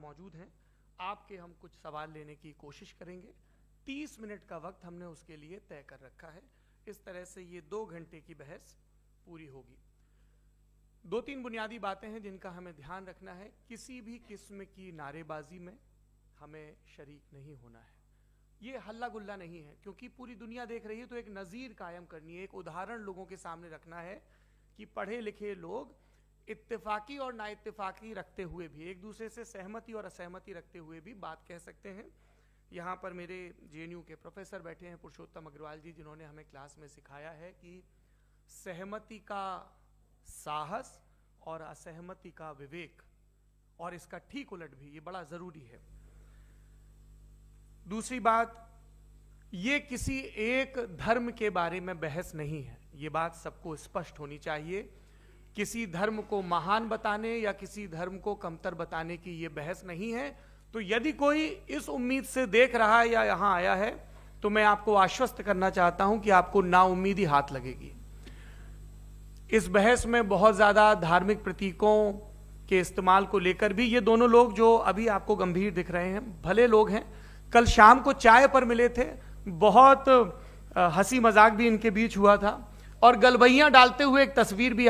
मौजूद हैं। आपके हम कुछ सवाल लेने की कोशिश करेंगे। 30 मिनट का वक्त हमने उसके लिए तय कर रखा है। इस तरह से ये 2 घंटे की बहस पूरी होगी। 2-3 बुनियादी बातें हैं जिनका हमें ध्यान रखना है। किसी भी किस्म की नारेबाजी में हमें शरीक नहीं होना है। ये हल्ला गुल्ला नहीं है, क्योंकि पूरी दुनिया देख रही है, तो एक नज़ीर कायम करनी है, एक उदाहरण लोगों के सामने रखना है कि पढ़े लिखे लोग इत्तेफाकी और ना इत्तेफाकी रखते हुए भी, एक दूसरे से सहमति और असहमति रखते हुए भी बात कह सकते हैं। यहाँ पर मेरे JNU के प्रोफेसर बैठे हैं, पुरुषोत्तम अग्रवाल जी, जिन्होंने हमें क्लास में सिखाया है कि सहमति का साहस और असहमति का विवेक, और इसका ठीक उलट भी, ये बड़ा जरूरी है। दूसरी बात, ये किसी एक धर्म के बारे में बहस नहीं है, ये बात सबको स्पष्ट होनी चाहिए। किसी धर्म को महान बताने या किसी धर्म को कमतर बताने की ये बहस नहीं है। तो यदि कोई इस उम्मीद से देख रहा है या यहां आया है, तो मैं आपको आश्वस्त करना चाहता हूं कि आपको नाउम्मीदी हाथ लगेगी। इस बहस में बहुत ज्यादा धार्मिक प्रतीकों के इस्तेमाल को लेकर भी ये दोनों लोग जो अभी आपको गंभीर दिख रहे हैं, भले लोग हैं, कल शाम को चाय पर मिले थे, बहुत हंसी मजाक भी इनके बीच हुआ था, और गलबैयां डालते हुए एक तस्वीर भी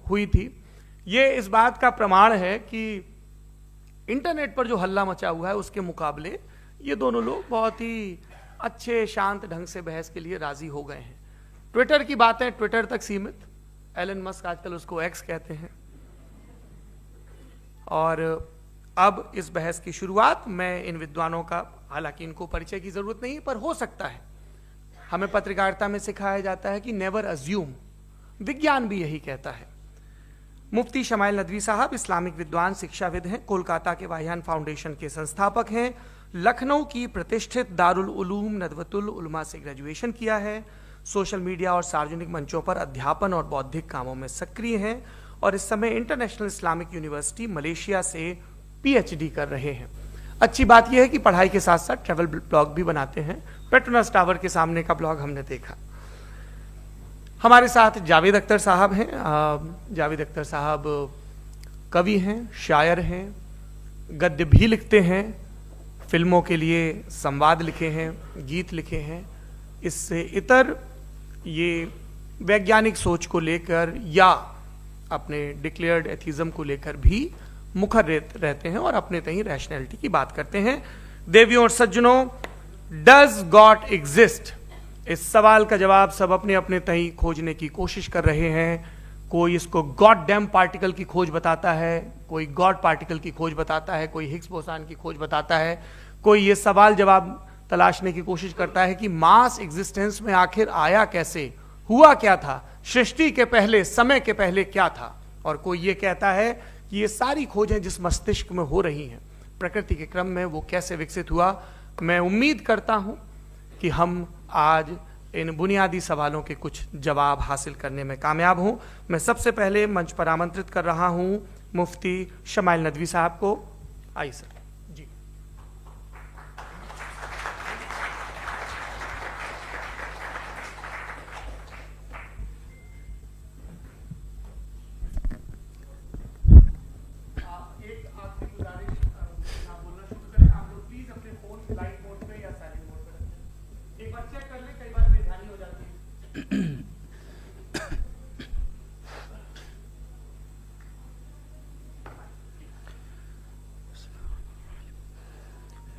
हुई थी। ये इस बात का प्रमाण है कि इंटरनेट पर जो हल्ला मचा हुआ है उसके मुकाबले ये दोनों लोग बहुत ही अच्छे शांत ढंग से बहस के लिए राजी हो गए हैं। ट्विटर की बातें ट्विटर तक सीमित, एलन मस्क आजकल उसको एक्स कहते हैं। और अब इस बहस की शुरुआत मैं इन विद्वानों का, हालांकि इनको परिचय की जरूरत नहीं, पर हो सकता है, हमें पत्रकारिता में सिखाया जाता है कि नेवर अज्यूम, विज्ञान भी यही कहता है। मुफ्ती शमाइल नदवी साहब इस्लामिक विद्वान, शिक्षाविद हैं, कोलकाता के वाहियान फाउंडेशन के संस्थापक हैं, लखनऊ की प्रतिष्ठित दारुल उलूम नदवतुल उलमा से ग्रेजुएशन किया है, सोशल मीडिया और सार्वजनिक मंचों पर अध्यापन और बौद्धिक कामों में सक्रिय हैं, और इस समय इंटरनेशनल इस्लामिक यूनिवर्सिटी मलेशिया से PhD कर रहे हैं। अच्छी बात यह है कि पढ़ाई के साथ साथ ट्रैवल ब्लॉग भी बनाते हैं। पेट्रोनस टावर के सामने का ब्लॉग हमने देखा। हमारे साथ जावेद अख्तर साहब हैं। जावेद अख्तर साहब कवि हैं, शायर हैं, गद्य भी लिखते हैं, फिल्मों के लिए संवाद लिखे हैं, गीत लिखे हैं। इससे इतर ये वैज्ञानिक सोच को लेकर या अपने डिक्लेयर्ड एथिज्म को लेकर भी मुखर रहते हैं और अपने तहीं रैशनैलिटी की बात करते हैं। देवियों और सज्जनों, डज गॉड एग्जिस्ट? इस सवाल का जवाब सब अपने अपने तहीं खोजने की कोशिश कर रहे हैं। कोई इसको गॉड डैम पार्टिकल की खोज बताता है, कोई गॉड पार्टिकल की खोज बताता है, कोई हिग्स बोसान की खोज बताता है, कोई ये सवाल जवाब तलाशने की कोशिश करता है कि मास एग्जिस्टेंस में आखिर आया कैसे, हुआ क्या था, सृष्टि के पहले, समय के पहले क्या था। और कोई ये कहता है कि ये सारी खोजें जिस मस्तिष्क में हो रही हैं प्रकृति के क्रम में, वो कैसे विकसित हुआ। मैं उम्मीद करता हूं कि हम आज इन बुनियादी सवालों के कुछ जवाब हासिल करने में कामयाब हों। मैं सबसे पहले मंच पर आमंत्रित कर रहा हूं मुफ्ती शमाइल नदवी साहब को। आइए सर। जी,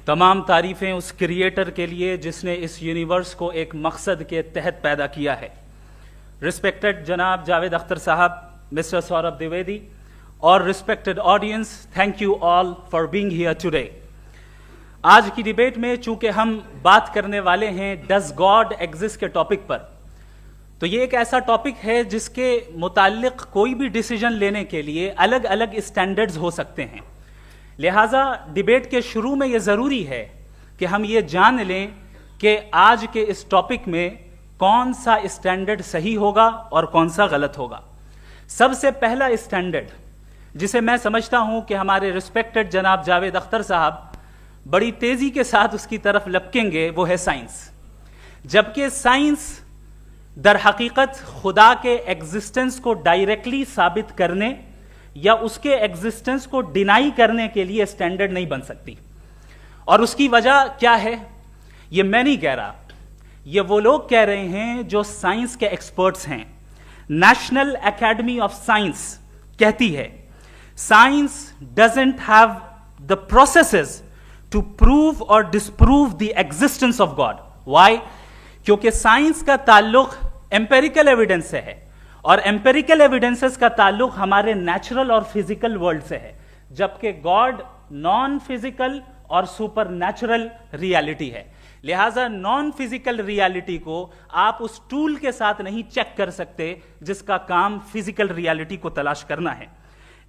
तमाम तारीफ़ें उस क्रिएटर के लिए जिसने इस यूनिवर्स को एक मकसद के तहत पैदा किया है। रिस्पेक्टेड जनाब जावेद अख्तर साहब, मिस्टर सौरभ द्विवेदी और respected audience, thank you all for being here today. आज की डिबेट में चूंकि हम बात करने वाले हैं डज गॉड एग्जिस्ट के टॉपिक पर, तो ये एक ऐसा टॉपिक है जिसके मुताल्लिक कोई भी डिसीजन लेने के लिए अलग अलग स्टैंडर्ड्स हो सकते हैं। लिहाजा डिबेट के शुरू में यह ज़रूरी है कि हम ये जान लें कि आज के इस टॉपिक में कौन सा स्टैंडर्ड सही होगा और कौन सा गलत होगा। सबसे पहला स्टैंडर्ड जिसे मैं समझता हूं कि हमारे रिस्पेक्टेड जनाब जावेद अख्तर साहब बड़ी तेजी के साथ उसकी तरफ लपकेंगे, वो है साइंस। जबकि साइंस दर हकीकत खुदा के एग्जिस्टेंस को डायरेक्टली साबित करने या उसके एग्जिस्टेंस को डिनाई करने के लिए स्टैंडर्ड नहीं बन सकती। और उसकी वजह क्या है, ये मैं नहीं कह रहा, ये वो लोग कह रहे हैं जो साइंस के एक्सपर्ट्स हैं। नेशनल एकेडमी ऑफ साइंस कहती है science doesn't have the processes to prove और disprove the existence of God. Why? क्योंकि साइंस का ताल्लुक एम्पेरिकल एविडेंस से है और एम्पेरिकल एविडेंसेस का ताल्लुक हमारे नेचुरल और फिजिकल वर्ल्ड से है, जबकि गॉड नॉन फिजिकल और सुपर नेचुरल रियलिटी है। लिहाजा नॉन फिजिकल रियलिटी को आप उस टूल के साथ नहीं चेक कर सकते जिसका काम फिजिकल रियलिटी को तलाश करना है।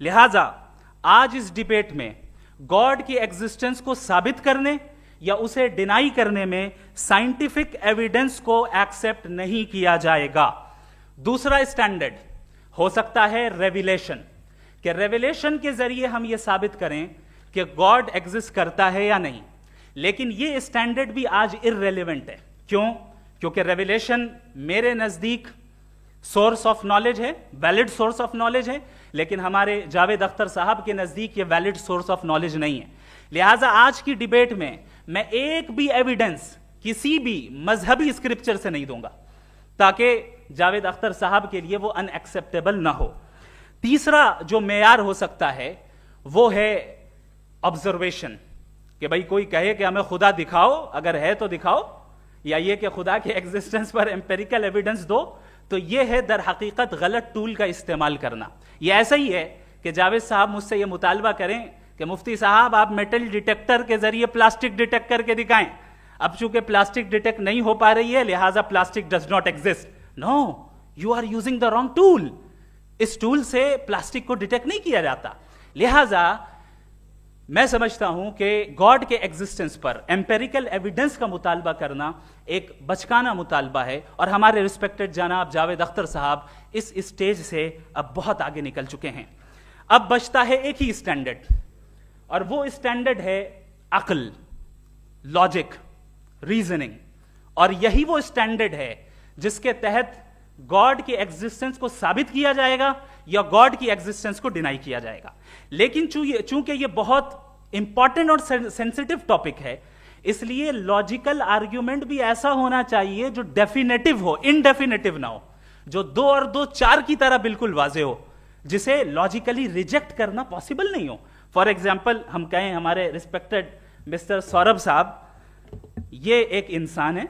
लिहाजा आज इस डिबेट में गॉड की एग्जिस्टेंस को साबित करने या उसे डिनाई करने में साइंटिफिक एविडेंस को एक्सेप्ट नहीं किया जाएगा। दूसरा स्टैंडर्ड हो सकता है रेविलेशन, कि रेविलेशन के जरिए हम यह साबित करें कि गॉड एग्जिस्ट करता है या नहीं। लेकिन यह स्टैंडर्ड भी आज इररेलेवेंट है। क्यों? क्योंकि रेविलेशन मेरे नजदीक सोर्स ऑफ नॉलेज है, वैलिड सोर्स ऑफ नॉलेज है, लेकिन हमारे जावेद अख्तर साहब के नजदीक ये वैलिड सोर्स ऑफ नॉलेज नहीं है। लिहाजा आज की डिबेट में मैं एक भी एविडेंस किसी भी मजहबी स्क्रिप्चर से नहीं दूंगा ताकि जावेद अख्तर साहब के लिए वो अनएक्सेप्टेबल ना हो। तीसरा जो मेयार हो सकता है वो है ऑब्जर्वेशन, कि भाई कोई कहे कि हमें खुदा दिखाओ, अगर है तो दिखाओ, या ये कि खुदा के एग्जिस्टेंस पर एम्पेरिकल एविडेंस दो, तो ये है दर हकीकत गलत टूल का इस्तेमाल करना। ये ऐसा ही है कि जावेद साहब मुझसे ये मुतालबा करें कि मुफ्ती साहब आप मेटल डिटेक्टर के जरिए प्लास्टिक डिटेक्ट करके दिखाएं। अब चूंकि प्लास्टिक डिटेक्ट नहीं हो पा रही है लिहाजा plastic does not exist. No, you are using the wrong tool. इस टूल से प्लास्टिक को डिटेक्ट नहीं किया जाता। लिहाजा मैं समझता हूं कि गॉड के एग्जिस्टेंस पर एम्पेरिकल एविडेंस का मुतालबा करना एक बचकाना मुतालबा है और हमारे रिस्पेक्टेड जनाब जावेद अख्तर साहब इस स्टेज से अब बहुत आगे निकल चुके हैं। अब बचता है एक ही स्टैंडर्ड, और वो स्टैंडर्ड है अक्ल, लॉजिक, रीजनिंग। और यही वो स्टैंडर्ड है जिसके तहत गॉड की एग्जिस्टेंस को साबित किया जाएगा या गॉड की एग्जिस्टेंस को डिनाई किया जाएगा। लेकिन चूंकि ये बहुत इंपॉर्टेंट और सेंसिटिव टॉपिक है, इसलिए लॉजिकल आर्ग्यूमेंट भी ऐसा होना चाहिए जो डेफिनेटिव हो, इनडेफिनेटिव ना हो, जो 2 और 2 4 की तरह बिल्कुल वाजे हो, जिसे लॉजिकली रिजेक्ट करना पॉसिबल नहीं हो। फॉर एग्जाम्पल हम कहें हमारे रिस्पेक्टेड मिस्टर सौरभ साहब, ये एक इंसान है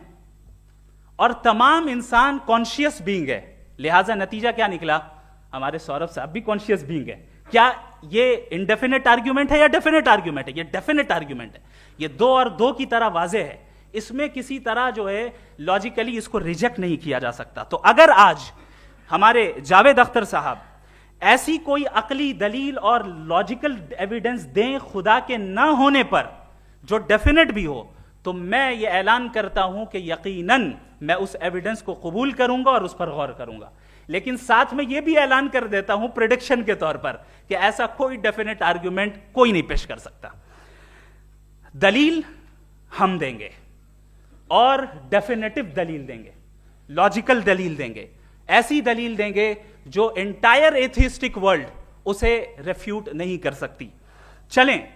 और तमाम इंसान कॉन्शियस बीइंग है, लिहाजा नतीजा क्या निकला, हमारे सौरभ साहब भी कॉन्शियस बीइंग है। क्या ये इनडेफिनेट आर्ग्यूमेंट है या डेफिनेट आर्ग्यूमेंट है? ये डेफिनेट आर्ग्यूमेंट है। ये 2 और 2 की तरह वाजे है, इसमें किसी तरह जो है लॉजिकली इसको रिजेक्ट नहीं किया जा सकता। तो अगर आज हमारे जावेद अख्तर साहब ऐसी कोई अकली दलील और लॉजिकल एविडेंस दें खुदा के ना होने पर जो डेफिनेट भी हो, तो मैं ये ऐलान करता हूं कि यकीनन मैं उस एविडेंस को कबूल करूंगा और उस पर गौर करूंगा। लेकिन साथ में यह भी ऐलान कर देता हूं प्रेडिक्शन के तौर पर कि ऐसा कोई डेफिनेट आर्ग्यूमेंट कोई नहीं पेश कर सकता। दलील हम देंगे और डेफिनेटिव दलील देंगे, लॉजिकल दलील देंगे, ऐसी दलील देंगे जो एंटायर एथिस्टिक वर्ल्ड उसे रेफ्यूट नहीं कर सकती। चलें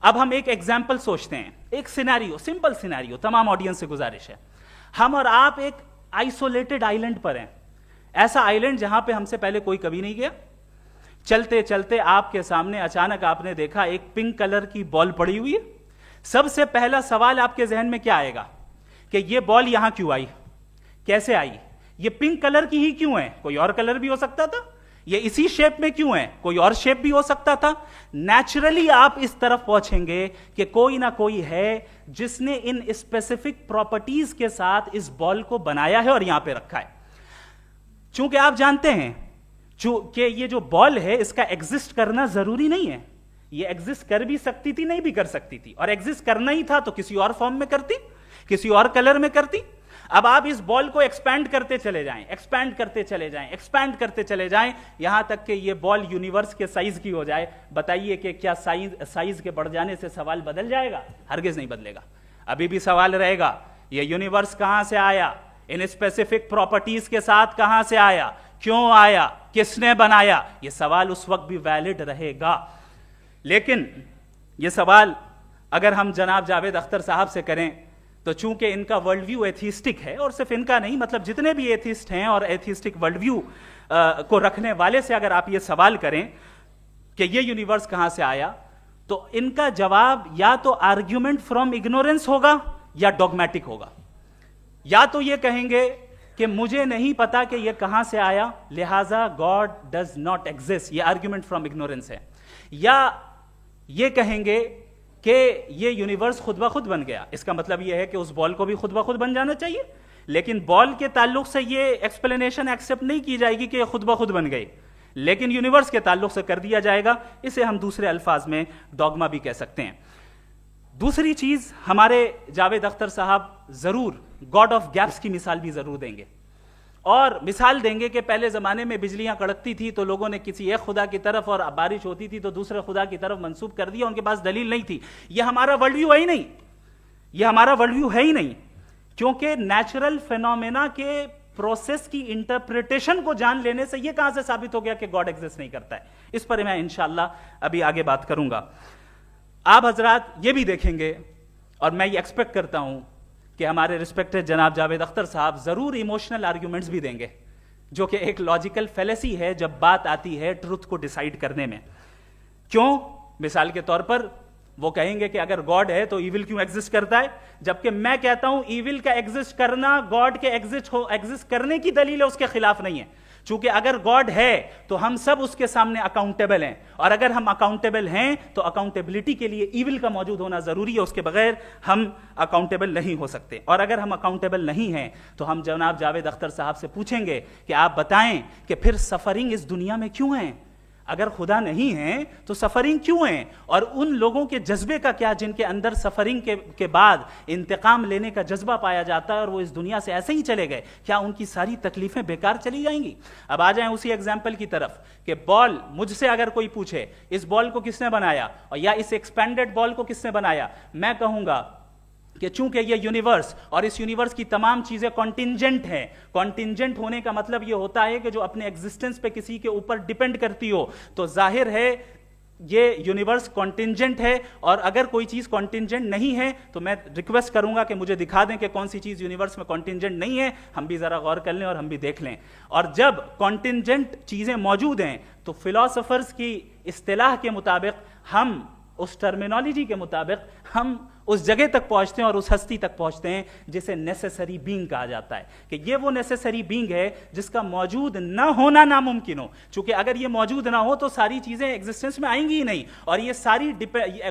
अब हम एक एग्जाम्पल सोचते हैं, एक सिनेरियो, सिंपल सिनेरियो, तमाम ऑडियंस से गुजारिश है, हम और आप एक आइसोलेटेड आइलैंड पर हैं, ऐसा आइलैंड जहां पे हमसे पहले कोई कभी नहीं गया। चलते चलते आपके सामने अचानक आपने देखा एक पिंक कलर की बॉल पड़ी हुई है। सबसे पहला सवाल आपके जहन में क्या आएगा कि ये बॉल यहां क्यों आई, कैसे आई, ये पिंक कलर की ही क्यों है, कोई और कलर भी हो सकता था, ये इसी शेप में क्यों है, कोई और शेप भी हो सकता था। नेचुरली आप इस तरफ पहुंचेंगे कि कोई ना कोई है जिसने इन स्पेसिफिक प्रॉपर्टीज के साथ इस बॉल को बनाया है और यहां पे रखा है। चूंकि आप जानते हैं कि ये जो बॉल है इसका एग्जिस्ट करना जरूरी नहीं है, ये एग्जिस्ट कर भी सकती थी, नहीं भी कर सकती थी, और एग्जिस्ट करना ही था तो किसी और फॉर्म में करती, किसी और कलर में करती। अब आप इस बॉल को एक्सपैंड करते चले जाएं, एक्सपैंड करते चले जाएं, एक्सपैंड करते चले जाएं, यहां तक कि ये बॉल यूनिवर्स के साइज की हो जाए। बताइए कि क्या साइज के बढ़ जाने से सवाल बदल जाएगा? हरगिज नहीं बदलेगा। अभी भी सवाल रहेगा ये यूनिवर्स कहां से आया, इन स्पेसिफिक प्रॉपर्टीज के साथ कहां से आया, क्यों आया, किसने बनाया, यह सवाल उस वक्त भी वैलिड रहेगा। लेकिन यह सवाल अगर हम जनाब जावेद अख्तर साहब से करें तो चूंकि इनका वर्ल्ड व्यू एथिस्टिक है, और सिर्फ इनका नहीं, मतलब जितने भी एथिस्ट हैं और एथिस्टिक वर्ल्ड व्यू को रखने वाले से अगर आप ये सवाल करें कि ये यूनिवर्स कहां से आया, तो इनका जवाब या तो आर्ग्यूमेंट फ्रॉम इग्नोरेंस होगा या डॉगमेटिक होगा। या तो ये कहेंगे कि मुझे नहीं पता कि ये कहां से आया, लिहाजा गॉड डज नॉट एग्जिस्ट, ये आर्ग्यूमेंट फ्रॉम इग्नोरेंस है, या ये कहेंगे कि ये यूनिवर्स खुद ब खुद बन गया। इसका मतलब ये है कि उस बॉल को भी खुद ब खुद बन जाना चाहिए, लेकिन बॉल के ताल्लुक से ये एक्सप्लेनेशन एक्सेप्ट नहीं की जाएगी कि ये खुद ब खुद बन गई, लेकिन यूनिवर्स के ताल्लुक से कर दिया जाएगा। इसे हम दूसरे अल्फाज में डॉगमा भी कह सकते हैं। दूसरी चीज, हमारे जावेद अख्तर साहब जरूर गॉड ऑफ गैप्स की मिसाल भी जरूर देंगे, और मिसाल देंगे कि पहले जमाने में बिजलियां कड़कती थी तो लोगों ने किसी एक खुदा की तरफ, और बारिश होती थी तो दूसरे खुदा की तरफ मंसूब कर दिया, उनके पास दलील नहीं थी। यह हमारा वर्ल्ड व्यू है ही नहीं, यह हमारा वर्ल्ड व्यू है ही नहीं, क्योंकि नेचुरल फेनोमेना के प्रोसेस की इंटरप्रिटेशन को जान लेने से यह कहां से साबित हो गया कि गॉड एग्जिस्ट नहीं करता है। इस पर मैं इंशाअल्लाह अभी आगे बात करूंगा। आप हजरात ये भी देखेंगे, और मैं ये एक्सपेक्ट करता हूं कि हमारे रिस्पेक्टेड जनाब जावेद अख्तर साहब जरूर इमोशनल आर्ग्यूमेंट्स भी देंगे, जो कि एक लॉजिकल फेलेसी है जब बात आती है ट्रुथ को डिसाइड करने में। क्यों? मिसाल के तौर पर वो कहेंगे कि अगर गॉड है तो ईविल क्यों एग्जिस्ट करता है, जबकि मैं कहता हूं ईविल का एग्जिस्ट करना गॉड के एग्जिस्ट करने की दलील है, उसके खिलाफ नहीं है। चूंकि अगर गॉड है तो हम सब उसके सामने अकाउंटेबल हैं, और अगर हम अकाउंटेबल हैं तो अकाउंटेबिलिटी के लिए ईविल का मौजूद होना जरूरी है, उसके बगैर हम अकाउंटेबल नहीं हो सकते। और अगर हम अकाउंटेबल नहीं हैं तो हम जनाब जावेद अख्तर साहब से पूछेंगे कि आप बताएं कि फिर सफरिंग इस दुनिया में क्यों है? अगर खुदा नहीं है तो सफरिंग क्यों है? और उन लोगों के जज्बे का क्या जिनके अंदर सफरिंग के बाद इंतकाम लेने का जज्बा पाया जाता है और वो इस दुनिया से ऐसे ही चले गए, क्या उनकी सारी तकलीफें बेकार चली जाएंगी? अब आ जाएं उसी एग्जाम्पल की तरफ कि बॉल, मुझसे अगर कोई पूछे इस बॉल को किसने बनाया, और या इस एक्सपेंडेड बॉल को किसने बनाया, मैं कहूंगा कि चूंकि ये यूनिवर्स और इस यूनिवर्स की तमाम चीजें कॉन्टिंजेंट हैं। कॉन्टिंजेंट होने का मतलब ये होता है कि जो अपने एग्जिस्टेंस पे किसी के ऊपर डिपेंड करती हो, तो जाहिर है ये यूनिवर्स कॉन्टिंजेंट है। और अगर कोई चीज कॉन्टिंजेंट नहीं है तो मैं रिक्वेस्ट करूंगा कि मुझे दिखा दें कि कौन सी चीज यूनिवर्स में कॉन्टिंजेंट नहीं है, हम भी जरा गौर कर लें और हम भी देख लें। और जब कॉन्टिंजेंट चीजें मौजूद हैं तो फिलोसोफर्स की इस्तिलाह के मुताबिक, हम उस टर्मिनोलॉजी के मुताबिक हम उस जगह तक पहुंचते हैं और उस हस्ती तक पहुंचते हैं जिसे नेसेसरी बीइंग कहा जाता है, कि ये वो नेसेसरी बीइंग है जिसका मौजूद ना होना नामुमकिन हो। क्योंकि अगर ये मौजूद ना हो तो सारी चीजें एग्जिस्टेंस में आएंगी ही नहीं, और ये सारी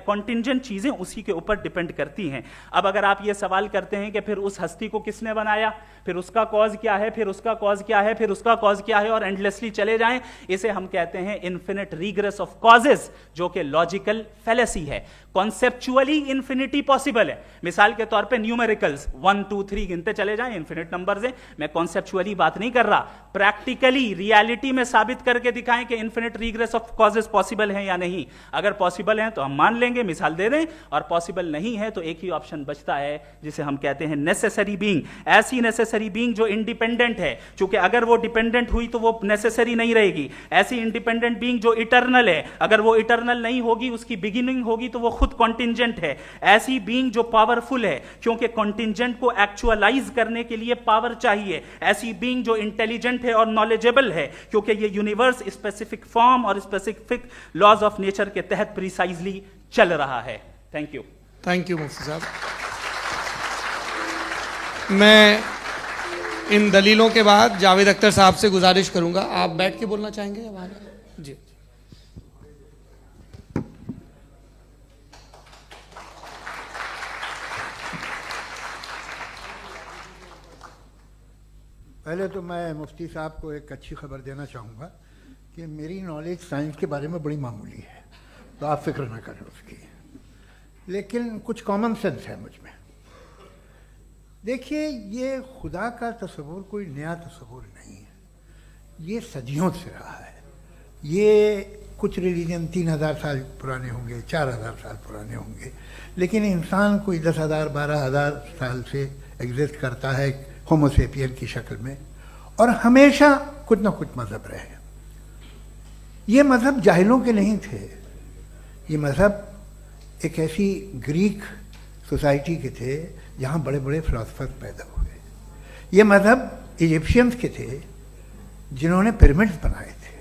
कॉन्टिंजेंट चीजें उसी के ऊपर डिपेंड करती हैं। अब अगर आप ये सवाल करते हैं कि फिर उस हस्ती को किसने बनाया, फिर उसका कॉज क्या है, फिर उसका कॉज क्या है, फिर उसका कॉज क्या है, और एंडलेसली चले जाएं, इसे हम कहते हैं इन्फिनिट रीग्रेस ऑफ कॉजेस, जो कि लॉजिकल फेलेसी है। कॉन्सेप्चुअली इंफिनिटी पॉसिबल है। मिसाल के तौर पे न्यूमेरिकल्स 1 2 3 गिनते चले जाएं, इन्फिनिट नंबर्स हैं। मैं कॉन्सेप्चुअली बात नहीं कर रहा, प्रैक्टिकली रियलिटी में साबित करके दिखाएं कि infinite regress of causes possible हैं या नहीं। अगर पॉसिबल हैं तो हम मान लेंगे, मिसाल दे दें, और पॉसिबल नहीं है तो एक ही ऑप्शन बचता है जिसे हम कहते हैं नेसेसरी बीइंग। ऐसी नेसेसरी बीइंग जो इंडिपेंडेंट है, क्योंकि अगर वो डिपेंडेंट हुई तो वो नेसेसरी नहीं रहेगी। ऐसी इंडिपेंडेंट बीइंग जो इटर्नल है, अगर वो इटर्नल नहीं होगी, उसकी बिगिनिंग होगी तो वो खुद कॉन्टिंजेंट है। ऐसी बीइंग जो पावरफुल है, क्योंकि कॉन्टिंजेंट को एक्चुअलाइज करने के लिए पावर चाहिए। ऐसी बीइंग जो इंटेलिजेंट है और नॉलेजेबल है, क्योंकि ये यूनिवर्स स्पेसिफिक फॉर्म और स्पेसिफिक लॉज ऑफ नेचर के तहत प्रिसाइजली चल रहा है। थैंक यू मुफ्ती साहब। मैं इन दलीलों के बाद जावेद अख्तर साहब से गुजारिश करूंगा, आप बैठ के बोलना चाहेंगे? जी। पहले तो मैं मुफ्ती साहब को एक अच्छी खबर देना चाहूँगा कि मेरी नॉलेज साइंस के बारे में बड़ी मामूली है, तो आप फिक्र ना करें उसकी, लेकिन कुछ कॉमन सेंस है मुझ में। देखिए, ये खुदा का तस्वुर कोई नया तस्वुर नहीं है, ये सदियों से रहा है। ये कुछ रिलीजन 3000 साल पुराने होंगे, 4000 साल पुराने होंगे, लेकिन इंसान कोई 10,000 12,000 साल से एग्जिस्ट करता है होमोसेपियन की शक्ल में, और हमेशा कुछ ना कुछ मजहब रहे। ये मजहब जाहिलों के नहीं थे, ये मजहब एक ऐसी ग्रीक सोसाइटी के थे जहाँ बड़े बड़े फिलोसफर पैदा हुए। ये मजहब इजिप्शियंस के थे जिन्होंने पिरामिड्स बनाए थे।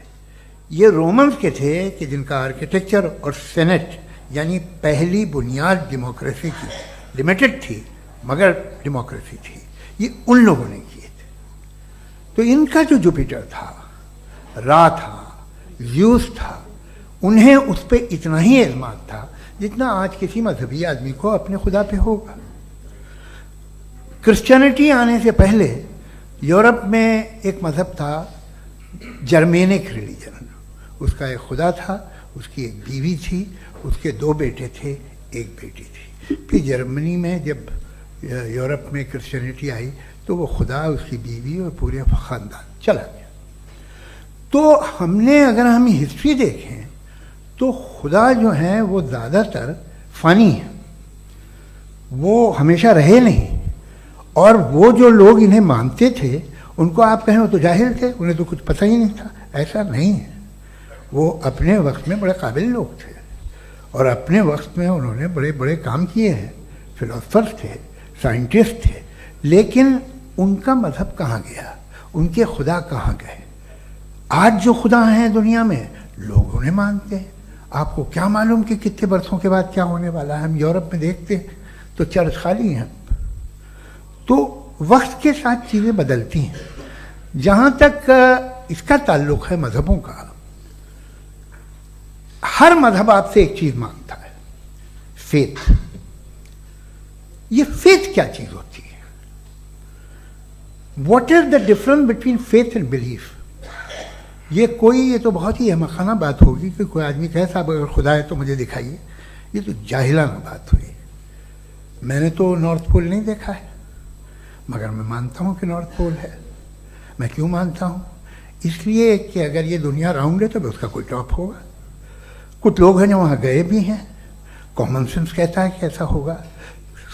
ये रोमन्स के थे कि जिनका आर्किटेक्चर और सेनेट यानी पहली बुनियाद डेमोक्रेसी की लिमिटेड थी मगर डेमोक्रेसी थी, ये उन लोगों ने किए थे। तो इनका जो जुपिटर था, रा था, ज़्यूस था, उन्हें उस पर इतना ही एतमाद था जितना आज किसी मजहबी आदमी को अपने खुदा पे होगा। क्रिश्चियनिटी आने से पहले यूरोप में एक मजहब था जर्मेनिक रिलीजन। उसका एक खुदा था, उसकी एक बीवी थी, उसके 2 बेटे थे, एक बेटी थी। फिर जर्मनी में जब यूरोप में क्रिश्चियनिटी आई तो वो खुदा, उसकी बीवी और पूरे ख़ानदान चला गया। तो हमने अगर हम हिस्ट्री देखें तो खुदा जो हैं वो ज़्यादातर फ़नी हैं, वो हमेशा रहे नहीं। और वो जो लोग इन्हें मानते थे उनको आप कहें वो तो जाहिल थे, उन्हें तो कुछ पता ही नहीं था, ऐसा नहीं है। वो अपने वक्त में बड़े काबिल लोग थे और अपने वक्त में उन्होंने बड़े बड़े काम किए हैं, फिलोसफर्स थे, साइंटिस्ट थे। लेकिन उनका मजहब कहाँ गया, उनके खुदा कहाँ गए? आज जो खुदा हैं दुनिया में लोग उन्हें मानते हैं। आपको क्या मालूम कि कितने बरसों के बाद क्या होने वाला है? हम यूरोप में देखते हैं तो चर्च खाली हैं। तो वक्त के साथ चीज़ें बदलती हैं। जहाँ तक इसका ताल्लुक़ है मजहबों का, हर मजहब आपसे एक चीज़ मांगता है, फेथ। ये फेथ क्या चीज़ होती है? What is the difference between faith and belief? ये तो बहुत ही अहमखाना बात होगी कि कोई आदमी कहे साहब अगर खुदा है तो मुझे दिखाइए। ये तो जाहिलाना बात हुई। मैंने तो नॉर्थ पोल नहीं देखा है मगर मैं मानता हूँ कि नॉर्थ पोल है। मैं क्यों मानता हूँ? इसलिए कि अगर ये दुनिया राउंड है तो उसका कोई टॉप होगा। कुछ लोग हैं जो वहाँ गए भी हैं, कॉमन सेंस कहता है कि ऐसा होगा,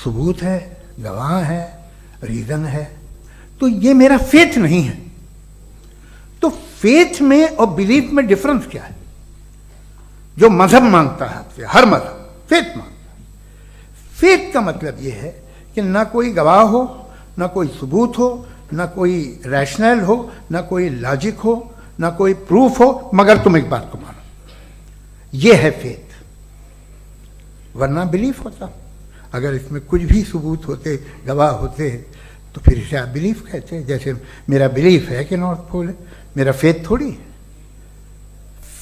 सबूत है, गवाह है, रीज़न है। तो ये मेरा फेथ नहीं है। तो फेथ में और बिलीफ में डिफरेंस क्या है? जो मजहब मांगता है आपसे, हर मजहब फेथ मांगता है। फेथ का मतलब ये है कि ना कोई गवाह हो, ना कोई सबूत हो, ना कोई रैशनल हो, ना कोई लॉजिक हो, ना कोई प्रूफ हो, मगर तुम एक बात को मानो। ये है फेथ। वरना बिलीफ होता। अगर इसमें कुछ भी सबूत होते, गवाह होते, तो फिर इसे आप बिलीफ कहते। जैसे मेरा बिलीफ है कि नॉर्थ पोल है, मेरा फेथ थोड़ी है।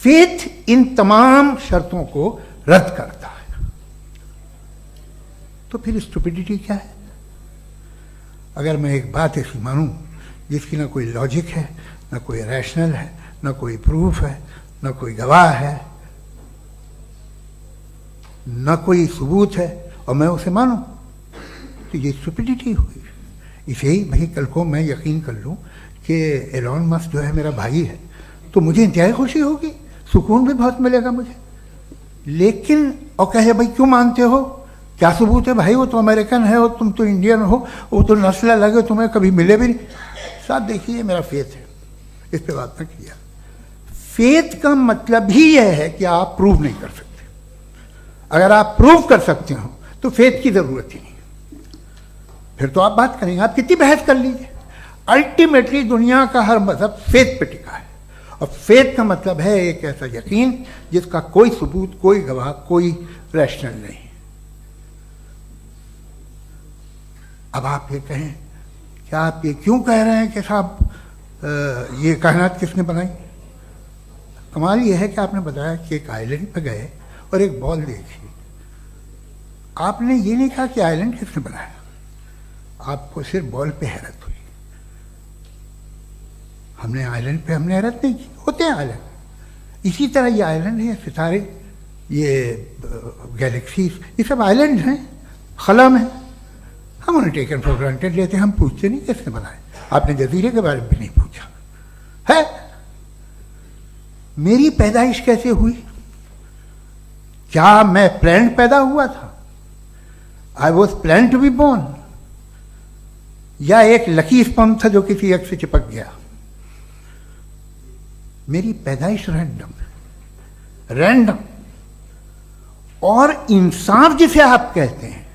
फेथ इन तमाम शर्तों को रद्द करता है। तो फिर स्टुपिडिटी क्या है? अगर मैं एक बात ऐसी मानूं जिसकी ना कोई लॉजिक है, ना कोई रैशनल है, ना कोई प्रूफ है, ना कोई गवाह है, ना कोई सबूत है, और मैं उसे मानूं, तो ये स्टुपिडिटी हुई। इसे ही भाई कल को मैं यकीन कर लूं कि एलॉन मस्क जो है मेरा भाई है, तो मुझे इंतहाई खुशी होगी, सुकून भी बहुत मिलेगा मुझे। लेकिन और कहे भाई क्यों मानते हो, क्या सबूत है भाई, वो तो अमेरिकन है और तुम तो इंडियन हो, वो तो नस्ल अलग है, तुम्हें कभी मिले भी नहीं। साहब देखिए मेरा फेथ है, इस पर बात न किया। फेथ का मतलब ही यह है कि आप प्रूव नहीं कर सकते। अगर आप प्रूव कर सकते हो तो फेथ की जरूरत ही नहीं, फिर तो आप बात करेंगे, आप कितनी बहस कर लीजिए। अल्टीमेटली दुनिया का हर मजहब फेथ पे टिका है, और फेथ का मतलब है एक ऐसा यकीन जिसका कोई सबूत, कोई गवाह, कोई रैशनल नहीं। अब आप ये कहें, क्या आप ये क्यों कह रहे हैं कि साहब ये कायनात किसने बनाई? कमाल ये है कि आपने बताया कि एक आइलैंड पे गए और एक बॉल देखी। आपने ये नहीं कहा कि आइलैंड किसने बनाया, आपको सिर्फ बॉल पे हैरत हुई। हमने आइलैंड पे हमने हैरत नहीं की, होते हैं आइलैंड। इसी तरह ये आइलैंड है, सितारे, ये गैलेक्सीज, ये सब आइलैंड हैं, खला में। हम उन्हें टेकन फॉर ग्रांटेड लेते हैं, हम पूछते नहीं किसने बनाए। आपने जजीरे के बारे में भी नहीं पूछा है। मेरी पैदाइश कैसे हुई? क्या मैं प्लान्ड पैदा हुआ था? I was plan to be born, या एक लकी स्पर्म था जो किसी एक से चिपक गया? मेरी पैदाइश रैंडम। और इंसाफ जिसे आप कहते हैं,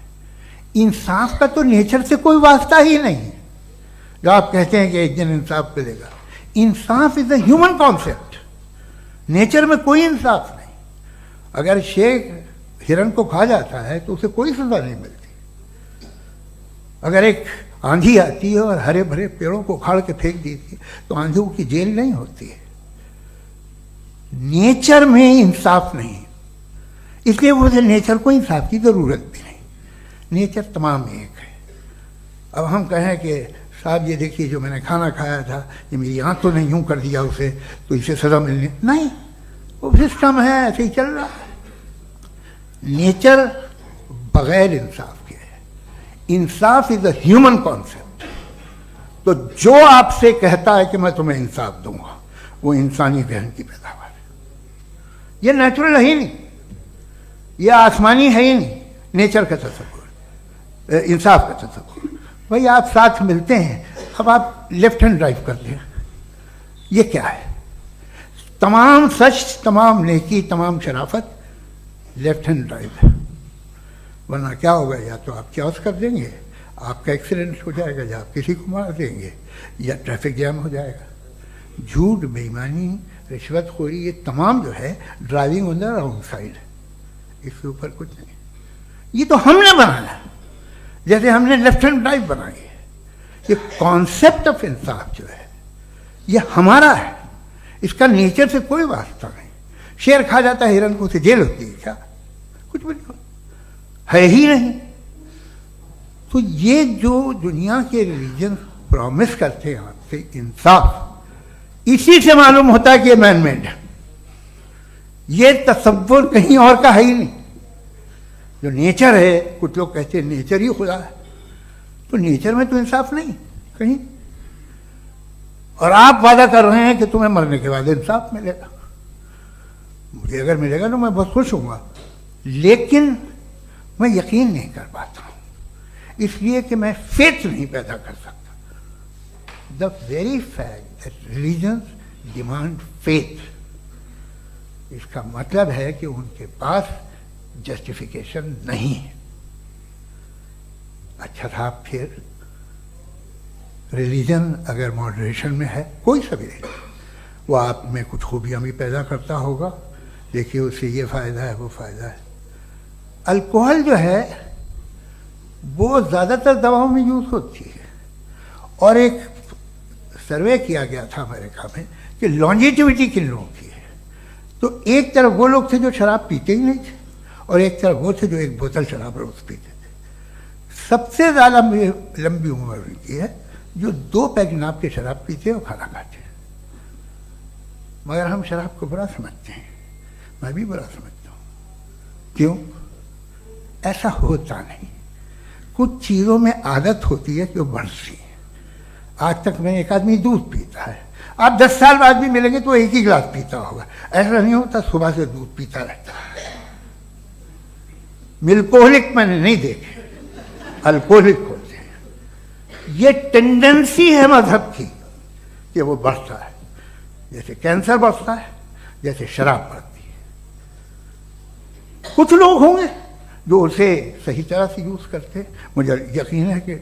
इंसाफ का तो नेचर से कोई वास्ता ही नहीं है। जो आप कहते हैं कि एक दिन इंसाफ मिलेगा, इंसाफ is a human concept, nature में कोई इंसाफ नहीं। अगर शेर हिरन को खा जाता है तो उसे कोई सजा नहीं मिलती। अगर एक आंधी आती है और हरे भरे पेड़ों को उखाड़ के फेंक देती है तो आंधियों की जेल नहीं होती है। नेचर में इंसाफ नहीं, इसलिए मुझे नेचर को इंसाफ की जरूरत भी नहीं। नेचर तमाम एक है। अब हम कहें कि साहब ये देखिए जो मैंने खाना खाया था ये मेरी आंख तो नहीं यूं कर दिया उसे तो इसे सजा मिलनी नहीं, वो सिस्टम है, ऐसे ही चल रहा है। नेचर बगैर इंसाफ के है। इंसाफ इज अ ह्यूमन कॉन्सेप्ट। तो जो आपसे कहता है कि मैं तुम्हें इंसाफ दूंगा, वो इंसानी जहन की पैदावार है। ये नेचुरल है ही नहीं, ये आसमानी है ही नहीं। नेचर का तसव्वुर, इंसाफ का तसव्वुर। भाई आप साथ मिलते हैं, अब आप लेफ्ट हैंड ड्राइव करते हैं, ये क्या है? तमाम सच, तमाम नेकी, तमाम शराफत लेफ्ट हैंड ड्राइव है। वरना क्या होगा, या तो आप क्रॉस कर देंगे, आपका एक्सीडेंट हो जाएगा, या आप किसी को मार देंगे, या ट्रैफिक जैम हो जाएगा। झूठ, बेईमानी, रिश्वतखोरी, ये तमाम जो है driving on the wrong side है। इसके ऊपर कुछ नहीं। ये तो हमने बनाया, जैसे हमने लेफ्ट हैंड ड्राइव बनाई है। ये कॉन्सेप्ट ऑफ इंसाफ जो है ये हमारा है, इसका नेचर से कोई वास्ता नहीं। शेर खा जाता है हिरन को, उसे जेल होती है क्या? कुछ भी नहीं, है ही नहीं। तो ये जो दुनिया के रिलीजन प्रॉमिस करते हैं आपसे इंसाफ, इसी से मालूम होता है कि ये मैन मेड है। ये तसव्वुर कहीं और का है ही नहीं। जो नेचर है, कुछ लोग कहते हैं नेचर ही खुदा है, तो नेचर में तो इंसाफ नहीं कहीं। और आप वादा कर रहे हैं कि तुम्हें मरने के बाद इंसाफ मिलेगा। मुझे अगर मिलेगा तो मैं बहुत खुश होऊंगा, लेकिन मैं यकीन नहीं कर पाता हूं, इसलिए कि मैं फेथ नहीं पैदा कर सकता। The very fact that religions demand faith, इसका मतलब है कि उनके पास जस्टिफिकेशन नहीं है। अच्छा था, फिर रिलीजन अगर मॉडरेशन में है, कोई सा भी नहीं, वो आप में कुछ खूबियां भी पैदा करता होगा, देखिए उससे ये फ़ायदा है, वो फ़ायदा है। अल्कोहल जो है वो ज़्यादातर दवाओं में यूज़ होती है, और एक सर्वे किया गया था अमेरिका में कि लॉन्जेटिविटी किन लोगों की है। तो एक तरफ वो लोग थे जो शराब पीते ही नहीं थे, और एक तरफ वो थे जो एक बोतल शराब रोज पीते थे। सबसे ज़्यादा लंबी उम्र उनकी है जो 2 पैग नाप के शराब पीते हैं और खाना खाते हैं। मगर हम शराब को बुरा समझते हैं, मैं भी बुरा समझता हूँ। क्यों? ऐसा होता नहीं। कुछ चीज़ों में आदत होती है कि वो बढ़ती है। आज तक में एक आदमी दूध पीता है, आप 10 साल बाद भी मिलेंगे तो एक ही गिलास पीता होगा। ऐसा नहीं होता, सुबह से दूध पीता रहता है। मिल्कोहलिक मैंने नहीं देखे, अल्कोहलिक होते हैं। ये टेंडेंसी है मजहब की कि वो बढ़ता है, जैसे कैंसर बढ़ता है, जैसे शराब बढ़ती है। कुछ लोग होंगे जो उसे सही तरह से यूज़ करते हैं। मुझे यकीन है कि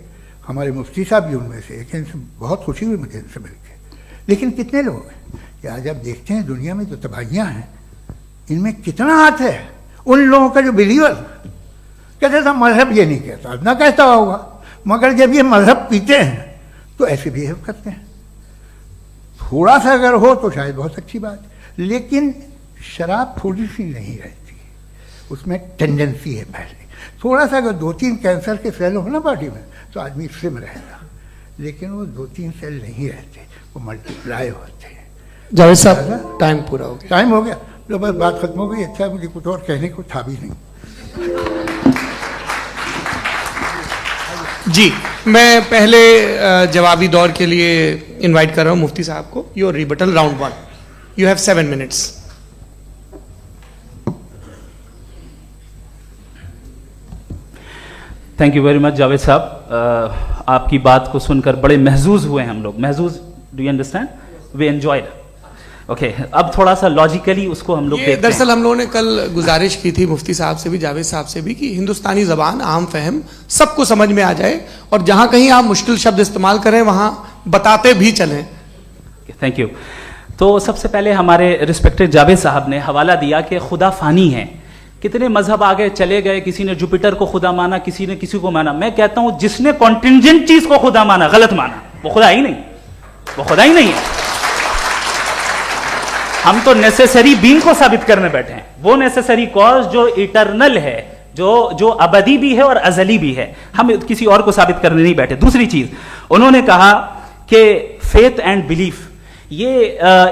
हमारे मुफ्ती साहब भी उनमें से एक हैं, इनसे बहुत खुशी हुई मुझे इनसे मिलकर। लेकिन कितने लोग हैं कि आज आप देखते हैं दुनिया में जो तबाहियाँ हैं, इनमें कितना हाथ है उन लोगों का जो बिलीवर कहते था मजहब ये नहीं कहता, ना कहता होगा, मगर जब ये मजहब पीते हैं तो ऐसे बिहेव करते हैं। थोड़ा सा अगर हो तो शायद बहुत अच्छी बात, लेकिन शराब थोड़ी सी नहीं रहती, उसमें टेंडेंसी है पहले। थोड़ा सा अगर 2-3 कैंसर के सेल हो ना बॉडी में तो आदमी स्लिम रहेगा, लेकिन वो 2-3 सेल नहीं रहते, वो मल्टीप्लाई होते हैं। जावेद साहब टाइम पूरा हो गया। टाइम हो गया, तो बस बात खत्म हो गई। अच्छा, मुझे कुछ और कहने को था भी नहीं। जी, मैं पहले जवाबी दौर के लिए इनवाइट कर रहा हूं मुफ्ती साहब को। Your rebuttal round 1, you have 7 minutes. Thank you very much Javed साहब। आपकी बात को सुनकर बड़े महजूज हुए हम लोग। महजूज, do you understand? We enjoyed. Okay, अब थोड़ा सा लॉजिकली उसको हम लोग देखते हैं। दरअसल हम लोगों ने कल गुजारिश की थी मुफ्ती साहब से भी, जावेद साहब से भी, कि हिंदुस्तानी जबान आम फहम सबको समझ में आ जाए और जहां कहीं आप मुश्किल शब्द इस्तेमाल करें वहां बताते भी चलें। Thank you. तो सबसे पहले हमारे रिस्पेक्टेड जावेद साहब ने हवाला दिया कि खुदा फानी है, कितने मजहब आगे चले गए, किसी ने जुपिटर को खुदा माना, किसी ने किसी को माना। मैं कहता हूं जिसने कॉन्टिंजेंट चीज को खुदा माना, गलत माना, वो खुदा ही नहीं, वो खुदा ही नहीं है। हम तो नेसेसरी बीइंग को साबित करने बैठे हैं, वो नेसेसरी कॉज जो इटरनल है, जो अबदी भी है और अजली भी है, हम किसी और को साबित करने नहीं बैठे। दूसरी चीज उन्होंने कहा कि फेथ एंड बिलीफ, ये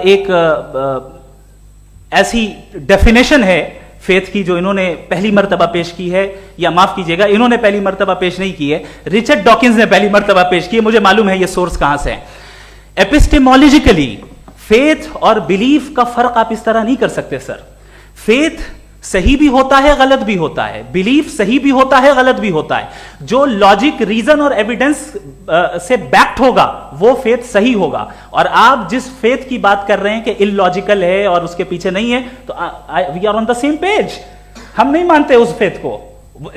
एक ऐसी डेफिनेशन है फेथ की जो इन्होंने पहली मर्तबा पेश की है, या माफ कीजिएगा इन्होंने पहली मर्तबा पेश नहीं की है, रिचर्ड डॉकिंस ने पहली मर्तबा पेश की है। मुझे मालूम है ये सोर्स कहां से है। एपिस्टेमोलॉजिकली फेथ और बिलीफ का फर्क आप इस तरह नहीं कर सकते सर। फेथ सही भी होता है, गलत भी होता है, बिलीफ सही भी होता है, गलत भी होता है। जो लॉजिक, रीजन और एविडेंस से बैक्ड होगा वो फेथ सही होगा। और आप जिस फेथ की बात कर रहे हैं कि इलॉजिकल है और उसके पीछे नहीं है, तो we are on the same page. हम नहीं मानते उस फेथ को,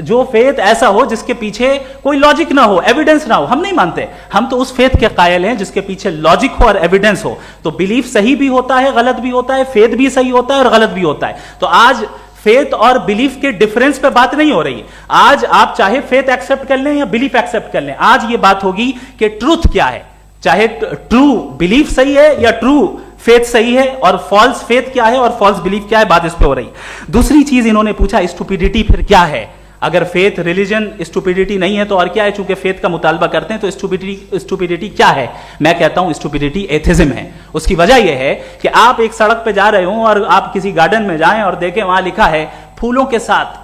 जो फेथ ऐसा हो जिसके पीछे कोई लॉजिक ना हो, एविडेंस ना हो, हम नहीं मानते। हम तो उस फेथ के कायल हैं जिसके पीछे लॉजिक हो और एविडेंस हो। तो बिलीफ सही भी होता है, गलत भी होता है, फेथ भी सही होता है और गलत भी होता है। तो आज फेथ और बिलीफ के डिफरेंस पे बात नहीं हो रही। आज आप चाहे फेथ एक्सेप्ट कर लें या बिलीफ एक्सेप्ट कर लें, आज ये बात होगी कि ट्रूथ क्या है, चाहे ट्रू बिलीफ सही है या ट्रू फेथ सही है, और फॉल्स फेथ क्या है और फॉल्स बिलीफ क्या है, बात इस पे हो रही। दूसरी चीज इन्होंने पूछा स्टुपिडिटी फिर क्या है। अगर फेथ रिलीजन स्टुपिडिटी नहीं है तो और क्या है, चूंकि फेथ का मुतालबा करते हैं तो स्टुपिडिटी क्या है। मैं कहता हूं स्टुपिडिटी एथिज्म है। उसकी वजह यह है कि आप एक सड़क पे जा रहे हो और आप किसी गार्डन में जाएं और देखें वहां लिखा है फूलों के साथ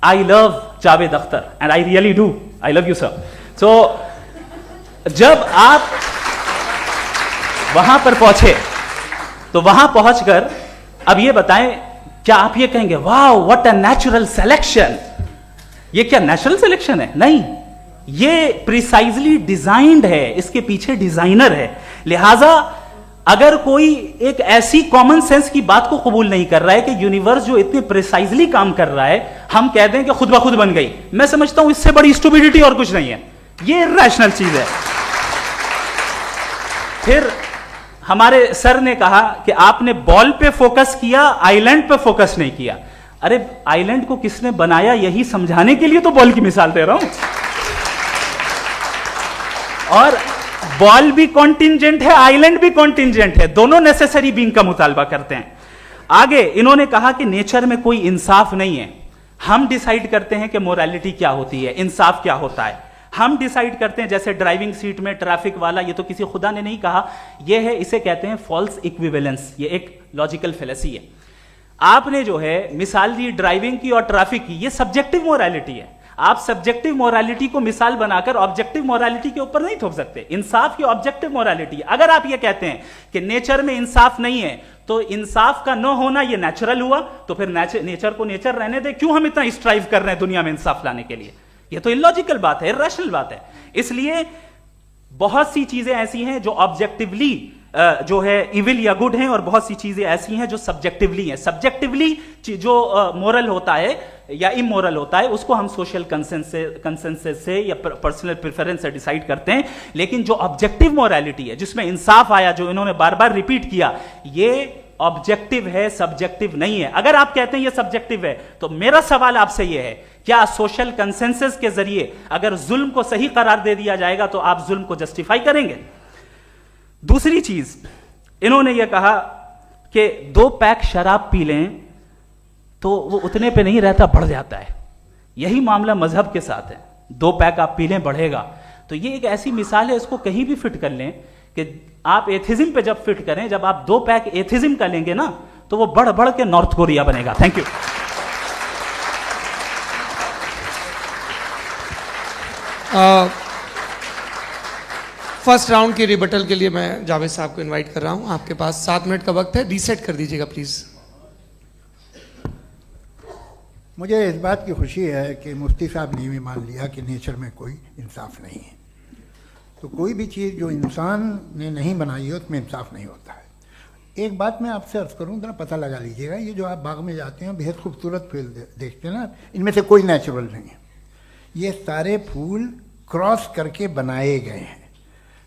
I love Javed Akhtar, and I really do, I love you sir. So जब आप वहां पर पहुंचे तो वहां पहुंचकर अब ये बताएं, क्या आप ये कहेंगे wow what a natural selection, ये क्या नेचुरल सिलेक्शन है? नहीं, ये प्रिसाइजली डिजाइंड है, इसके पीछे डिजाइनर है। लिहाजा अगर कोई एक ऐसी कॉमन सेंस की बात को कबूल नहीं कर रहा है कि यूनिवर्स जो इतने प्रिसाइजली काम कर रहा है, हम कह दें कि खुद ब खुद बन गई, मैं समझता हूं इससे बड़ी स्टुपिडिटी और कुछ नहीं है। ये रैशनल चीज है। फिर हमारे सर ने कहा कि आपने बॉल पे फोकस किया, आइलैंड पे फोकस नहीं किया। अरे आइलैंड को किसने बनाया यही समझाने के लिए तो बॉल की मिसाल दे रहा हूं। और बॉल भी कॉन्टिंजेंट है, आइलैंड भी कॉन्टिंजेंट है, दोनों नेसेसरी बीइंग का मुतालबा करते हैं। आगे इन्होंने कहा कि नेचर में कोई इंसाफ नहीं है। हम डिसाइड करते हैं कि मोरालिटी क्या होती है, इंसाफ क्या होता है। हम डिसाइड करते हैं, जैसे ड्राइविंग सीट में ट्रैफिक वाला, ये तो किसी खुदा ने नहीं कहा, ये है, इसे कहते हैं फॉल्स इक्विवेलेंस। ये एक लॉजिकल फेलेसी है। आपने जो है मिसाल दी ड्राइविंग की और ट्रैफिक की, ये सब्जेक्टिव मोरालिटी है। आप सब्जेक्टिव मोरालिटी को मिसाल बनाकर ऑब्जेक्टिव मोरालिटी के ऊपर नहीं थोप सकते। इंसाफ की ऑब्जेक्टिव मोरालिटी। अगर आप ये कहते हैं कि नेचर में इंसाफ नहीं है, तो इंसाफ का न होना ये नेचुरल हुआ, तो फिर नेचर को नेचर रहने दे, क्यों हम इतना स्ट्राइव कर रहे हैं दुनिया में इंसाफ लाने के लिए? ये तो इलॉजिकल बात है, इरैशनल बात है। इसलिए बहुत सी चीजें ऐसी हैं जो ऑब्जेक्टिवली जो है इविल या गुड हैं, और बहुत सी चीजें ऐसी हैं जो सब्जेक्टिवली हैं। सब्जेक्टिवली जो मोरल होता है या इमोरल होता है, उसको हम सोशल कंसेंसस से या पर्सनल प्रेफरेंस से डिसाइड करते हैं। लेकिन जो ऑब्जेक्टिव मोरालिटी है, जिसमें इंसाफ आया, जो इन्होंने बार बार रिपीट किया, ये ऑब्जेक्टिव है, सब्जेक्टिव नहीं है। अगर आप कहते हैं ये सब्जेक्टिव है, तो मेरा सवाल आपसे ये है, क्या सोशल कंसेंसस के जरिए अगर जुल्म को सही करार दे दिया जाएगा तो आप जुल्म को जस्टिफाई करेंगे? दूसरी चीज इन्होंने यह कहा कि 2 पैक शराब पी लें तो वो उतने पे नहीं रहता, बढ़ जाता है। यही मामला मजहब के साथ है। 2 पैक आप पी लें, बढ़ेगा। तो ये एक ऐसी मिसाल है, इसको कहीं भी फिट कर लें कि आप एथिज्म पे जब फिट करें, जब आप 2 पैक एथिज्म का लेंगे ना, तो वो बढ़ बढ़ के नॉर्थ कोरिया बनेगा। Thank you. फर्स्ट राउंड की रिबटल के लिए मैं जावेद साहब को इनवाइट कर रहा हूं। आपके पास 7 मिनट का वक्त है, रीसेट कर दीजिएगा प्लीज। मुझे इस बात की खुशी है कि मुफ्ती साहब ने भी मान लिया कि नेचर में कोई इंसाफ नहीं है। तो कोई भी चीज़ जो इंसान ने नहीं बनाई है उसमें इंसाफ नहीं होता है। एक बात मैं आपसे अर्ज करूं, जरा पता लगा लीजिएगा, ये जो आप बाग में जाते हैं बेहद खूबसूरत फूल देखते हैं ना, इनमें से कोई नेचुरल नहीं है। ये सारे फूल क्रॉस करके बनाए गए हैं।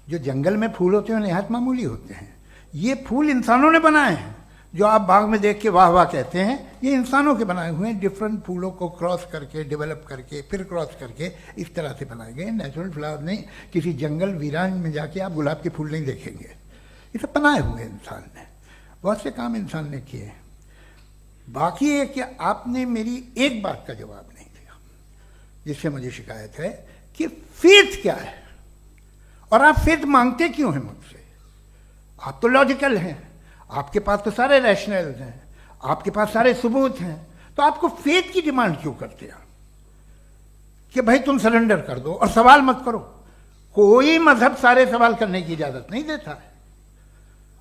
जो जंगल में फूल होते हैं निहायत मामूली होते हैं, ये फूल इंसानों ने बनाए हैं। जो आप बाग में देख के वाह वाह कहते हैं, ये इंसानों के बनाए हुए हैं। डिफरेंट फूलों को क्रॉस करके, डेवलप करके, फिर क्रॉस करके इस तरह से बनाए गए। नेचुरल फ्लावर नहीं। किसी जंगल वीरान में जाके आप गुलाब के फूल नहीं देखेंगे। ये सब बनाए हुए इंसान ने, बहुत से काम इंसान ने किए। बाकी है कि आपने मेरी एक बात का जवाब नहीं दिया, जिससे मुझे शिकायत है कि फेथ क्या है और आप फेथ मांगते क्यों हैं मुझसे। आप तो लॉजिकल हैं, आपके पास तो सारे रैशनल हैं, आपके पास सारे सबूत हैं, तो आपको फेथ की डिमांड क्यों करते हैं कि भाई तुम सरेंडर कर दो और सवाल मत करो। कोई मजहब सारे सवाल करने की इजाजत नहीं देता है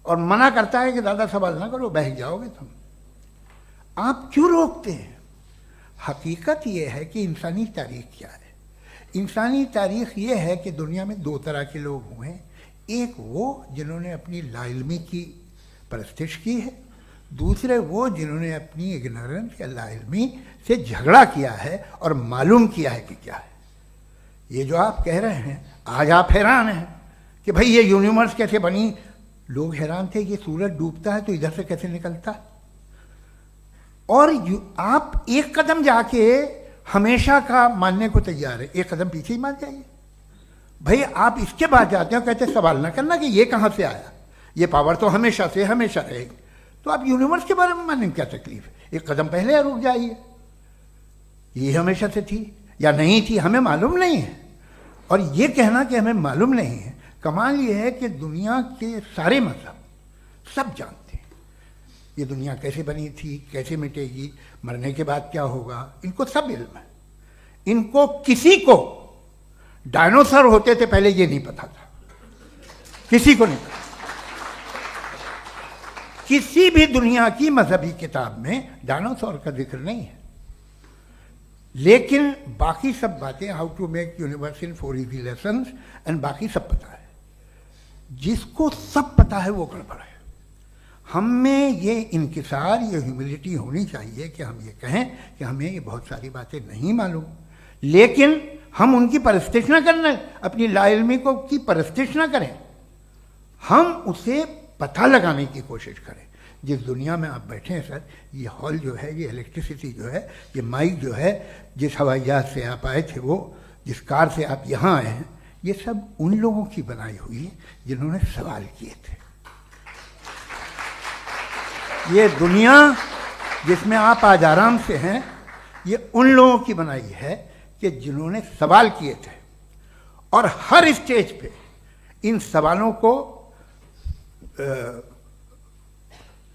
और मना करता है कि ज़्यादा सवाल ना करो, बह जाओगे तुम। आप क्यों रोकते हैं? हकीकत यह है कि इंसानी तारीख क्या है। इंसानी तारीख यह है कि दुनिया में दो तरह के लोग हुए हैं। एक वो जिन्होंने अपनी लाइल्मी की परस्तिश की है, दूसरे वो जिन्होंने अपनी इग्नोरेंस या लाइल्मी से झगड़ा किया है और मालूम किया है कि क्या है। ये जो आप कह रहे हैं, आज आप हैरान हैं कि भाई ये यूनिवर्स कैसे बनी। लोग हैरान थे कि सूरज डूबता है तो इधर से कैसे निकलता है। और आप एक कदम जाके हमेशा का मानने को तैयार है, एक कदम पीछे ही मान जाइए। भाई आप इसके बाद जाते हो, कहते सवाल ना करना कि ये कहाँ से आया, ये पावर तो हमेशा से हमेशा रहेगी। तो आप यूनिवर्स के बारे में मानने में क्या तकलीफ है? एक कदम पहले रुक जाइए। ये हमेशा से थी या नहीं थी हमें मालूम नहीं है। और ये कहना कि हमें मालूम नहीं है, कमाल ये है कि दुनिया के सारे मजहब सब जानते हैं ये दुनिया कैसे बनी थी, कैसे मिटेगी, मरने के बाद क्या होगा, इनको सब इल्म है। इनको किसी को डायनासोर होते थे पहले ये नहीं पता था, किसी को नहीं पता। किसी भी दुनिया की मजहबी किताब में डायनासोर का जिक्र नहीं है। लेकिन बाकी सब बातें, how to make universe in 4 easy lessons and बाकी सब पता है। जिसको सब पता है वो गड़बड़ है। हम में ये इंकिसार, ये ह्यूमिलिटी होनी चाहिए कि हम ये कहें कि हमें ये बहुत सारी बातें नहीं मालूम, लेकिन हम उनकी परस्तिश ना करना, अपनी लाइल्मी को की परस्तिश ना करें, हम उसे पता लगाने की कोशिश करें। जिस दुनिया में आप बैठे हैं सर, ये हॉल जो है, ये इलेक्ट्रिसिटी जो है, ये माइक जो है, जिस हवाई जहाज से आप आए थे, वो जिस कार से आप यहाँ आए हैं, ये सब उन लोगों की बनाई हुई है जिन्होंने सवाल किए थे। ये दुनिया जिसमें आप आज आराम से हैं, ये उन लोगों की बनाई है कि जिन्होंने सवाल किए थे। और हर स्टेज पे इन सवालों को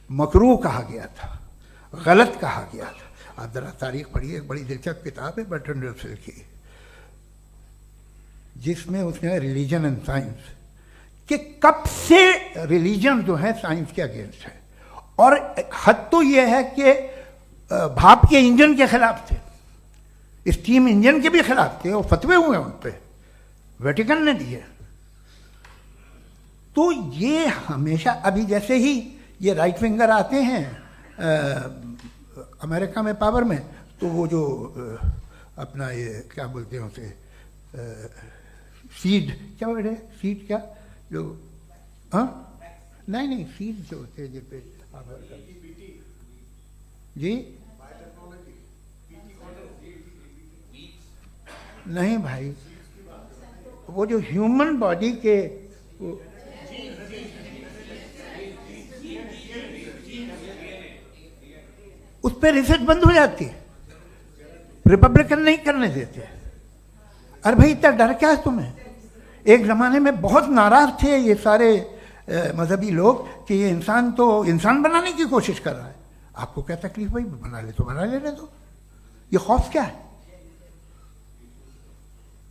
मकरूह कहा गया था, गलत कहा गया था। आप जरा तारीख पढ़िए, एक बड़ी दिलचस्प किताब है बर्ट्रैंड रसेल की, जिसमें उसने रिलीजन एंड साइंस कि कब से रिलीजन जो है साइंस के अगेंस्ट है। और हद तो यह है कि भाप के इंजन के खिलाफ थे, स्टीम इंजन के भी खिलाफ थे, और फतवे हुए उन पर, वेटिकन ने दिए। तो ये हमेशा, अभी जैसे ही ये राइट विंगर आते हैं अमेरिका में पावर में, तो वो जो अपना ये क्या बोलते हैं उसे, सीड क्या वर्ड है, सीड क्या जो, हाँ नहीं सीड जो होते हैं जिस पे जी, नहीं भाई, वो जो ह्यूमन बॉडी के उस पर रिसर्च बंद हो जाती है, रिपब्लिकन नहीं करने देते। अरे भाई इतना डर क्या है तुम्हें? एक ज़माने में बहुत नाराज थे ये सारे मजहबी लोग कि ये इंसान तो इंसान बनाने की कोशिश कर रहा है। आपको क्या तकलीफ भाई, बना ले तो बना लेने दो, ये खौफ क्या है?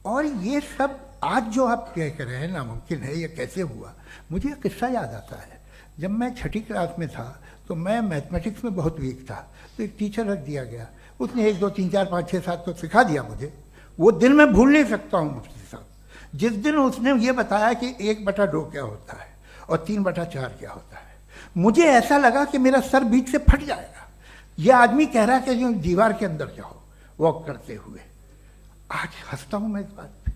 और ये सब आज जो आप कह रहे हैं नामुमकिन है, ये कैसे हुआ? मुझे एक किस्सा याद आता है। जब मैं 6ठी क्लास में था तो मैं मैथमेटिक्स में बहुत वीक था, तो एक टीचर रख दिया गया, उसने 1 2 3 4 5 6 7 तो सिखा दिया मुझे। वो दिन मैं भूल नहीं सकता हूँ मुफ्ती साहब, जिस दिन उसने ये बताया कि 1/2 क्या होता है और 3/4 क्या होता है। मुझे ऐसा लगा कि मेरा सर बीच से फट जाएगा। यह आदमी कह रहा है कि जो दीवार के अंदर जाओ वॉक करते हुए। आज हंसता हूं मैं इस बात पे।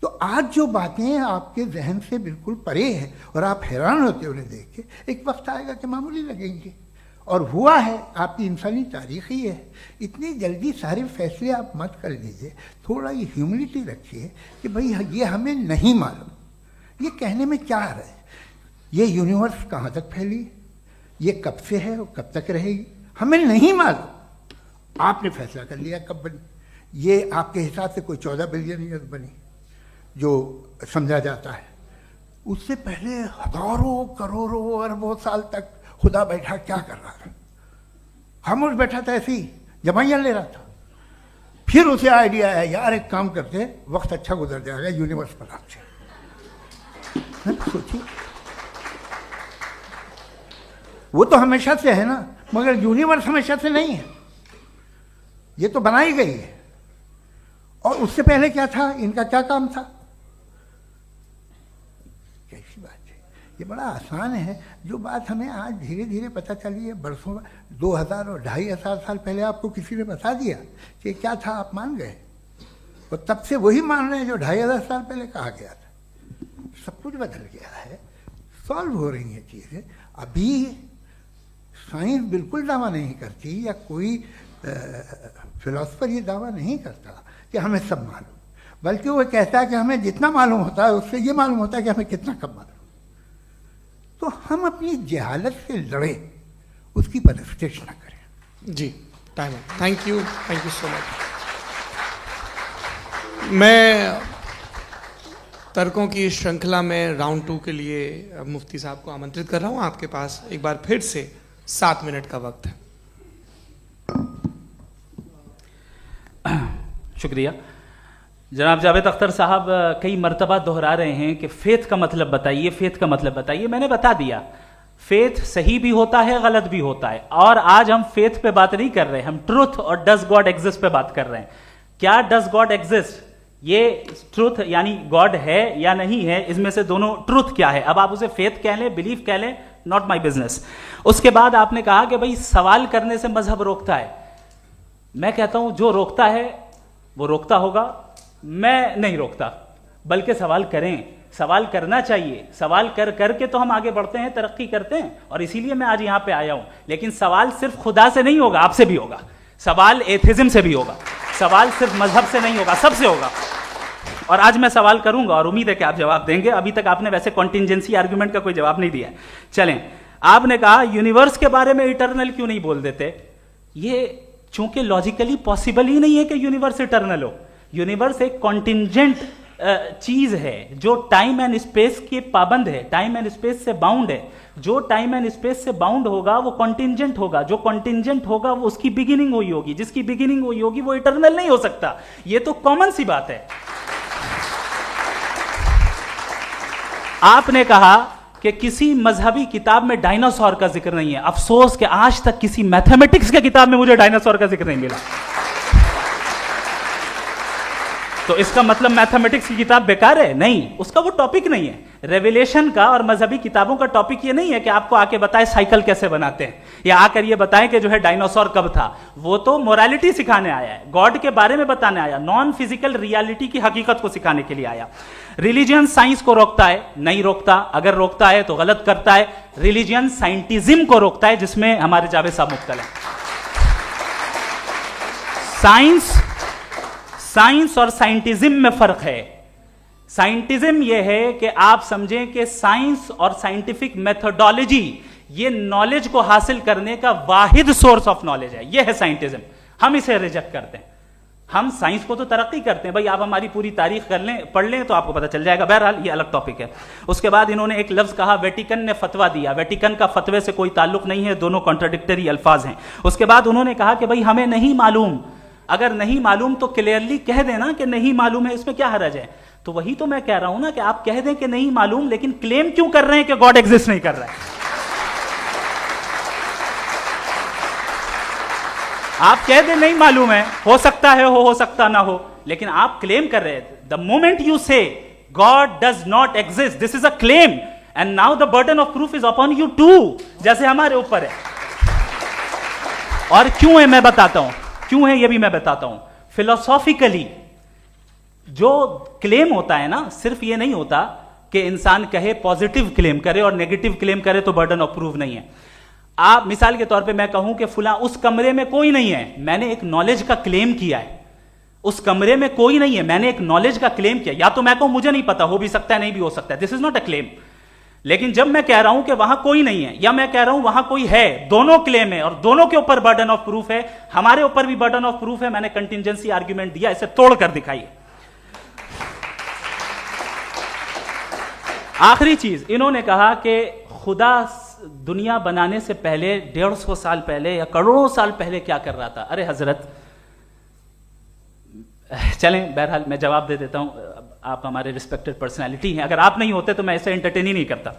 तो आज जो बातें आपके जहन से बिल्कुल परे हैं और आप हैरान होते हो उन्हें देख के, एक वक्त आएगा कि मामूली लगेंगे। और हुआ है, आपकी इंसानी तारीख ही है। इतनी जल्दी सारे फैसले आप मत कर लीजिए, थोड़ा ये ह्यूमिलिटी रखिए कि भाई ये हमें नहीं मालूम। ये कहने में क्या आ रहा है? ये यूनिवर्स कहाँ तक फैली, ये कब से है और कब तक रहेगी, हमें नहीं मालूम। आपने फैसला कर लिया कब बनी। ये आपके हिसाब से कोई 14 बिलियन ईयर बनी जो समझा जाता है। उससे पहले हजारों करोड़ों अरबों साल तक खुदा बैठा क्या कर रहा था? खामोश बैठा था, ऐसी जमाइयाँ ले रहा था। फिर उसे आइडिया है, यार एक काम करते, वक्त अच्छा गुजर जाएगा, यूनिवर्स पर आपसे सोचिए। वो तो हमेशा से है ना, मगर यूनिवर्स हमेशा से नहीं है, ये तो बनाई गई है। और उससे पहले क्या था, इनका क्या काम था? कैसी बात है, ये बड़ा आसान है। जो बात हमें आज धीरे धीरे पता चली है, बरसों 2000 और 2500 साल पहले आपको किसी ने बता दिया कि क्या था, आप मान गए। और तब से वही मान रहे हैं जो 2500 साल पहले कहा गया था। सब कुछ बदल गया है, सॉल्व हो रही हैं चीज़ें। अभी साइंस बिल्कुल दावा नहीं करती, या कोई फिलोसफर ये दावा नहीं करता कि हमें सब मालूम, बल्कि वो कहता है कि हमें जितना मालूम होता है उससे ये मालूम होता है कि हमें कितना कम मालूम। तो हम अपनी जहालत से लड़े, उसकी परस्तिश न करें। जी, time. Thank you so much. मैं तर्कों की श्रृंखला में राउंड 2 के लिए मुफ्ती साहब को आमंत्रित कर रहा हूं। आपके पास एक बार फिर से 7 मिनट का वक्त है। शुक्रिया। जनाब जावेद अख्तर साहब कई मर्तबा दोहरा रहे हैं कि फेथ का मतलब बताइए, फेथ का मतलब बताइए। मैंने बता दिया, फेथ सही भी होता है, गलत भी होता है। और आज हम फेथ पे बात नहीं कर रहे, हम ट्रुथ और डज गॉड एग्जिस्ट पे बात कर रहे हैं। क्या डज गॉड एग्जिस्ट, ये ट्रुथ यानी गॉड है या नहीं है, इसमें से दोनों ट्रुथ क्या है। अब आप उसे फेथ कह लें, बिलीफ कह लें, नॉट माई बिजनेस। उसके बाद आपने कहा कि भाई सवाल करने से मजहब रोकता है। मैं कहता हूं जो रोकता है वो रोकता होगा, मैं नहीं रोकता। बल्कि सवाल करें, सवाल करना चाहिए। सवाल कर करके तो हम आगे बढ़ते हैं, तरक्की करते हैं, और इसीलिए मैं आज यहां पे आया हूं। लेकिन सवाल सिर्फ खुदा से नहीं होगा, आपसे भी होगा। सवाल एथिज्म से भी होगा, सवाल सिर्फ मजहब से नहीं होगा, सबसे होगा। और आज मैं सवाल करूंगा और उम्मीद है कि आप जवाब देंगे। अभी तक आपने वैसे कॉन्टिंजेंसी आर्गुमेंट का कोई जवाब नहीं दिया। चलें, आपने कहा यूनिवर्स के बारे में इटर्नल क्यों नहीं बोल देते। ये चूंकि लॉजिकली पॉसिबल ही नहीं है कि यूनिवर्स इटर्नल हो। यूनिवर्स एक कॉन्टिंजेंट चीज है जो टाइम एंड स्पेस के पाबंद है, टाइम एंड स्पेस से बाउंड है। जो टाइम एंड स्पेस से बाउंड होगा वो कॉन्टिंजेंट होगा, जो कॉन्टिंजेंट होगा वो उसकी बिगिनिंग हुई होगी, जिसकी बिगिनिंग हुई होगी वो इटर्नल नहीं हो सकता। ये तो कॉमन सी बात है। आपने कहा कि किसी मजहबी किताब में डायनासोर का जिक्र नहीं है। अफसोस कि आज तक किसी मैथमेटिक्स की किताब में मुझे डायनासोर का जिक्र नहीं मिला। तो इसका मतलब मैथमेटिक्स की किताब बेकार है? नहीं, उसका वो टॉपिक नहीं है। रेवलेशन का और मजहबी किताबों का टॉपिक ये नहीं है कि आपको आके बताए साइकिल कैसे बनाते हैं, या आकर ये बताएं कि जो है डायनासोर कब था। वो तो मोरालिटी सिखाने आया है, गॉड के बारे में बताने आया, नॉन फिजिकल रियलिटी की हकीकत को सिखाने के लिए आया। रिलीजियन साइंस को रोकता है? नहीं रोकता। अगर रोकता है तो गलत करता है। रिलीजियन साइंटिज्म को रोकता है, जिसमें हमारे जावेद साहब मुब्तला है। साइंस और साइंटिज्म में फर्क है। साइंटिज्म यह है कि आप समझें कि साइंस और साइंटिफिक मेथोडोलॉजी ये नॉलेज को हासिल करने का वाहिद सोर्स ऑफ नॉलेज है। यह है साइंटिज्म। हम इसे रिजेक्ट करते हैं। हम साइंस को तो तरक्की करते हैं, भाई आप हमारी पूरी तारीख कर लें, पढ़ लें तो आपको पता चल जाएगा। बहरहाल ये अलग टॉपिक है। उसके बाद इन्होंने एक लफ्ज कहा, वेटिकन ने फतवा दिया। वेटिकन का फतवे से कोई ताल्लुक नहीं है, दोनों कॉन्ट्राडिक्टरी अल्फाज हैं। उसके बाद उन्होंने कहा कि भाई हमें नहीं मालूम। अगर नहीं मालूम तो क्लियरली कह देना कि नहीं मालूम है, इसमें क्या हर्ज है। तो वही तो मैं कह रहा हूं ना कि आप कह दें कि नहीं मालूम, लेकिन क्लेम क्यों कर रहे हैं कि गॉड एग्जिस्ट नहीं कर रहा है। आप कह दें नहीं मालूम है, हो सकता है हो सकता ना हो, लेकिन आप क्लेम कर रहे हैं। The moment you say God does not exist, this is a claim, and now the burden of proof is upon you too, जैसे हमारे ऊपर है। और क्यों है मैं बताता हूं, क्यों है ये भी मैं बताता हूं। फिलोसॉफिकली जो क्लेम होता है ना, सिर्फ ये नहीं होता कि इंसान कहे पॉजिटिव क्लेम करे और नेगेटिव क्लेम करे तो बर्डन ऑफ प्रूफ नहीं है। आप मिसाल के तौर पे मैं कहूं कि फुला उस कमरे में कोई नहीं है, मैंने एक नॉलेज का क्लेम किया है। उस कमरे में कोई नहीं है, मैंने एक नॉलेज का क्लेम किया। या तो मैं कहूं मुझे नहीं पता, हो भी सकता है नहीं भी हो सकता है, this is not a claim. लेकिन जब मैं कह रहा हूं कि वहां कोई नहीं है या मैं कह रहा हूं वहां कोई है, दोनों क्लेम है और दोनों के ऊपर बर्डन ऑफ प्रूफ है। हमारे ऊपर भी बर्डन ऑफ प्रूफ है, मैंने कंटिजेंसी आर्ग्यूमेंट दिया, इसे तोड़कर दिखाइए। आखिरी चीज, इन्होंने कहा कि खुदा दुनिया बनाने से पहले 150 साल पहले या करोड़ों साल पहले क्या कर रहा था। अरे हजरत, चलें बहरहाल मैं जवाब दे देता हूं, आप हमारे रिस्पेक्टेड पर्सनालिटी हैं, अगर आप नहीं होते तो मैं इसे एंटरटेन ही नहीं करता।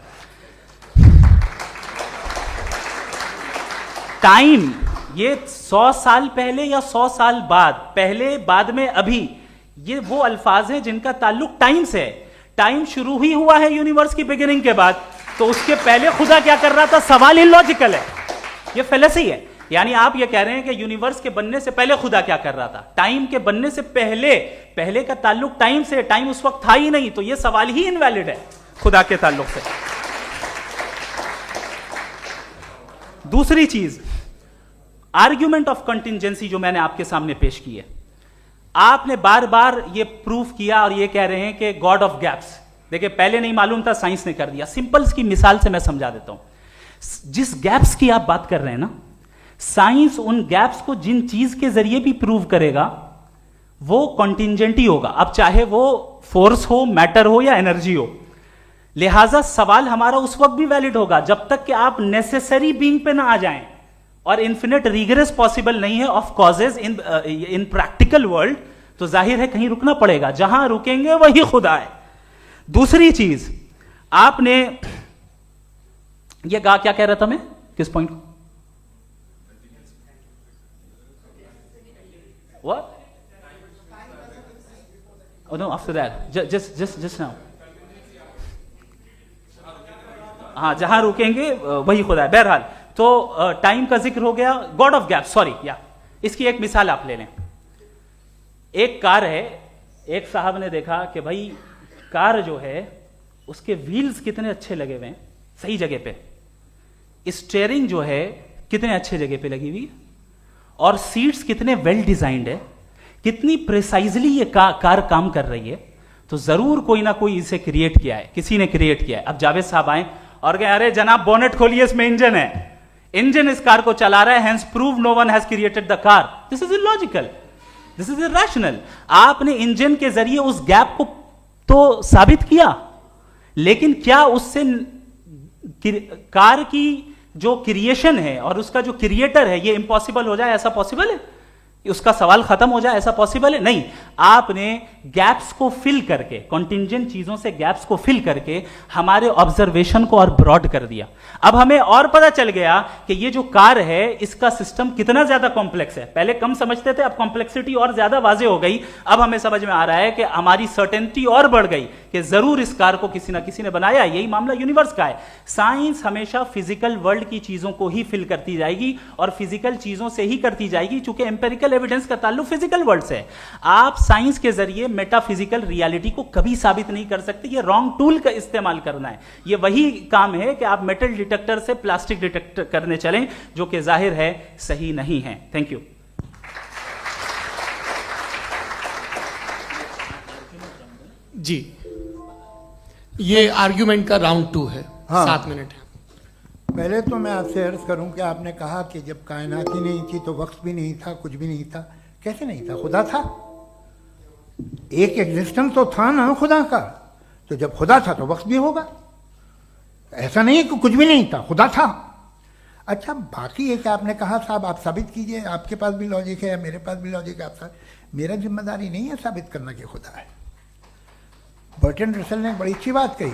टाइम, ये 100 साल पहले या 100 साल बाद, पहले बाद में अभी, ये वो अल्फाज हैं जिनका ताल्लुक टाइम से है। टाइम शुरू ही हुआ है यूनिवर्स की बिगिनिंग के बाद, तो उसके पहले खुदा क्या कर रहा था, सवाल इलॉजिकल है, ये फेलेसी है। यानी आप ये कह रहे हैं कि यूनिवर्स के बनने से पहले खुदा क्या कर रहा था, टाइम के बनने से पहले, पहले का ताल्लुक टाइम से, टाइम उस वक्त था ही नहीं, तो ये सवाल ही इनवैलिड है खुदा के ताल्लुक से। दूसरी चीज, आर्ग्यूमेंट ऑफ कंटिजेंसी जो मैंने आपके सामने पेश की है, आपने बार बार ये प्रूफ किया और ये कह रहे हैं कि गॉड ऑफ गैप्स। देखिए पहले नहीं मालूम था, साइंस ने कर दिया। सिंपल्स की मिसाल से मैं समझा देता हूं। जिस गैप्स की आप बात कर रहे हैं ना, साइंस उन गैप्स को जिन चीज के जरिए भी प्रूव करेगा वो कॉन्टिंजेंट ही होगा, अब चाहे वो फोर्स हो, मैटर हो या एनर्जी हो। लिहाजा सवाल हमारा उस वक्त भी वैलिड होगा जब तक कि आप नेसेसरी बीइंग पे ना आ जाएं, और इन्फिनिट रिग्रेस पॉसिबल नहीं है of causes in practical world, तो जाहिर है कहीं रुकना पड़ेगा, जहां रुकेंगे वही खुदा है। दूसरी चीज, आपने ये क्या कह रहा था मैं, किस पॉइंट को? What? Oh no, after that. Just now. हाँ, जहां रुकेंगे वही खुदा है। बहरहाल, तो टाइम का जिक्र हो गया, गॉड ऑफ गैप, सॉरी या इसकी एक मिसाल आप ले लें। एक कार है, एक साहब ने देखा कि भाई कार जो है उसके व्हील्स कितने अच्छे लगे हुए हैं सही जगह पे, स्टीयरिंग जो है कितने अच्छे जगह पे लगी हुई, और सीट्स कितने वेल डिजाइंड है, कितनी प्रिसाइजली ये कार काम कर रही है, तो जरूर कोई ना कोई इसे क्रिएट किया है, किसी ने क्रिएट किया है। अब जावेद साहब आए और कहे अरे जनाब बोनेट खोलिए, इसमें इंजन है, इंजन इस कार को चला रहा है, hence prove no one has created the car. This is illogical, this is irrational. आपने इंजन के जरिए उस गैप को तो साबित किया, लेकिन क्या उससे कार की जो क्रिएशन है और उसका जो क्रिएटर है ये इम्पॉसिबल हो जाए, ऐसा पॉसिबल है? उसका सवाल खत्म हो जाए, ऐसा पॉसिबल है? नहीं। आपने गैप्स को फिल करके, कॉन्टिंजेंट चीजों से गैप्स को फिल करके हमारे ऑब्जर्वेशन को और ब्रॉड कर दिया। अब हमें और पता चल गया कि ये जो कार है इसका सिस्टम कितना ज्यादा कॉम्प्लेक्स है। पहले कम समझते थे, अब कॉम्प्लेक्सिटी और ज्यादा वाजे हो गई। अब हमें समझ में आ रहा है कि हमारी सर्टेनिटी और बढ़ गई कि जरूर इस कार को किसी ना किसी ने बनाया। यही मामला यूनिवर्स का है। साइंस हमेशा फिजिकल वर्ल्ड की चीजों को ही फिल करती जाएगी और फिजिकल चीजों से ही करती जाएगी, चूंकि एम्पेरिकल एविडेंस का ताल्लुक फिजिकल वर्ल्ड से है। आप साइंस के जरिए मेटाफिजिकल रियलिटी को कभी साबित नहीं कर सकते। ये रॉन्ग टूल का इस्तेमाल करना है। ये वही काम है कि आप मेटल डिटेक्टर से प्लास्टिक डिटेक्टर करने चलें, जो कि जाहिर है सही नहीं है। Thank you. जी, ये आर्ग्यूमेंट का राउंड 2 है। हाँ। 7 मिनट है। पहले तो मैं आपसे अर्ज करूं कि आपने कहा कि जब कायनात ही नहीं थी तो वक्त भी नहीं था, कुछ भी नहीं था। कैसे नहीं था? खुदा था, एक एग्जिस्टेंस तो था ना खुदा का। तो जब खुदा था तो वक्त भी होगा। ऐसा नहीं है कि कुछ भी नहीं था, खुदा था। अच्छा, बाकी ये कि आपने कहा साहब आप साबित कीजिए, आपके पास भी लॉजिक है, मेरे पास भी लॉजिक है। आप मेरा जिम्मेदारी नहीं है साबित करना कि खुदा है। बर्टन रसल ने बड़ी अच्छी बात कही।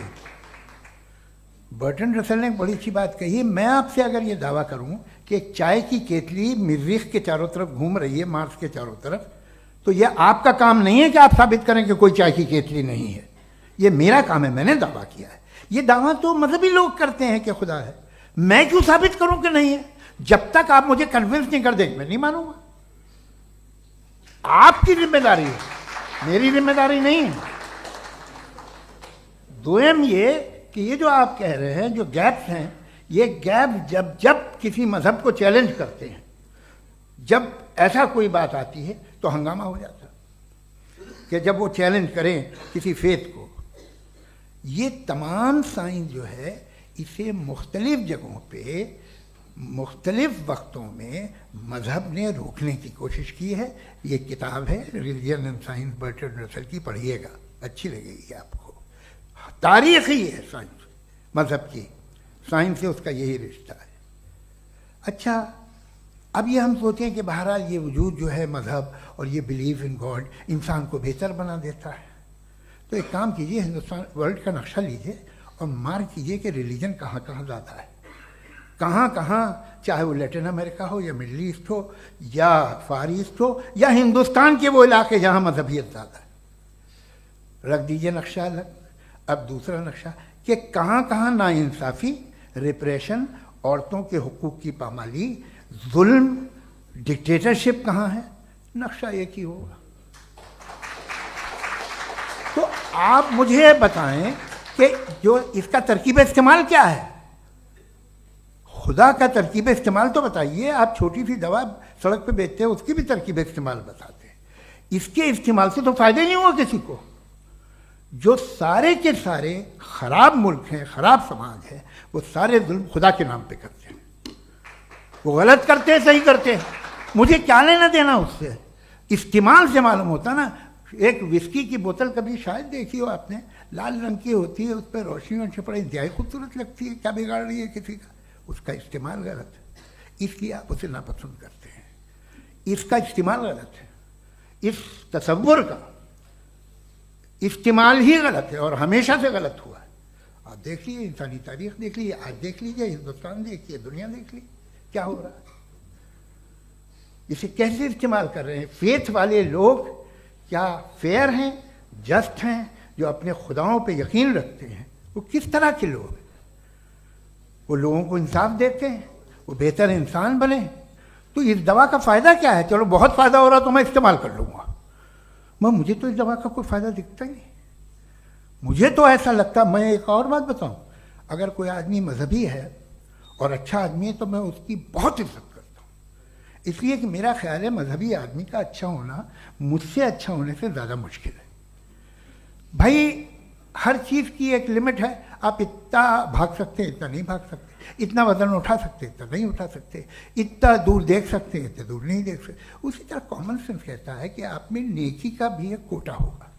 बर्टन रसल ने बड़ी अच्छी बात कही। मैं आपसे अगर ये दावा करूं कि एक चाय की केतली मरीख के चारों तरफ घूम रही है, मार्स के चारों तरफ, तो ये आपका काम नहीं है कि आप साबित करें कि कोई चाय की केतली नहीं है। ये मेरा काम है, मैंने दावा किया है। ये दावा तो मजहबी लोग करते हैं कि खुदा है, मैं क्यों साबित करूं कि नहीं है? जब तक आप मुझे कन्विंस नहीं कर देंगे मैं नहीं मानूंगा। आपकी जिम्मेदारी है, मेरी जिम्मेदारी नहीं है। दोयम ये कि ये जो आप कह रहे हैं, जो गैप्स हैं, ये गैप जब जब किसी मजहब को चैलेंज करते हैं, जब ऐसा कोई बात आती है तो हंगामा हो जाता है कि जब वो चैलेंज करें किसी फेथ को। ये तमाम साइंस जो है इसे मुख्तलिफ जगहों पे मुख्तलिफ वक्तों में मजहब ने रोकने की कोशिश की है। ये किताब है religion and science Bertrand Russell की, पढ़िएगा, अच्छी लगेगी आपको। तारीख ही है साइंस, मजहब की साइंस से उसका यही रिश्ता है। अच्छा, अब ये हम सोचें कि बहरहाल ये वजूद जो है मजहब और ये बिलीव इन गॉड इंसान को बेहतर बना देता है, तो एक काम कीजिए, हिंदुस्तान वर्ल्ड का नक्शा लीजिए और मार्क कीजिए कि रिलीजन कहाँ कहाँ ज़्यादा है, कहाँ कहाँ, चाहे वो लैटिन अमेरिका हो या मिडल ईस्ट हो या फार ईस्ट हो या हिंदुस्तान के वो इलाके जहाँ मजहबियत ज़्यादा है। रख दीजिए नक्शा अलग। अब दूसरा नक्शा कि कहाँ कहाँ नाइंसाफ़ी, रिप्रेशन, औरतों के हुकूक की पामाली, जुल्म, डिक्टेटरशिप कहाँ है, नक्शा एक ही होगा। तो आप मुझे बताएं कि जो इसका तरकीब इस्तेमाल क्या है, खुदा का तरकीब इस्तेमाल तो बताइए। आप छोटी सी दवा सड़क पे बेचते हैं उसकी भी तरकीब इस्तेमाल बताते हैं। इसके इस्तेमाल से तो फायदे नहीं हुआ किसी को। जो सारे के सारे खराब मुल्क हैं, खराब समाज है, वो सारे जुल्म खुदा के नाम पे करते हैं। वो गलत करते हैं, सही करते हैं, मुझे क्या लेना देना उससे। इस्तेमाल से मालूम होता ना। एक विस्की की बोतल कभी शायद देखी हो आपने, लाल रंग की होती है, उस पर रोशनी और छपड़ा इंतहाई खूबसूरत लगती है, क्या बिगाड़ रही है किसी का? उसका इस्तेमाल गलत है, इसलिए आप उसे नापसंद करते हैं। इसका इस्तेमाल गलत है, इस तसव्वुर का इस्तेमाल ही गलत है और हमेशा से गलत हुआ है। आप देख लीजिए, इंसानी तारीख देख लीजिए, आज देख लीजिए, हिंदुस्तान देखिए, दुनिया देख लीजिए, क्या हो रहा है। इसे कैसे इस्तेमाल कर रहे हैं फेथ वाले लोग? क्या फेयर हैं, जस्ट हैं, जो अपने खुदाओं पे यकीन रखते हैं? वो किस तरह के लोग हैं? वो लोगों को इंसाफ देते हैं, वो बेहतर इंसान बने। तो इस दवा का फ़ायदा क्या है? चलो बहुत फ़ायदा हो रहा तो मैं इस्तेमाल कर लूँगा, मुझे तो इस दवा का कोई फ़ायदा दिखता ही नहीं। मुझे तो ऐसा लगता, मैं एक और बात बताऊँ, अगर कोई आदमी मजहबी है और अच्छा आदमी है तो मैं उसकी बहुत इज्जत करता हूँ, इसलिए कि मेरा ख्याल है मजहबी आदमी का अच्छा होना मुझसे अच्छा होने से ज़्यादा मुश्किल है। भाई हर चीज़ की एक लिमिट है। आप इतना भाग सकते हैं, इतना नहीं भाग सकते, इतना वजन उठा सकते, इतना नहीं उठा सकते, इतना दूर देख सकते हैं, इतना दूर नहीं देख सकते। उसी तरह कॉमन सेंस कहता है कि आप में नेकी का भी एक कोटा होगा।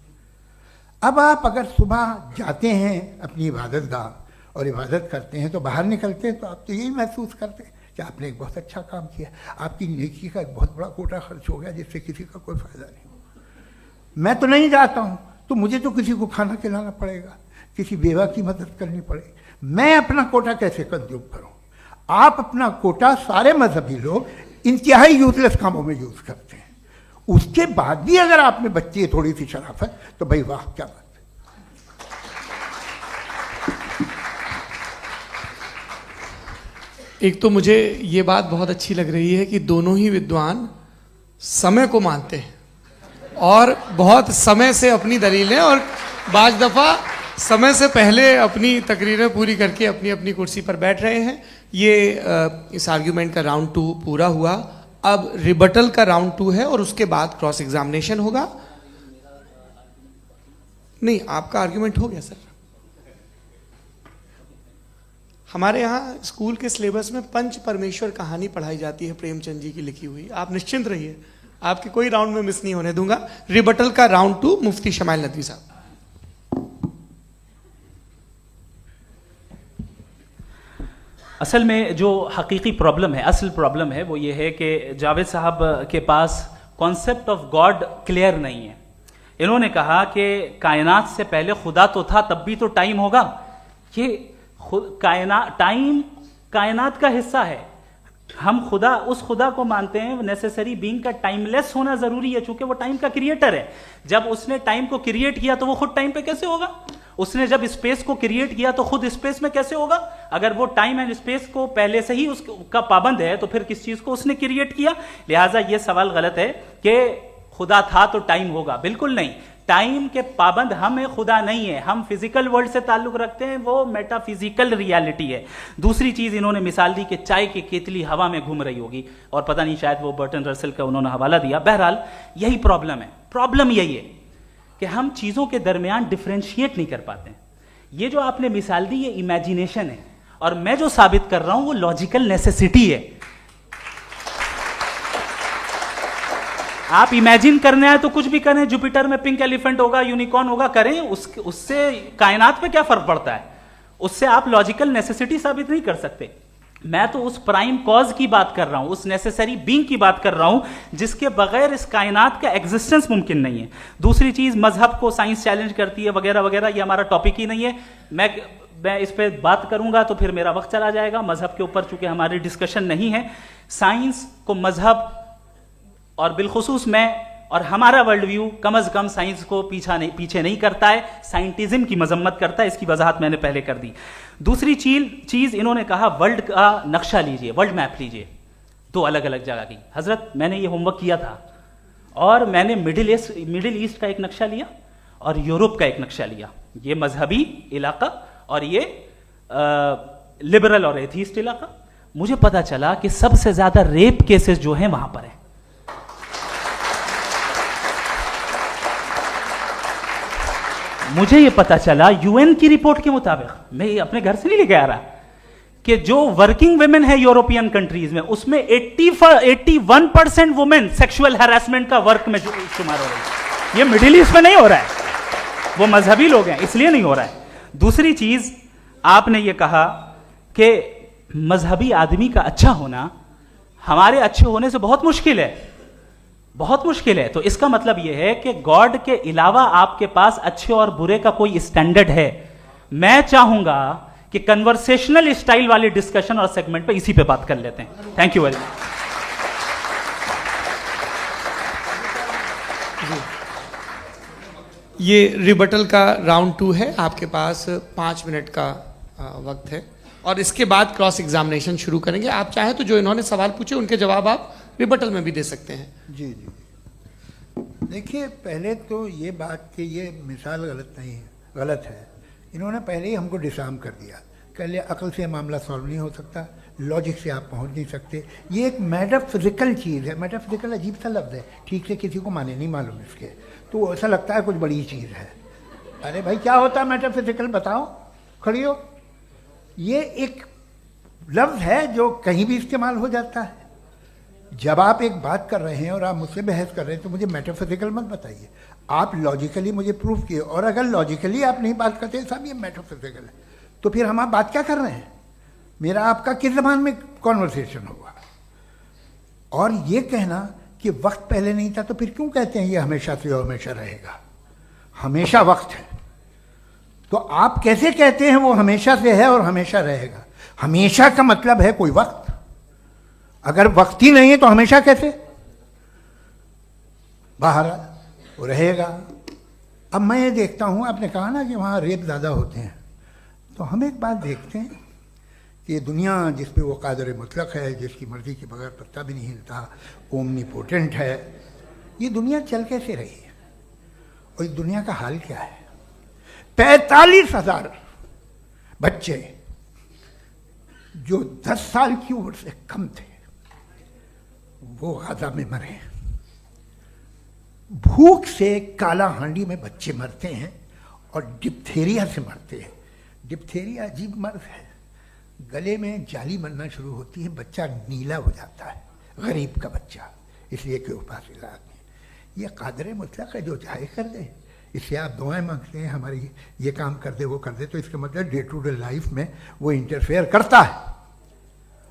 अब आप अगर सुबह जाते हैं अपनी इबादत गाह और इबादत करते हैं तो बाहर निकलते हैं तो आप तो यही महसूस करते हैं कि आपने एक बहुत अच्छा काम किया, आपकी नेकी का एक बहुत बड़ा कोटा खर्च हो गया जिससे किसी का कोई फ़ायदा नहीं। मैं तो नहीं जाता हूँ तो मुझे तो किसी को खाना खिलाना पड़ेगा, किसी बेवा की मदद करनी पड़ेगी। मैं अपना कोटा कैसे कंज्यूम करूँ? आप अपना कोटा सारे मजहबी लोग इंतहाई यूजलेस कामों में यूज़ करते हैं। उसके बाद भी अगर आप में बच्ची है थोड़ी सी शराफत तो भाई वाह, क्या बात है। एक तो मुझे ये बात बहुत अच्छी लग रही है कि दोनों ही विद्वान समय को मानते हैं और बहुत समय से अपनी दलीलें और बाज दफ़ा समय से पहले अपनी तकरीरें पूरी करके अपनी अपनी कुर्सी पर बैठ रहे हैं। ये इस आर्ग्यूमेंट का राउंड 2 पूरा हुआ। अब रिबटल का राउंड 2 है और उसके बाद क्रॉस एग्जामिनेशन होगा। नहीं, आपका आर्ग्यूमेंट हो गया सर। हमारे यहाँ स्कूल के सिलेबस में पंच परमेश्वर कहानी पढ़ाई जाती है, प्रेमचंद जी की लिखी हुई। आप निश्चिंत रहिए, आपके कोई राउंड में मिस नहीं होने दूंगा। रिबटल का राउंड 2 मुफ्ती शमाइल नदवी साहब। असल में जो हकीकी प्रॉब्लम है, असल प्रॉब्लम है वो ये है कि जावेद साहब के पास कॉन्सेप्ट ऑफ गॉड क्लियर नहीं है। इन्होंने कहा कि कायनात से पहले खुदा तो था, तब भी तो टाइम होगा। ये टाइम कायनात का हिस्सा है। हम खुदा, उस खुदा को मानते हैं, नेसेसरी बीइंग का टाइमलेस होना जरूरी है, चूंकि वो टाइम का क्रिएटर है। जब उसने टाइम को क्रिएट किया तो वो खुद टाइम पे कैसे होगा? उसने जब स्पेस को क्रिएट किया तो खुद स्पेस में कैसे होगा? अगर वो टाइम एंड स्पेस को पहले से ही उसका पाबंद है तो फिर किस चीज को उसने क्रिएट किया? लिहाजा ये सवाल गलत है कि खुदा था तो टाइम होगा। बिल्कुल नहीं, टाइम के पाबंद हम है, खुदा नहीं है। हम फिजिकल वर्ल्ड से ताल्लुक रखते हैं, वो मेटाफिजिकल रियलिटी है। दूसरी चीज इन्होंने मिसाल दी कि चाय की केतली हवा में घूम रही होगी, और पता नहीं शायद वो बर्टन रसल का उन्होंने हवाला दिया। बहरहाल यही प्रॉब्लम है। प्रॉब्लम यही है कि हम चीजों के दरमियान डिफरेंशिएट नहीं कर पाते। ये जो आपने मिसाल दी ये इमेजिनेशन है, और मैं जो साबित कर रहा हूं वो लॉजिकल नेसेसिटी है। आप इमेजिन करने आए तो कुछ भी करें, जुपिटर में पिंक एलिफेंट होगा, यूनिकॉर्न होगा, करें, उससे कायनात पे क्या फर्क पड़ता है? उससे आप लॉजिकल नेसेसिटी साबित नहीं कर सकते। मैं तो उस प्राइम कॉज की बात कर रहा हूं, उस नेसेसरी बीइंग की बात कर रहा हूं जिसके बगैर इस कायनात का एग्जिस्टेंस मुमकिन नहीं है। दूसरी चीज, मजहब को साइंस चैलेंज करती है वगैरह वगैरह, ये हमारा टॉपिक ही नहीं है। मैं इस पे बात करूंगा तो फिर मेरा वक्त चला जाएगा। मजहब के ऊपर चूंकि हमारी डिस्कशन नहीं है, साइंस को मजहब और बिलखुसूस मैं और हमारा वर्ल्ड व्यू कम अज कम साइंस को पीछे नहीं करता है, साइंटिज्म की मजम्मत करता है। इसकी वजाहत मैंने पहले कर दी। दूसरी चीज इन्होंने कहा वर्ल्ड का नक्शा लीजिए, वर्ल्ड मैप लीजिए, दो अलग अलग जगह की। हजरत मैंने ये होमवर्क किया था, और मैंने मिडिल ईस्ट का एक नक्शा लिया और यूरोप का एक नक्शा लिया। ये मजहबी इलाका और ये लिबरल और एथीस्ट इलाका। मुझे पता चला कि सबसे ज्यादा रेप केसेस जो हैं वहां पर है। मुझे ये पता चला यूएन की रिपोर्ट के मुताबिक, मैं ये अपने घर से नहीं लेके आ रहा, कि जो वर्किंग वुमेन है यूरोपियन कंट्रीज में, उसमें 81% वुमेन सेक्सुअल हैरेसमेंट का वर्क में शुमार हो रही है। ये मिडिल ईस्ट में नहीं हो रहा है, वो मजहबी लोग हैं इसलिए नहीं हो रहा है। दूसरी चीज आपने ये कहा कि मजहबी आदमी का अच्छा होना हमारे अच्छे होने से बहुत मुश्किल है, बहुत मुश्किल है। तो इसका मतलब यह है कि गॉड के अलावा आपके पास अच्छे और बुरे का कोई स्टैंडर्ड है। मैं चाहूंगा कि कन्वर्सेशनल स्टाइल वाली डिस्कशन और सेगमेंट पे इसी पे बात कर लेते हैं। Thank you very much. ये रिबटल का राउंड 2 है। आपके पास 5 मिनट का वक्त है, और इसके बाद क्रॉस एग्जामिनेशन शुरू करेंगे। आप चाहें तो जो इन्होंने सवाल पूछे उनके जवाब आप रिबटल में भी दे सकते हैं। जी जी, देखिए पहले तो ये बात कि ये मिसाल गलत नहीं है, गलत है। इन्होंने पहले ही हमको डिसार्म कर दिया। कह लिया अकल से मामला सॉल्व नहीं हो सकता, लॉजिक से आप पहुंच नहीं सकते। ये एक मेटाफिजिकल चीज़ है। मेटाफिजिकल अजीब सा लफ्ज़ है, ठीक से किसी को माने नहीं मालूम इसके, तो ऐसा लगता है कुछ बड़ी चीज़ है। अरे भाई क्या होता है मेटाफिजिकल, बताओ, खड़ी हो। ये एक लफ्ज़ है जो कहीं भी इस्तेमाल हो जाता है। जब आप एक बात कर रहे हैं और आप मुझसे बहस कर रहे हैं तो मुझे मेटाफिजिकल मत बताइए, आप लॉजिकली मुझे प्रूफ किए। और अगर लॉजिकली आप नहीं बात करते साहब ये मेटाफिजिकल है, तो फिर हम आप बात क्या कर रहे हैं? मेरा आपका किस ज़बान में कॉन्वर्सेशन होगा? और ये कहना कि वक्त पहले नहीं था, तो फिर क्यों कहते हैं ये हमेशा से और हमेशा रहेगा? हमेशा वक्त है, तो आप कैसे कहते हैं वो हमेशा से है और हमेशा रहेगा? हमेशा का मतलब है कोई वक्त, अगर वक्त ही नहीं है तो हमेशा कैसे? बाहर वो रहेगा। अब मैं ये देखता हूँ, आपने कहा ना कि वहाँ रेप ज़्यादा होते हैं, तो हम एक बात देखते हैं कि ये दुनिया जिस पे वो कादर मुतलक है, जिसकी मर्ज़ी के बगैर पत्ता भी नहीं हिलता, ओमनीपोटेंट है, ये दुनिया चल कैसे रही है? और इस दुनिया का हाल क्या है? 45,000 बच्चे जो 10 साल की उम्र से कम थे वो गाजा में मरे। भूख से काला हांडी में बच्चे मरते हैं और डिप्थेरिया से मरते हैं। डिप्थेरिया अजीब मर्ज है, गले में जाली बनना शुरू होती है, बच्चा नीला हो जाता है, गरीब का बच्चा, इसलिए कि उपास इलाज में। ये कादर मुतलक है, जो चाहे कर दे। इससे आप दुआएं मांगते हैं हमारी ये काम कर दे वो कर दे, तो इसका मतलब डे टू डे लाइफ में वो इंटरफेयर करता है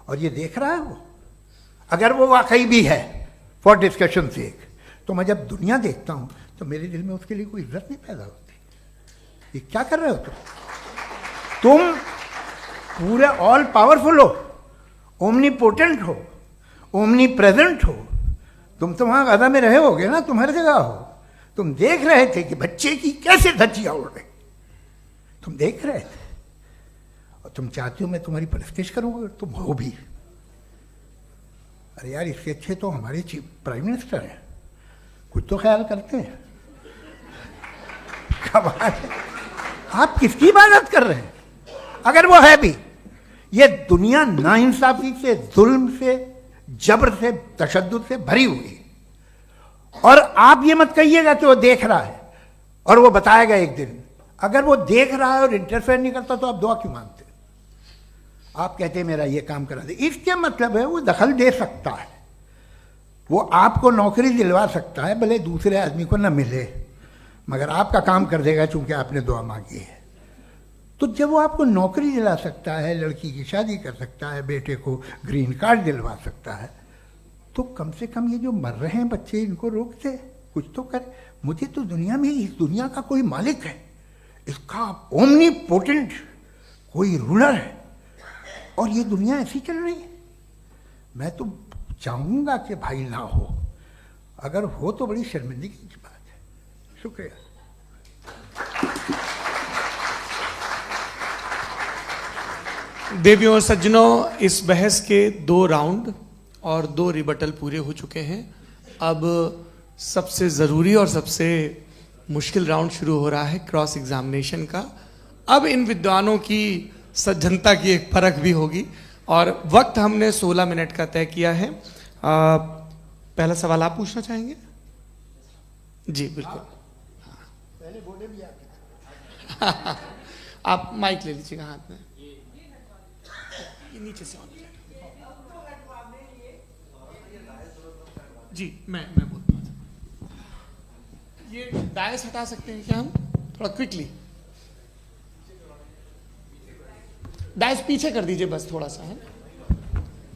और ये देख रहा है वो। अगर वो वाकई भी है फॉर डिस्कशन सेक, तो मैं जब दुनिया देखता हूँ तो मेरे दिल में उसके लिए कोई इज्जत नहीं पैदा होती। ये क्या कर रहे हो तुम पूरे ऑल पावरफुल हो, ओमनीपोटेंट हो, ओमनी प्रेजेंट हो। तुम तो वहाँ गाजा में रहे होगे ना, तुम हर जगह हो। तुम देख रहे थे कि बच्चे की कैसे धज्जियाँ उड़ रही, तुम देख रहे थे और तुम चाहती हो मैं तुम्हारी परस्तिश करूंगा, तुम हो भी। अरे यार, इससे अच्छे तो हमारे चीफ प्राइम मिनिस्टर हैं, कुछ तो ख्याल करते हैं। कमाल है, आप किसकी इबादत कर रहे हैं? अगर वो है भी, ये दुनिया नाइंसाफी से, जुल्म से, जबर से, तशद्दुद से भरी हुई है। और आप ये मत कहिएगा कि वो देख रहा है और वो बताएगा एक दिन। अगर वो देख रहा है और इंटरफेयर नहीं करता तो आप दुआ क्यों मांगते? आप कहते हैं मेरा ये काम करा दे, इसके मतलब है वो दखल दे सकता है, वो आपको नौकरी दिलवा सकता है, भले दूसरे आदमी को न मिले, मगर आपका काम कर देगा चूंकि आपने दुआ मांगी है। तो जब वो आपको नौकरी दिला सकता है, लड़की की शादी कर सकता है, बेटे को ग्रीन कार्ड दिलवा सकता है, तो कम से कम ये जो मर रहे हैं बच्चे, इनको रोक दे, कुछ तो करे। मुझे तो दुनिया में, इस दुनिया का कोई मालिक है, इसका ओमनीपोटेंट कोई रूलर है, और ये दुनिया ऐसी चल रही है। मैं तो चाहूंगा कि भाई ना हो, अगर हो तो बड़ी शर्मिंदगी की बात है। शुक्रिया। देवियों और सज्जनों, इस बहस के 2 राउंड और 2 रिबटल पूरे हो चुके हैं। अब सबसे ज़रूरी और सबसे मुश्किल राउंड शुरू हो रहा है, क्रॉस एग्जामिनेशन का। अब इन विद्वानों की सज्जनता की एक परख भी होगी और वक्त हमने 16 मिनट का तय किया है। पहला सवाल आप पूछना चाहेंगे? जी बिल्कुल। पहले बोले भी आपके। आप माइक ले लीजिएगा हाथ में, ये नीचे से ऑन किया। जी मैं बोलता हूँ, ये डायस हटा सकते हैं क्या हम थोड़ा क्विकली? डायस पीछे कर दीजिए बस थोड़ा सा, है,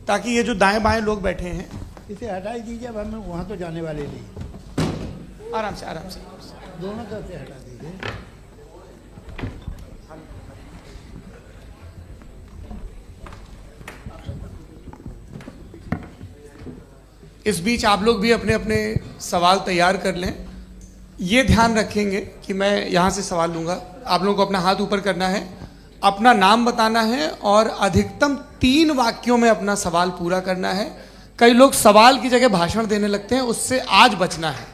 ताकि ये जो दाएं बाएं लोग बैठे हैं, इसे हटा ही दीजिए। अब हम वहाँ तो जाने वाले नहीं। आराम से आराम से दोनों तरफ से हटा दीजिए। इस बीच आप लोग भी अपने अपने सवाल तैयार कर लें। ये ध्यान रखेंगे कि मैं यहाँ से सवाल लूँगा, आप लोगों को अपना हाथ ऊपर करना है, अपना नाम बताना है और अधिकतम 3 वाक्यों में अपना सवाल पूरा करना है। कई लोग सवाल की जगह भाषण देने लगते हैं, उससे आज बचना है।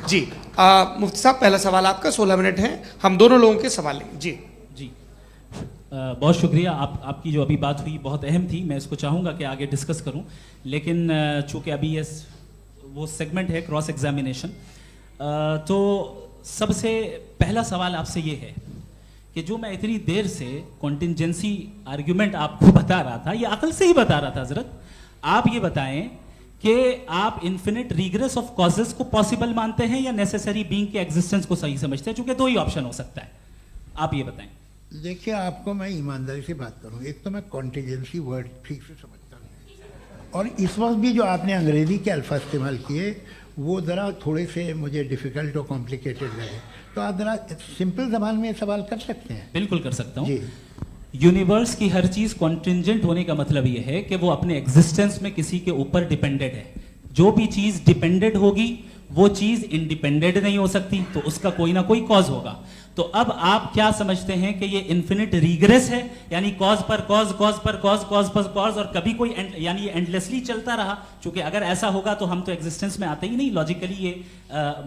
जी मुफ्ती साहब, पहला सवाल आपका, 16 मिनट हैं, हम दोनों लोगों के सवाल लेंगे। जी जी बहुत शुक्रिया। आपकी जो अभी बात हुई बहुत अहम थी, मैं इसको चाहूँगा कि आगे डिस्कस करूँ, लेकिन चूँकि अभी ये वो सेगमेंट है क्रॉस एग्जामिनेशन, तो सबसे पहला सवाल आपसे ये है कि जो मैं इतनी देर से कॉन्टिंजेंसी आर्ग्यूमेंट आपको बता रहा था, ये अकल से ही बता रहा था हजरत, आप ये बताएं कि आप इन्फिनिट रिग्रेस ऑफ कॉजेस को पॉसिबल मानते हैं या नेसेसरी बीइंग के एग्जिस्टेंस को सही समझते हैं? चूंकि 2 ही ऑप्शन हो सकता है, आप ये बताएं। देखिए, आपको मैं ईमानदारी से बात करूं, एक तो मैं कॉन्टिजेंसी वर्ड ठीक से समझता नहीं, और इस वक्त भी जो आपने अंग्रेजी के अल्फाज इस्तेमाल किए वो ज़रा थोड़े से मुझे डिफ़िकल्ट और कॉम्प्लिकेटेड लगे, तो आप ज़रा सिंपल ज़बान में सवाल कर सकते हैं? बिल्कुल कर सकता हूँ जी। यूनिवर्स की हर चीज कॉन्टिंजेंट होने का मतलब यह है कि वो अपने एग्जिस्टेंस में किसी के ऊपर डिपेंडेंट है। जो भी चीज डिपेंडेंट होगी वो चीज इंडिपेंडेंट नहीं हो सकती, तो उसका कोई ना कोई कॉज होगा। तो अब आप क्या समझते हैं कि ये इन्फिनिट रिग्रेस है, यानी कॉज पर कॉज, कॉज पर कॉज, कॉज पर कॉज, और कभी कोई यानी ये एंडलेसली चलता रहा? क्योंकि अगर ऐसा होगा तो हम तो एग्जिस्टेंस में आते ही नहीं। लॉजिकली ये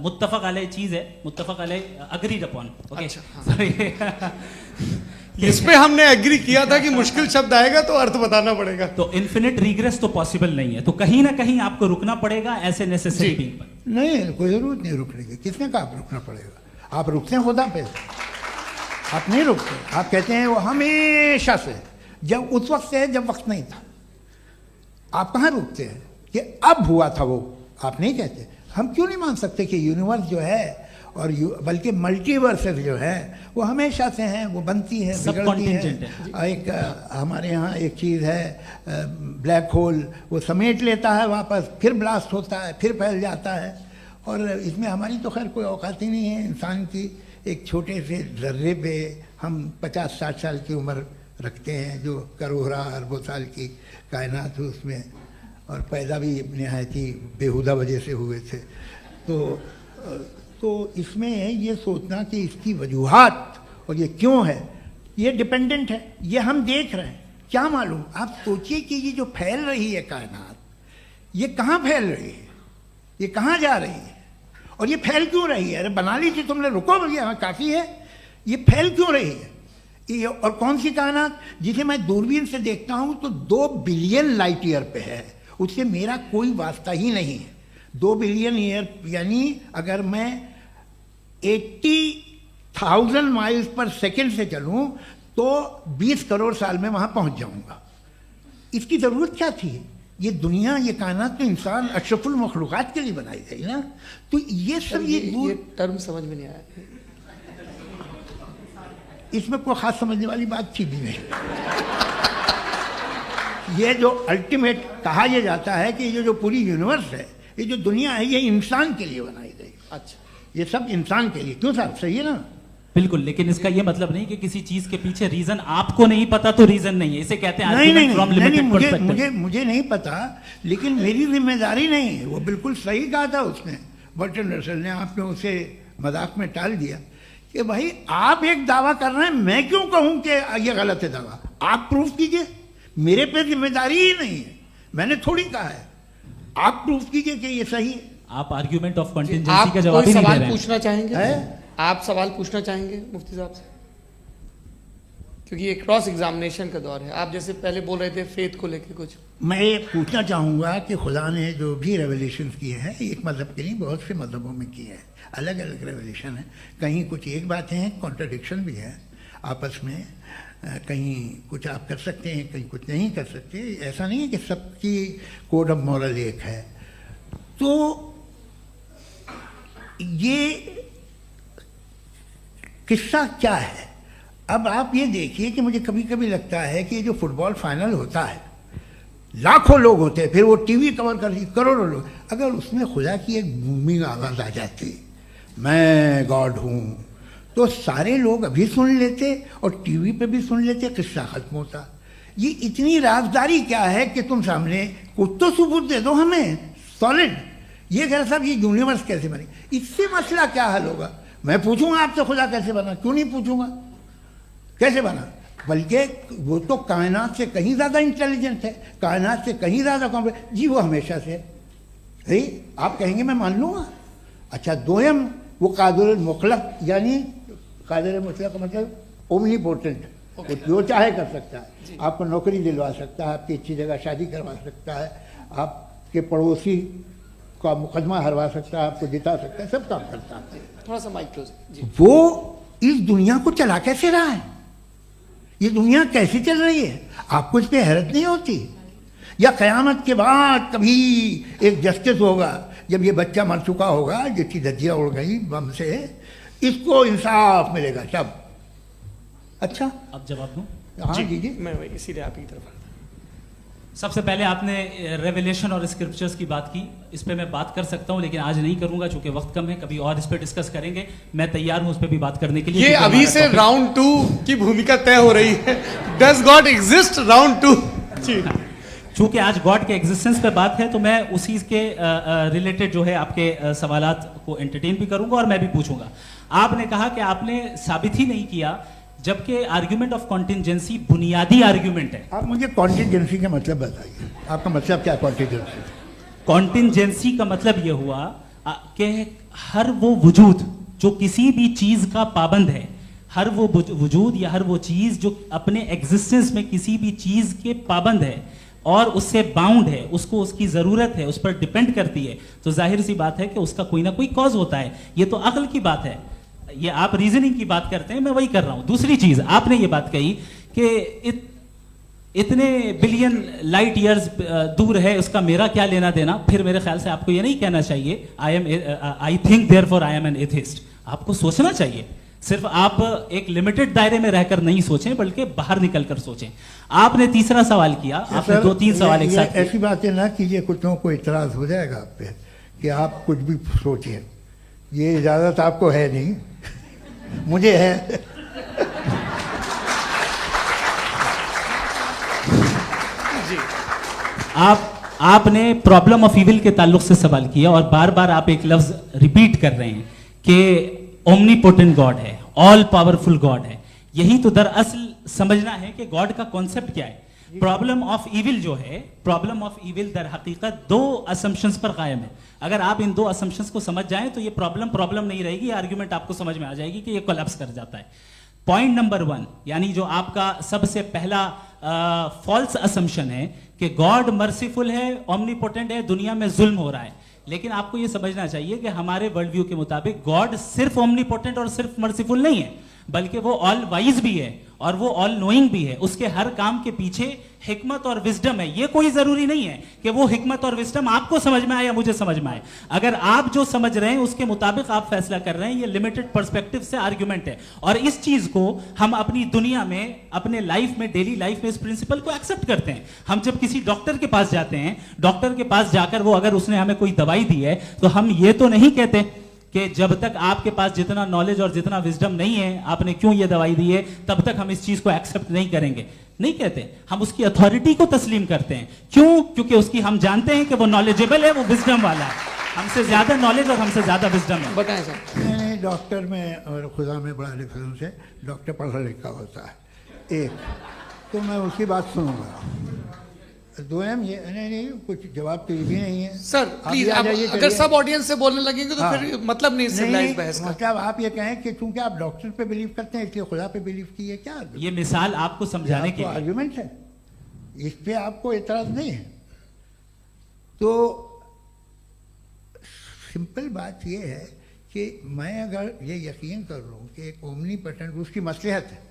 मुत्तफक अलैह चीज है, मुत्तफक अलैह अग्रीड अपॉन। ओके, इस पे हमने एग्री किया था कि मुश्किल शब्द आएगा तो अर्थ बताना पड़ेगा। तो इन्फिनिट रिग्रेस तो पॉसिबल नहीं है, तो कहीं ना कहीं आपको रुकना पड़ेगा ऐसे नेसेसरी बीइंग पर। नहीं, कोई जरूरत नहीं रुकने की। किसने कहा आप रुकना पड़ेगा? आप रुकते हैं खुदा पे, आप नहीं रुकते। आप कहते हैं वो हमेशा से, जब उस वक्त से जब वक्त नहीं था। आप कहाँ रुकते हैं कि अब हुआ था वो? आप नहीं कहते। हम क्यों नहीं मान सकते कि यूनिवर्स जो है और बल्कि मल्टीवर्सेस जो है वो हमेशा से हैं, वो बनती है, बिगड़ती है। एक हमारे यहाँ एक चीज़ है ब्लैक होल, वो समेट लेता है वापस, फिर ब्लास्ट होता है, फिर फैल जाता है। और इसमें हमारी तो खैर कोई औकात ही नहीं है इंसान की। एक छोटे से ज़र्रे पे हम 50-60 साल की उम्र रखते हैं, जो करोड़ों अरबों साल की कायनात है उसमें, और पैदा भी नहायत ही बेहुदा वजह से हुए थे। तो इसमें ये सोचना कि इसकी वजूहात और ये क्यों है, ये डिपेंडेंट है, ये हम देख रहे हैं। क्या मालूम, आप सोचिए कि ये जो फैल रही है कायनात, ये कहाँ फैल रही है, ये कहाँ जा रही है, और ये फैल क्यों रही है? अरे बना ली थी तुमने, रुको भैया, काफ़ी है। ये फैल क्यों रही है? ये और कौन सी कायनात जिसे मैं दूरबीन से देखता हूँ तो 2 बिलियन लाइट ईयर पे है, उससे मेरा कोई वास्ता ही नहीं है। 2 बिलियन ईयर यानी अगर मैं 80,000 माइल्स पर सेकेंड से चलूँ तो 20 करोड़ साल में वहाँ पहुँच जाऊँगा। इसकी ज़रूरत क्या थी? ये दुनिया, ये कायनात तो इंसान अशरफुल मखलूक़ात के लिए बनाई गई ना। तो ये सब ये टर्म समझ में नहीं आया, इसमें कोई खास समझने वाली बात थी भी नहीं। ये जो अल्टीमेट कहा यह जाता है कि ये जो पूरी यूनिवर्स है, ये जो दुनिया है, ये इंसान के लिए बनाई गई। अच्छा, ये सब इंसान के लिए। क्यों साहब, सही है ना? बिल्कुल, लेकिन इसका ये मतलब नहीं कि किसी चीज के पीछे रीजन आपको नहीं पता तो रीजन नहीं है, इसे कहते हैं नहीं, मुझे नहीं पता, लेकिन मेरी जिम्मेदारी नहीं है। वो बिल्कुल सही कहा था उसने, बर्टन रसल ने, आपने उसे मजाक में टाल दिया कि भाई आप एक दावा कर रहे हैं, मैं क्यों कहूं कि ये गलत है दावा? आप प्रूफ कीजिए, मेरे पे जिम्मेदारी ही नहीं है, मैंने थोड़ी कहा है। आप प्रूफ कीजिए कि ये सही है। आप आर्ग्यूमेंट ऑफ कंटिंजेंसी का जवाब ही नहीं दे रहे हैं। पूछना चाहेंगे? आप सवाल पूछना चाहेंगे मुफ्ती साहब से? क्योंकि ये क्रॉस एग्जामिनेशन का दौर है। आप जैसे पहले बोल रहे थे फेथ को लेकर कुछ, मैं ये पूछना चाहूँगा कि खुदा ने जो भी रेवलेशन किए हैं, एक मज़हब के नहीं बहुत से मज़हबों में किए हैं, अलग अलग रेवलेशन है। कहीं कुछ एक बातें हैं, कॉन्ट्रडिक्शन भी है आपस में, कहीं कुछ आप कर सकते हैं, कहीं कुछ नहीं कर सकते। ऐसा नहीं है कि सबकी कोड ऑफ मॉरल एक है। तो ये किस्सा क्या है? अब आप ये देखिए कि मुझे कभी कभी लगता है कि ये जो फुटबॉल फाइनल होता है, लाखों लोग होते हैं, फिर वो टीवी कवर करती करोड़ों लोग, अगर उसमें खुदा की एक बूमिंग आवाज़ आ जाती, मैं गॉड हूँ, तो सारे लोग अभी सुन लेते और टीवी पे भी सुन लेते, किस्सा खत्म होता। ये इतनी राजदारी क्या है कि तुम सामने कुछ तो सबूत दे दो हमें सॉलिड। ये कह रहा साहब ये यूनिवर्स कैसे बनी, इससे मसला क्या हल होगा? मैं पूछूंगा आपसे खुदा कैसे बना? क्यों नहीं पूछूंगा कैसे बना? बल्कि वो तो कायनात से कहीं ज़्यादा इंटेलिजेंट है, कायनात से कहीं ज़्यादा कॉम्प्लेक्स। जी वो हमेशा से है, आप कहेंगे मैं मान लूँगा। अच्छा, दोयम वो कादिर मुतलक, यानी कादिर मुतलक का मतलब ओमनीपोटेंट, वो जो चाहे कर सकता है। आपको नौकरी दिलवा सकता है, आपकी अच्छी जगह शादी करवा सकता है, आपके पड़ोसी का मुकदमा हरवा सकता है, आपको जिता सकता है, सब काम करता है। थोड़ा सा माइक क्लोज। वो इस दुनिया को चला कैसे रहा है? ये दुनिया कैसे चल रही है? आपको इस पर हैरत नहीं होती? या क़यामत के बाद कभी एक जस्टिस होगा, जब ये बच्चा मर चुका होगा जिसकी धज्जियाँ उड़ गई बम से, इसको इंसाफ मिलेगा तब। अच्छा, अब जवाब दूं? हाँ दीजिए। मैं इसीलिए आप की तरफ। सबसे पहले आपने रेवलेशन और स्क्रिप्चर्स की बात की, इस पे मैं बात कर सकता हूं लेकिन आज नहीं करूंगा चूंकि वक्त कम है, कभी और इस पे डिस्कस करेंगे। मैं तैयार हूं उस पे भी बात करने के लिए। ये अभी से राउंड 2 की भूमिका तय हो रही है। Does God exist round 2? चूंकि आज गॉड के एग्जिस्टेंस पे बात है तो मैं उसी के रिलेटेड जो है आपके सवालात को एंटरटेन भी करूंगा और मैं भी पूछूंगा। आपने कहा कि आपने साबित ही नहीं किया, जबकि आर्ग्यूमेंट ऑफ कॉन्टिंजेंसी बुनियादी आर्ग्यूमेंट है। आप मुझे कॉन्टिंजेंसी का मतलब बताइए, आपका मतलब क्या? कॉन्टिंजेंसी कॉन्टिंजेंसी का मतलब यह हुआ कि हर वो वजूद जो किसी भी चीज का पाबंद है, हर वो वजूद या हर वो चीज जो अपने एग्जिस्टेंस में किसी भी चीज के पाबंद है और उससे बाउंड है, उसको उसकी जरूरत है, उस पर डिपेंड करती है, तो जाहिर सी बात है कि उसका कोई ना कोई कॉज होता है। ये तो अक्ल की बात है। ये आप रीजनिंग की बात करते हैं, मैं वही कर रहा हूं। दूसरी चीज, आपने ये बात कही कि इतने बिलियन लाइट ईयर्स दूर है, उसका मेरा क्या लेना देना। फिर मेरे ख्याल से आपको ये नहीं कहना चाहिए I think therefore I am an atheist. आपको सोचना चाहिए, सिर्फ आप एक लिमिटेड दायरे में रहकर नहीं सोचें बल्कि बाहर निकलकर सोचें। आपने तीसरा सवाल किया, आपने 2-3 सवाल एक साथ। ऐसी बातें ना कीजिए, कुछ लोगों को इतराज हो जाएगा आप पे कि आप कुछ भी सोचिए। ये इजाजत आपको है नहीं, मुझे है। जी, आपने प्रॉब्लम ऑफ इविल के ताल्लुक से सवाल किया और बार बार आप एक लफ्ज रिपीट कर रहे हैं कि ओमनीपोटेंट गॉड है। ऑल पावरफुल गॉड है। यही तो दरअसल समझना है कि गॉड का कॉन्सेप्ट क्या है। प्रॉब्लम ऑफ इविल जो है, प्रॉब्लम ऑफ इविल दर हकीकत दो असम्पशंस पर कायम है। अगर आप इन दो असम्पशंस को समझ जाएं तो ये प्रॉब्लम नहीं रहेगी, आर्ग्यूमेंट आपको समझ में आ जाएगी कि ये कोलैप्स कर जाता है। पॉइंट नंबर 1, यानी जो आपका सबसे पहला फॉल्स असम्पशन है कि गॉड मर्सीफुल है, ओमनीपोटेंट है, दुनिया में जुल्म हो रहा है। लेकिन आपको यह समझना चाहिए कि हमारे वर्ल्ड व्यू के मुताबिक गॉड सिर्फ ओमनीपोटेंट और सिर्फ मर्सीफुल नहीं है, बल्कि वो ऑल वाइज भी है और वो ऑल नोइंग भी है। उसके हर काम के पीछे हिकमत और विजडम है। ये कोई जरूरी नहीं है कि वो हिकमत और विजडम आपको समझ में आए या मुझे समझ में आए। अगर आप जो समझ रहे हैं उसके मुताबिक आप फैसला कर रहे हैं, ये लिमिटेड पर्सपेक्टिव से आर्गुमेंट है। और इस चीज को हम अपनी दुनिया में, अपने लाइफ में, डेली लाइफ में इस प्रिंसिपल को एक्सेप्ट करते हैं। हम जब किसी डॉक्टर के पास जाते हैं, डॉक्टर के पास जाकर वो अगर उसने हमें कोई दवाई दी है तो हम ये तो नहीं कहते कि जब तक आपके पास जितना नॉलेज और जितना विजडम नहीं है, आपने क्यों ये दवाई दी है, तब तक हम इस चीज को एक्सेप्ट नहीं करेंगे। नहीं कहते, हम उसकी अथॉरिटी को तस्लीम करते हैं। क्यों? क्योंकि उसकी हम जानते हैं कि वो नॉलेजेबल है, वो विजडम वाला है, हमसे ज्यादा नॉलेज और हमसे ज्यादा विजडम है। बताएं सर। नहीं, डॉक्टर में और खुदा में बड़ा डिफरेंस है। डॉक्टर पढ़ा लिखा होता है, एक तो मैं उसकी बात सुनूंगा। दोयम ये नहीं, कुछ जवाब तो ये भी नहीं है सर। प्लीज, अगर सब ऑडियंस से बोलने लगेंगे तो फिर मतलब नहीं सिविलाइज्ड बहस का। मतलब आप ये कहें कि चूंकि आप डॉक्टर पे बिलीव करते हैं इसलिए खुदा पे बिलीव किए, क्या ये मिसाल आपको समझाने के लिए आर्गुमेंट है, इस पे आपको एतराज नहीं है। तो सिंपल बात ये है कि मैं अगर ये यकीन कर लूँ कि एक ओमनीपोटेंट, उसकी मसलहत है,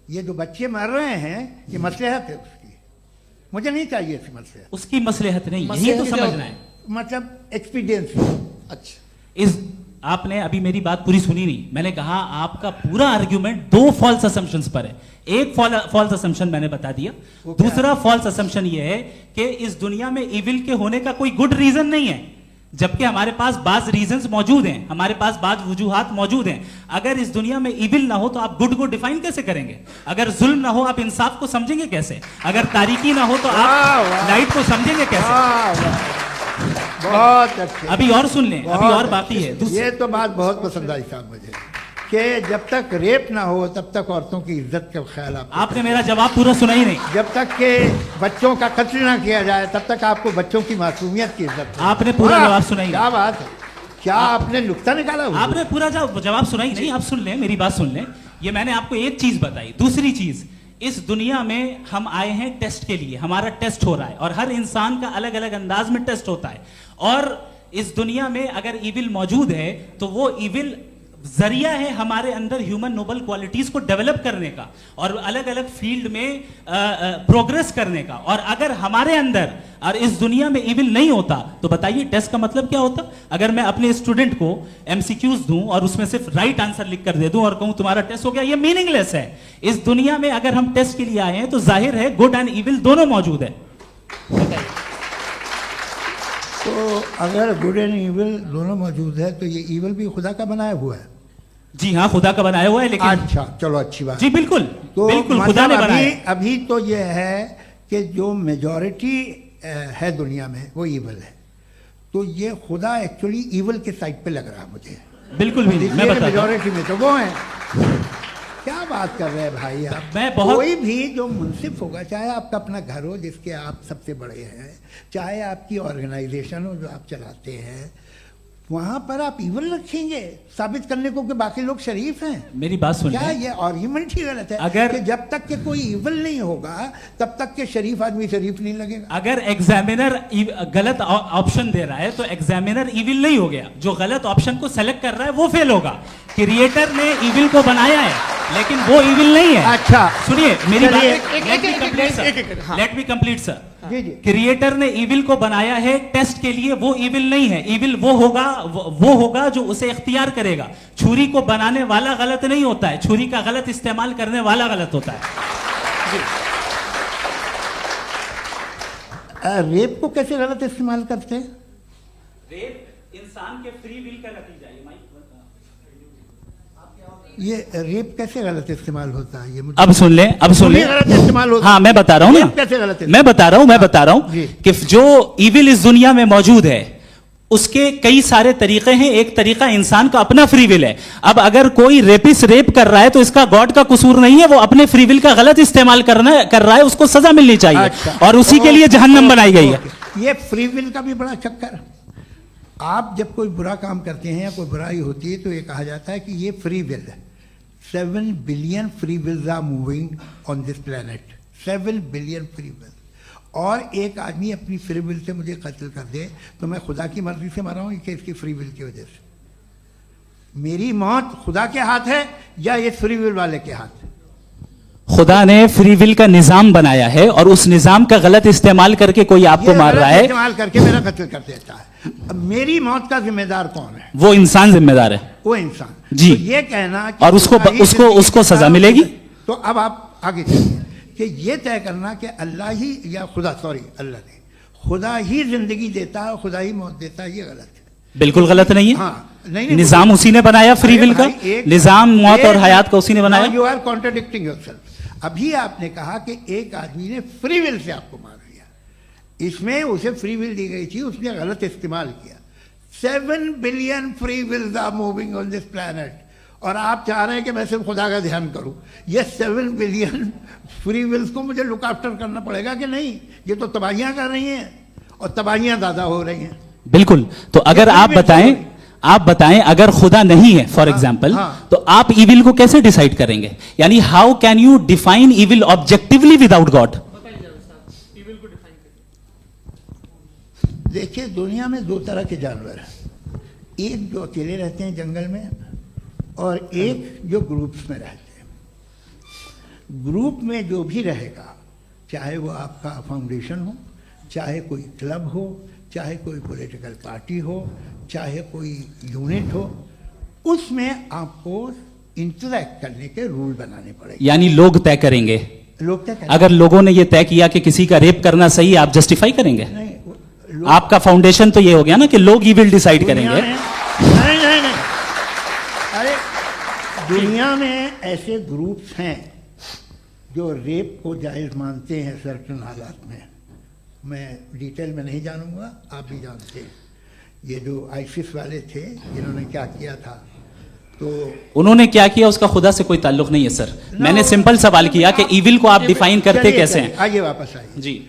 ये जो बच्चे मर रहे हैं ये मसलहत है उसकी, मुझे नहीं चाहिए इसकी मसलहत। उसकी मसलहत नहीं, यही तो समझना है, मतलब एक्सपीरियंस। अच्छा, इस आपने अभी मेरी बात पूरी सुनी नहीं। मैंने कहा आपका पूरा आर्ग्यूमेंट दो फॉल्स असम्पशंस पर है। एक फॉल्स असम्पशन मैंने बता दिया, दूसरा फॉल्स असम्पशन ये है कि इस दुनिया में इविल के होने का कोई गुड रीजन नहीं है, जबकि हमारे पास बाज रीजंस मौजूद हैं, हमारे पास बाज वजूहात मौजूद हैं। अगर इस दुनिया में इविल ना हो तो आप गुड को डिफाइन कैसे करेंगे? अगर जुल्म ना हो आप इंसाफ को समझेंगे कैसे? अगर तारीकी ना हो तो आप लाइट को समझेंगे कैसे? बहुत अच्छे। अभी और सुन लें, अभी और बाकी है। ये तो बात बहुत पसंद आई साहब मुझे कि जब तक रेप ना हो तब तक औरतों की इज्जत का ख्याल आपने मेरा जवाब पूरा सुना ही नहीं। जब तक के बच्चों का कत्ल ना किया जाए तब तक आपको बच्चों की मासूमियत की इज्जत। आपने पूरा जवाब सुना ही नहीं। क्या बात है, क्या आपने नुक्ता निकाला? आपने पूरा जवाब सुना ही नहीं। आप सुन लें, मेरी बात सुन लें। ये मैंने आपको एक चीज बताई। दूसरी चीज, इस दुनिया में हम आए हैं टेस्ट के लिए, हमारा टेस्ट हो रहा है और हर इंसान का अलग अलग अंदाज में टेस्ट होता है। और इस दुनिया में अगर इविल मौजूद है तो वो इविल जरिया है हमारे अंदर ह्यूमन नोबल क्वालिटीज को डेवलप करने का और अलग अलग फील्ड में प्रोग्रेस करने का। और अगर हमारे अंदर और इस दुनिया में इविल नहीं होता तो बताइए टेस्ट का मतलब क्या होता? अगर मैं अपने स्टूडेंट को एमसीक्यूज दूं और उसमें सिर्फ राइट आंसर लिख कर दे दूं और कहूं तुम्हारा टेस्ट हो गया, ये मीनिंगलेस है। इस दुनिया में अगर हम टेस्ट के लिए आए हैं तो जाहिर है गुड एंड इविल दोनों मौजूद है। तो अगर गुड एंड इविल दोनों मौजूद है तो ये इविल भी खुदा का बनाया हुआ है? जी हाँ, खुदा का बनाया हुआ है। लेकिन अच्छा, चलो अच्छी बात। जी बिल्कुल, तो बिल्कुल खुदा ने बनाया। अभी तो ये है कि जो मेजॉरिटी है दुनिया में वो इविल है, तो ये खुदा एक्चुअली इविल के साइड पे लग रहा है मुझे। बिल्कुल भी नहीं, मैं बताता हूं। मेजॉरिटी में तो वो है। क्या बात कर रहे हैं भाई आप? कोई भी जो मुंसिफ होगा, चाहे आपका अपना घर हो जिसके आप सबसे बड़े हैं, चाहे आपकी ऑर्गेनाइजेशन हो जो आप चलाते हैं, वहां पर आप इविल रखेंगे साबित करने को कि बाकी लोग शरीफ हैं? मेरी बात सुनिए। क्या ये आर्ग्यूमेंट ही गलत है? अगर कि जब तक के कोई इविल नहीं होगा तब तक के शरीफ आदमी शरीफ नहीं लगेगा। अगर एग्जामिनर गलत ऑप्शन दे रहा है तो एग्जामिनर इविल नहीं हो गया, जो गलत ऑप्शन को सेलेक्ट कर रहा है वो फेल होगा। क्रिएटर ने इविल को बनाया है लेकिन वो इविल नहीं है। अच्छा सुनिए मेरी बात, लेट मी कंप्लीट सर। जी जी। क्रिएटर ने इविल को बनाया है टेस्ट के लिए, वो इविल नहीं है। इविल वो होगा जो उसे इख्तियार करेगा। छुरी को बनाने वाला गलत नहीं होता है, छुरी का गलत इस्तेमाल करने वाला गलत होता है। रेप को कैसे गलत इस्तेमाल करते हैं? रेप इंसान के फ्री विल का नतीजा है। ये रेप कैसे गलत इस्तेमाल होता है? ये मुझे अब सुन लें, अब सुन लें। गलत इस्तेमाल होता है। हाँ मैं बता रहा हूँ ना, कैसे गलत? मैं बता रहा हूँ कि जो इविल इस दुनिया में मौजूद है उसके कई सारे तरीके हैं। एक तरीका इंसान का अपना फ्री विल है। अब अगर कोई रेपिस्ट रेप कर रहा है तो इसका गॉड का कसूर नहीं है, वो अपने फ्री विल का गलत इस्तेमाल कर रहा है, उसको सजा मिलनी चाहिए। अच्छा। और उसी के लिए जहन्नम बनाई गई है। ये फ्री विल का भी बड़ा चक्कर। आप जब कोई बुरा काम करते हैं या कोई बुराई होती है तो ये कहा जाता है कि ये फ्री विल है। 7 billion free wills are moving on this planet. 7 billion free will. और एक आदमी अपनी फ्री विल से मुझे कत्ल कर दे तो मैं खुदा की मर्जी से मरा हूं कि इसकी फ्री विल की वजह से? मेरी मौत खुदा के हाथ है या ये फ्री विल वाले के हाथ? खुदा ने फ्री विल का निजाम बनाया है और उस निजाम का गलत इस्तेमाल करके कोई आपको मार रहा है, इस्तेमाल करके मेरा कत्ल कर देता है। अब मेरी मौत का जिम्मेदार कौन है? वो इंसान जिम्मेदार है। वो इंसान। जी। तो ये कहना कि और उसको सजा मिलेगी। तो अब आप आगे चलिए कि ये तय करना कि अल्लाह ही या अल्लाह ने खुदा ही जिंदगी देता है, खुदा ही मौत देता है, ये गलत है। बिल्कुल गलत नहीं है। हाँ, नहीं, निजाम उसी ने बनाया फ्री विल का। निजाम मौत और हयात का उसी ने बनाया। You are contradicting yourself. अभी आपने कहा कि एक आदमी ने फ्री विल से आपको मार दिया, इसमें उसे फ्री विल दी गई थी, उसने गलत इस्तेमाल किया। 7 billion free wills are moving on this planet और आप चाह रहे हैं कि मैं सिर्फ खुदा का ध्यान करूं। ये 7 बिलियन फ्री विल्स को मुझे लुक आफ्टर करना पड़ेगा कि नहीं? ये तो तबाहियां कर रही हैं और तबाहियां ज़्यादा हो रही हैं। बिल्कुल। तो अगर आप बताएं अगर खुदा नहीं है फॉर एग्जाम्पल, तो आप इविल को कैसे डिसाइड करेंगे? यानी how can you define evil objectively without God? देखिए, दुनिया में 2 तरह के जानवर हैं। एक जो अकेले रहते हैं जंगल में और एक जो ग्रुप्स में रहते हैं। ग्रुप में जो भी रहेगा, चाहे वो आपका फाउंडेशन हो, चाहे कोई क्लब हो, चाहे कोई पॉलिटिकल पार्टी हो, चाहे कोई यूनिट हो, उसमें आपको इंटरैक्ट करने के रूल बनाने पड़ेंगे। यानी लोग तय करेंगे। लोग तय करेंगे। अगर लोगों ने यह तय किया कि किसी का रेप करना सही है, आप जस्टिफाई करेंगे? नहीं, आपका फाउंडेशन तो ये हो गया ना कि लोग ही विल डिसाइड करेंगे। नहीं। अरे दुनिया में ऐसे ग्रुप्स हैं जो रेप को जायज़ मानते हैं सर्टेन हालात में। मैं डिटेल में नहीं जानूंगा, आप भी जानते हैं। ये जो आईसिस वाले थे जिन्होंने क्या किया था, तो उन्होंने क्या किया उसका खुदा से कोई ताल्लुक नहीं है सर। मैंने सिंपल सवाल किया कि इविल को आप डिफाइन करते कैसे हैं? आइए वापस आइए जी।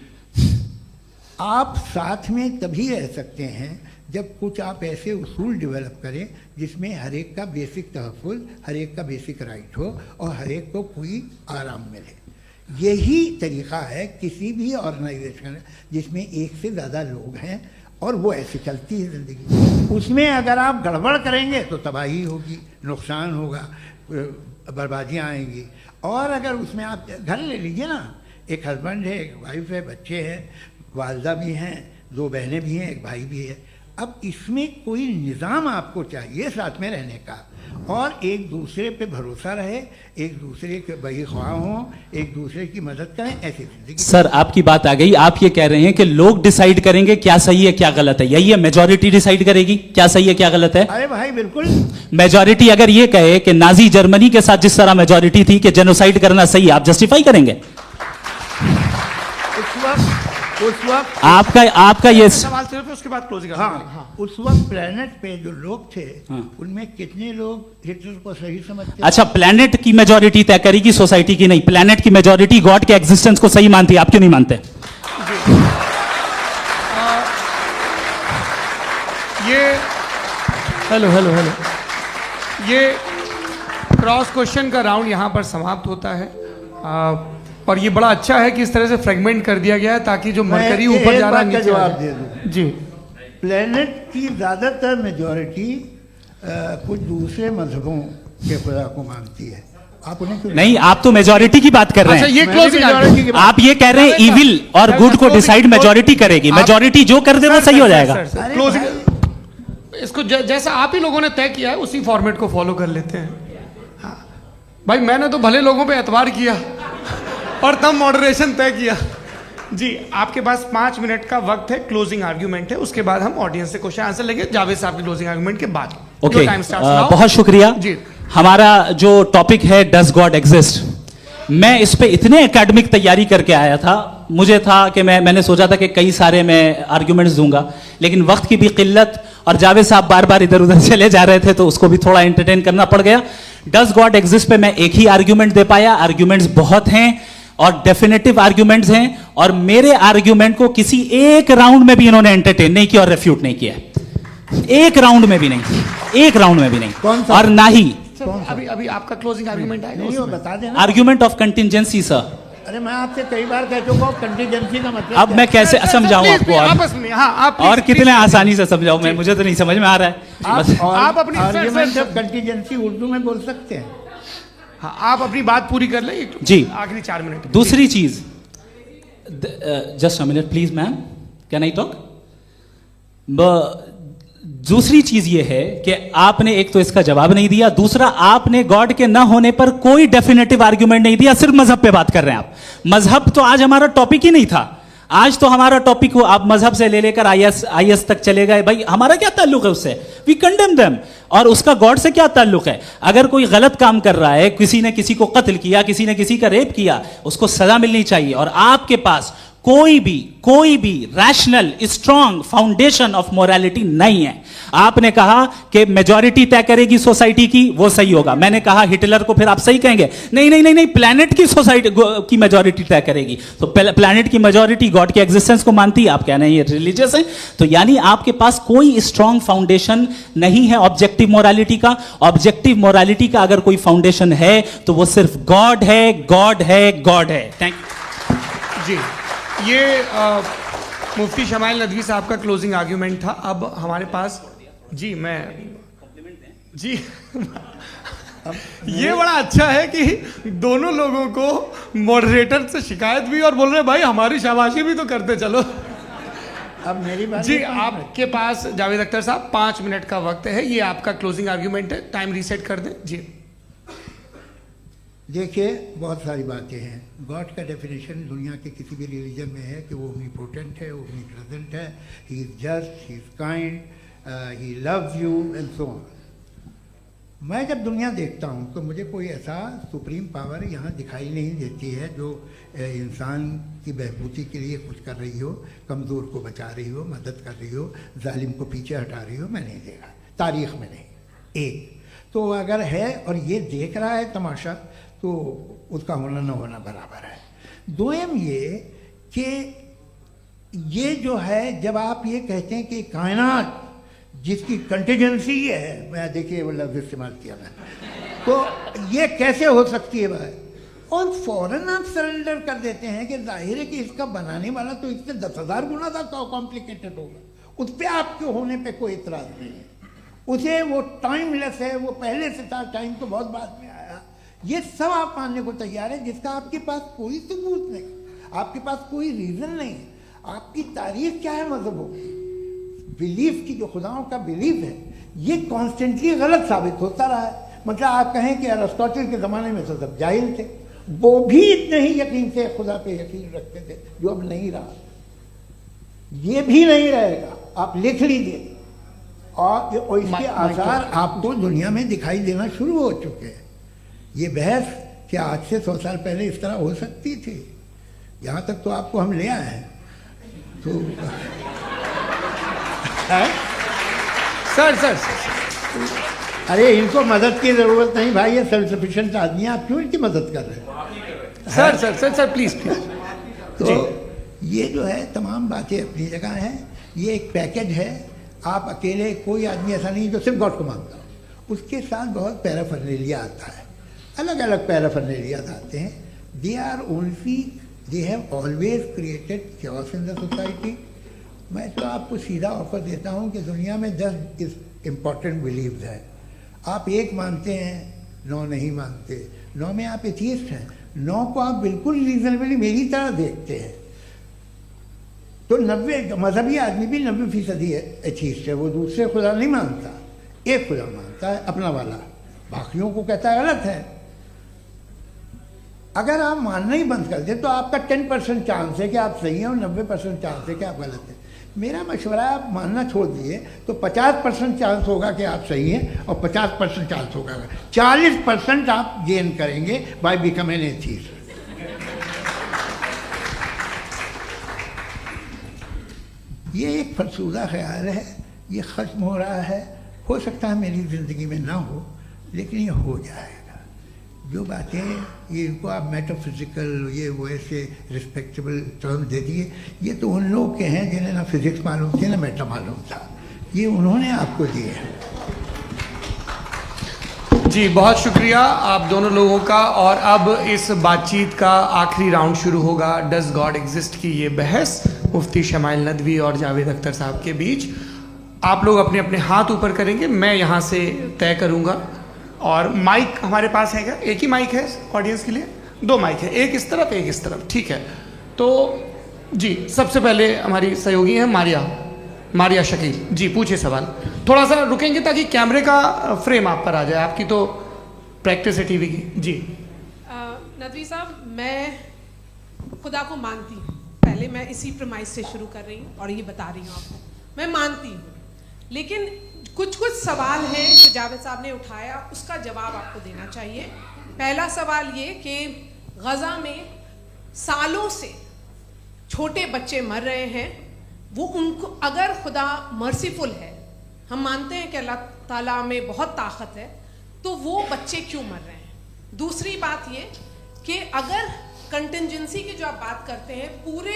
आप साथ में तभी रह सकते हैं जब कुछ आप ऐसे उसूल डेवलप करें जिसमें हर एक का बेसिक तहफ़्फ़ुज़, हर एक का बेसिक राइट हो और हर एक को कोई आराम मिले। यही तरीक़ा है किसी भी ऑर्गेनाइजेशन जिसमें एक से ज़्यादा लोग हैं और वो ऐसे चलती है ज़िंदगी। उसमें अगर आप गड़बड़ करेंगे तो तबाही होगी, नुकसान होगा, बर्बादियाँ आएंगी। और अगर उसमें आप घर ले लीजिए ना, एक हस्बैंड है, एक वाइफ है, बच्चे हैं, वालदा भी हैं, 2 बहनें भी हैं, एक भाई भी है। अब इसमें कोई निज़ाम आपको चाहिए साथ में रहने का और एक दूसरे पे भरोसा रहे, एक दूसरे के बहीख्वाह हों, एक दूसरे की मदद करें, ऐसी जिंदगी। सर आपकी बात आ गई। आप ये कह रहे हैं कि लोग डिसाइड करेंगे क्या सही है क्या गलत है, यही है? मेजॉरिटी डिसाइड करेगी क्या सही है क्या गलत है? अरे भाई बिल्कुल। मेजॉरिटी अगर ये कहे कि नाजी जर्मनी के साथ जिस तरह मेजॉरिटी थी कि जेनोसाइड करना सही, आप जस्टिफाई करेंगे? उस वक्त आपका ये सवाल सिर्फ उसके बाद क्लोजिंग। हाँ, उस वक्त प्लेनेट पे जो लोग थे उनमें कितने लोग हिटलर को सही समझते? अच्छा, प्लेनेट की मेजॉरिटी तय करेगी, सोसाइटी की नहीं। प्लेनेट की मेजॉरिटी गॉड के एग्जिस्टेंस को सही मानती है, आप क्यों नहीं मानते? ये हेलो ये क्रॉस क्वेश्चन का राउंड यहाँ पर समाप्त होता है। और ये बड़ा अच्छा है कि इस तरह से फ्रेगमेंट कर दिया गया है ताकि जो मरकरी ऊपर जा रहा है नीचे जवाब दे दूं। जी। प्लेनेट की ज़्यादातर मेजॉरिटी कुछ दूसरे मजहबों के खुदा को मानती है। आप उन्हें क्यों नहीं? आप तो मेजॉरिटी की बात कर रहे हैं। अच्छा, ये क्लोजिंग आप ये कह रहे हैं इविल और गुड को डिसाइड मेजॉरिटी करेगी। मेजॉरिटी जो कर दे वो सही हो जाएगा। क्लोजिंग इसको जैसा आप ही लोगों ने तय किया है उसी फॉर्मेट को फॉलो कर लेते हैं। हाँ भाई, मैंने तो भले लोगों पे एतबार किया और तब मॉडरेशन तय किया। जी, आपके पास 5 मिनट का वक्त है, क्लोजिंग आर्ग्यूमेंट है, उसके बाद हम ऑडियंस से क्वेश्चन आंसर लेंगे जावेद साहब की क्लोजिंग आर्ग्यूमेंट के बाद। ओके, बहुत शुक्रिया जी। हमारा जो टॉपिक है डज गॉड एग्जिस्ट, मैं इस पे इतने एकेडमिक तैयारी करके आया था। मुझे था कि मैंने सोचा था कि कई सारे मैं आर्ग्यूमेंट्स दूंगा, लेकिन वक्त की भी किल्लत और जावेद साहब बार बार इधर उधर चले जा रहे थे तो उसको भी थोड़ा एंटरटेन करना पड़ गया। डज गॉड एग्जिस्ट पे मैं एक ही आर्ग्यूमेंट दे पाया, आर्ग्यूमेंट्स बहुत हैं और डेफिनेटिव आर्ग्यूमेंट्स हैं, और मेरे आर्ग्यूमेंट को किसी एक राउंड में भी इन्होंने एंटरटेन नहीं किया और रेफ्यूट नहीं किया, एक राउंड में भी नहीं, एक राउंड में भी नहीं, और ना ही अभी अभी आपका क्लोजिंग आर्गुमेंट आएगा नहीं, वो उसमें। बता देना। Argument of contingency sir. अरे मैं आपसे कई बार कह चुका हूँ कंटीजेंसी का मतलब अब मैं कैसे सर, समझाऊं please, आपको, please, और आपस में, हाँ, आप और please, कितने please, आसानी से समझाऊं मैं, मुझे तो नहीं समझ में आ रहा है। आप अपनी argument sir, of contingency Urdu में बोल सकते हैं। हाँ, आप अपनी बात पूरी कर लें जी। आखिरी 4 मिनट। दूसरी चीज, just a minute please ma'am, can I talk? दूसरी चीज ये है कि आपने एक तो इसका जवाब नहीं दिया, दूसरा आपने गॉड के ना होने पर कोई डेफिनेटिव आर्ग्यूमेंट नहीं दिया, सिर्फ मजहब पे बात कर रहे हैं आप। मजहब तो आज हमारा टॉपिक ही नहीं था, आज तो हमारा टॉपिक हो, आप मजहब से ले लेकर आईएस तक चले गए। भाई हमारा क्या ताल्लुक है उससे? We condemn them. और उसका गॉड से क्या ताल्लुक है? अगर कोई गलत काम कर रहा है, किसी ने किसी को कत्ल किया, किसी ने किसी का रेप किया, उसको सजा मिलनी चाहिए। और आपके पास कोई भी rational strong foundation of morality नहीं है। आपने कहा कि मेजॉरिटी तय करेगी सोसाइटी की, वो सही होगा। मैंने कहा हिटलर को फिर आप सही कहेंगे, नहीं, प्लैनेट की सोसाइटी की मेजॉरिटी तय करेगी। तो प्लैनेट की मेजॉरिटी गॉड के एग्जिस्टेंस को मानती है, आप कह रहे हैं ये रिलीजियस है। तो यानी आपके पास कोई स्ट्रॉन्ग फाउंडेशन नहीं है ऑब्जेक्टिव मोरालिटी का। ऑब्जेक्टिव मोरालिटी का अगर कोई फाउंडेशन है तो वो सिर्फ गॉड है, गॉड है, गॉड है। थैंक यू जी। ये मुफ्ती शमाइल नदवी साहब का क्लोजिंग आर्ग्यूमेंट था। अब हमारे पास जी ये बड़ा अच्छा है कि दोनों लोगों को मॉडरेटर से शिकायत भी और बोल रहे हैं भाई हमारी शाबाशी भी तो करते चलो। अब मेरी बात जी, आपके पास जावेद अख्तर साहब 5 मिनट का वक्त है, ये आपका क्लोजिंग आर्ग्यूमेंट है, टाइम रीसेट कर दें जी। देखिए, बहुत सारी बातें हैं। गॉड का डेफिनेशन दुनिया के किसी भी रिलीजन में है कि वो ओमनीपोटेंट है, ओमनीप्रेजेंट है, he is just, he is kind, he loves you and so on. मैं जब दुनिया देखता हूँ तो मुझे कोई ऐसा सुप्रीम पावर यहाँ दिखाई नहीं देती है जो इंसान की बहबूदी के लिए कुछ कर रही हो, कमज़ोर को बचा रही हो, मदद कर रही हो, जालिम को पीछे हटा रही हो। मैं नहीं देखा, तारीख़ में नहीं। एक तो अगर है और ये देख रहा है तमाशा, तो उसका होना न होना बराबर है। दोयम ये कि ये जो है, जब आप ये कहते हैं कि कायनात जिसकी कंटीजेंसी है, मैं देखिए वो लफ्ज़ इस्तेमाल किया मैं, तो ये कैसे हो सकती है बात? और फौरन आप सरेंडर कर देते हैं कि जाहिर है कि इसका बनाने वाला तो इससे 10,000 गुना ज़्यादा कॉम्प्लिकेटेड होगा। उस पर आपके होने पे कोई इतराज़ नहीं है। उसे वो टाइमलेस है, वो पहले से था, टाइम तो बहुत बाद में आया। ये सब आप मानने को तैयार है, जिसका आपके पास कोई सबूत नहीं, आपके पास कोई रीज़न नहीं है। आपकी तारीफ क्या है मजहबों की? बिलीफ की, जो खुदाओं का बिलीफ है, ये कॉन्स्टेंटली गलत साबित होता रहा है। मतलब आप कहें कि अरिस्टोटल के ज़माने में तो सब जाहिल थे, वो भी इतने ही यकीन से खुदा पे यकीन रखते थे, जो अब नहीं रहा। ये भी नहीं रहेगा, आप लिख लीजिए। और इसके आसार आपको दुनिया में दिखाई देना शुरू हो चुके हैं। ये बहस क्या आज से 100 साल पहले इस तरह हो सकती थी? यहाँ तक तो आपको हम ले आए हैं। तो सर अरे इनको मदद की ज़रूरत नहीं भाई, ये सेल्फ सफिशिएंट आदमी है, आप क्यों इनकी मदद कर रहे हैं? Sir please. तो ये जो है तमाम बातें अपनी जगह हैं। ये एक पैकेज है। आप अकेले, कोई आदमी ऐसा नहीं जो सिर्फ गॉड को मानता हो, उसके साथ बहुत पैराफर्नेलिया आता है, अलग अलग पैराफर्नेलिया आते हैं। They have always created chaos in the society. मैं तो आपको सीधा ऑफर देता हूँ कि दुनिया में 10 इम्पॉर्टेंट बिलीव्स हैं। आप एक मानते हैं, 9 नहीं मानते, 9 में आप एथियस्ट हैं, 9 को आप बिल्कुल रीजनेबली मेरी तरह देखते हैं। तो 90 मजहबी आदमी भी 90% एथियस्ट है, वो दूसरे खुदा नहीं मानता, एक खुदा मानता है अपना वाला, बाकियों को कहता है गलत है। अगर आप मानना ही बंद कर दें तो आपका 10% चांस है कि आप सही हैं और 90% चांस है कि आप गलत हैं। मेरा मशवरा है, आप मानना छोड़ दिए तो 50% चांस होगा कि आप सही हैं और 50% चांस होगा, 40% आप गेन करेंगे बाय बिकमिंग एन एथियस्ट। ये एक फरसूदा ख्याल है ये ख़त्म हो रहा है। हो सकता है मेरी ज़िंदगी में ना हो, लेकिन ये हो जाएगा। जो बातें ये इनको आप मेटाफिज़िकल ये वो ऐसे रिस्पेक्टेबल टर्म दे दिए, ये तो उन लोग के हैं जिन्हें ना फिज़िक्स मालूम थी ना मेटा मालूम था, ये उन्होंने आपको दिए हैं। जी बहुत शुक्रिया आप दोनों लोगों का। और अब इस बातचीत का आखिरी राउंड शुरू होगा, डज गॉड एग्जिस्ट की ये बहस मुफ्ती शमाइल नदवी और जावेद अख्तर साहब के बीच। आप लोग अपने अपने हाथ ऊपर करेंगे, मैं यहाँ से तय करूँगा। और माइक हमारे पास है क्या? एक ही माइक है ऑडियंस के लिए? 2 माइक है, एक इस तरफ एक इस तरफ, ठीक है। तो जी सबसे पहले हमारी सहयोगी हैं मारिया शकील जी, पूछिए सवाल। थोड़ा सा रुकेंगे ताकि कैमरे का फ्रेम आप पर आ जाए, आपकी तो प्रैक्टिस है टीवी की। जी नदवी साहब, मैं खुदा को मानती हूँ, पहले मैं इसी प्रमाइस से शुरू कर रही हूँ और ये बता रही हूँ आपको, मैं मानती हूँ। लेकिन कुछ सवाल हैं जो जावेद साहब ने उठाया, उसका जवाब आपको देना चाहिए। पहला सवाल ये कि गज़ा में सालों से छोटे बच्चे मर रहे हैं, वो उनको अगर खुदा मर्सीफुल है, हम मानते हैं कि अल्लाह ताला में बहुत ताकत है, तो वो बच्चे क्यों मर रहे हैं? दूसरी बात ये कि अगर कंटिजेंसी की जो आप बात करते हैं, पूरे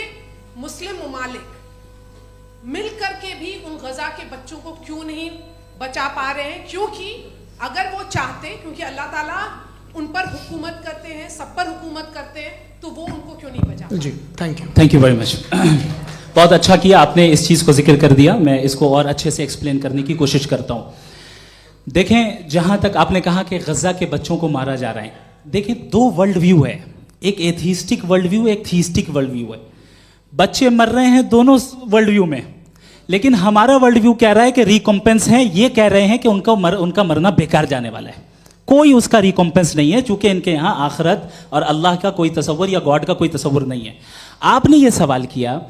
मुस्लिम ममालिक मिल करके भी उन गज़ा के बच्चों को क्यों नहीं बचा पा रहे हैं? क्योंकि अगर वो चाहते, क्योंकि अल्लाह ताला उन पर हुकूमत करते हैं, सब पर हुकूमत करते हैं, तो वो उनको क्यों नहीं बचा? जी थैंक यू वेरी मच। बहुत अच्छा किया आपने इस चीज़ को जिक्र कर दिया, मैं इसको और अच्छे से एक्सप्लेन करने की कोशिश करता हूँ। देखें, जहाँ तक आपने कहा कि गज़ा के बच्चों को मारा जा रहा है, देखें 2 वर्ल्ड व्यू है, एक एथीस्टिक वर्ल्ड व्यू, एक थीस्टिक वर्ल्ड व्यू है। बच्चे मर रहे हैं दोनों वर्ल्ड व्यू में, लेकिन हमारा वर्ल्ड व्यू कह रहा है कि रिकॉम्पेंस है, ये कह रहे हैं कि उनका मरना बेकार जाने वाला है, कोई उसका रिकॉम्पेंस नहीं है, चूंकि इनके यहाँ आखिरत और अल्लाह का कोई तसव्वुर या गॉड का कोई तसव्वुर नहीं है। आपने ये सवाल किया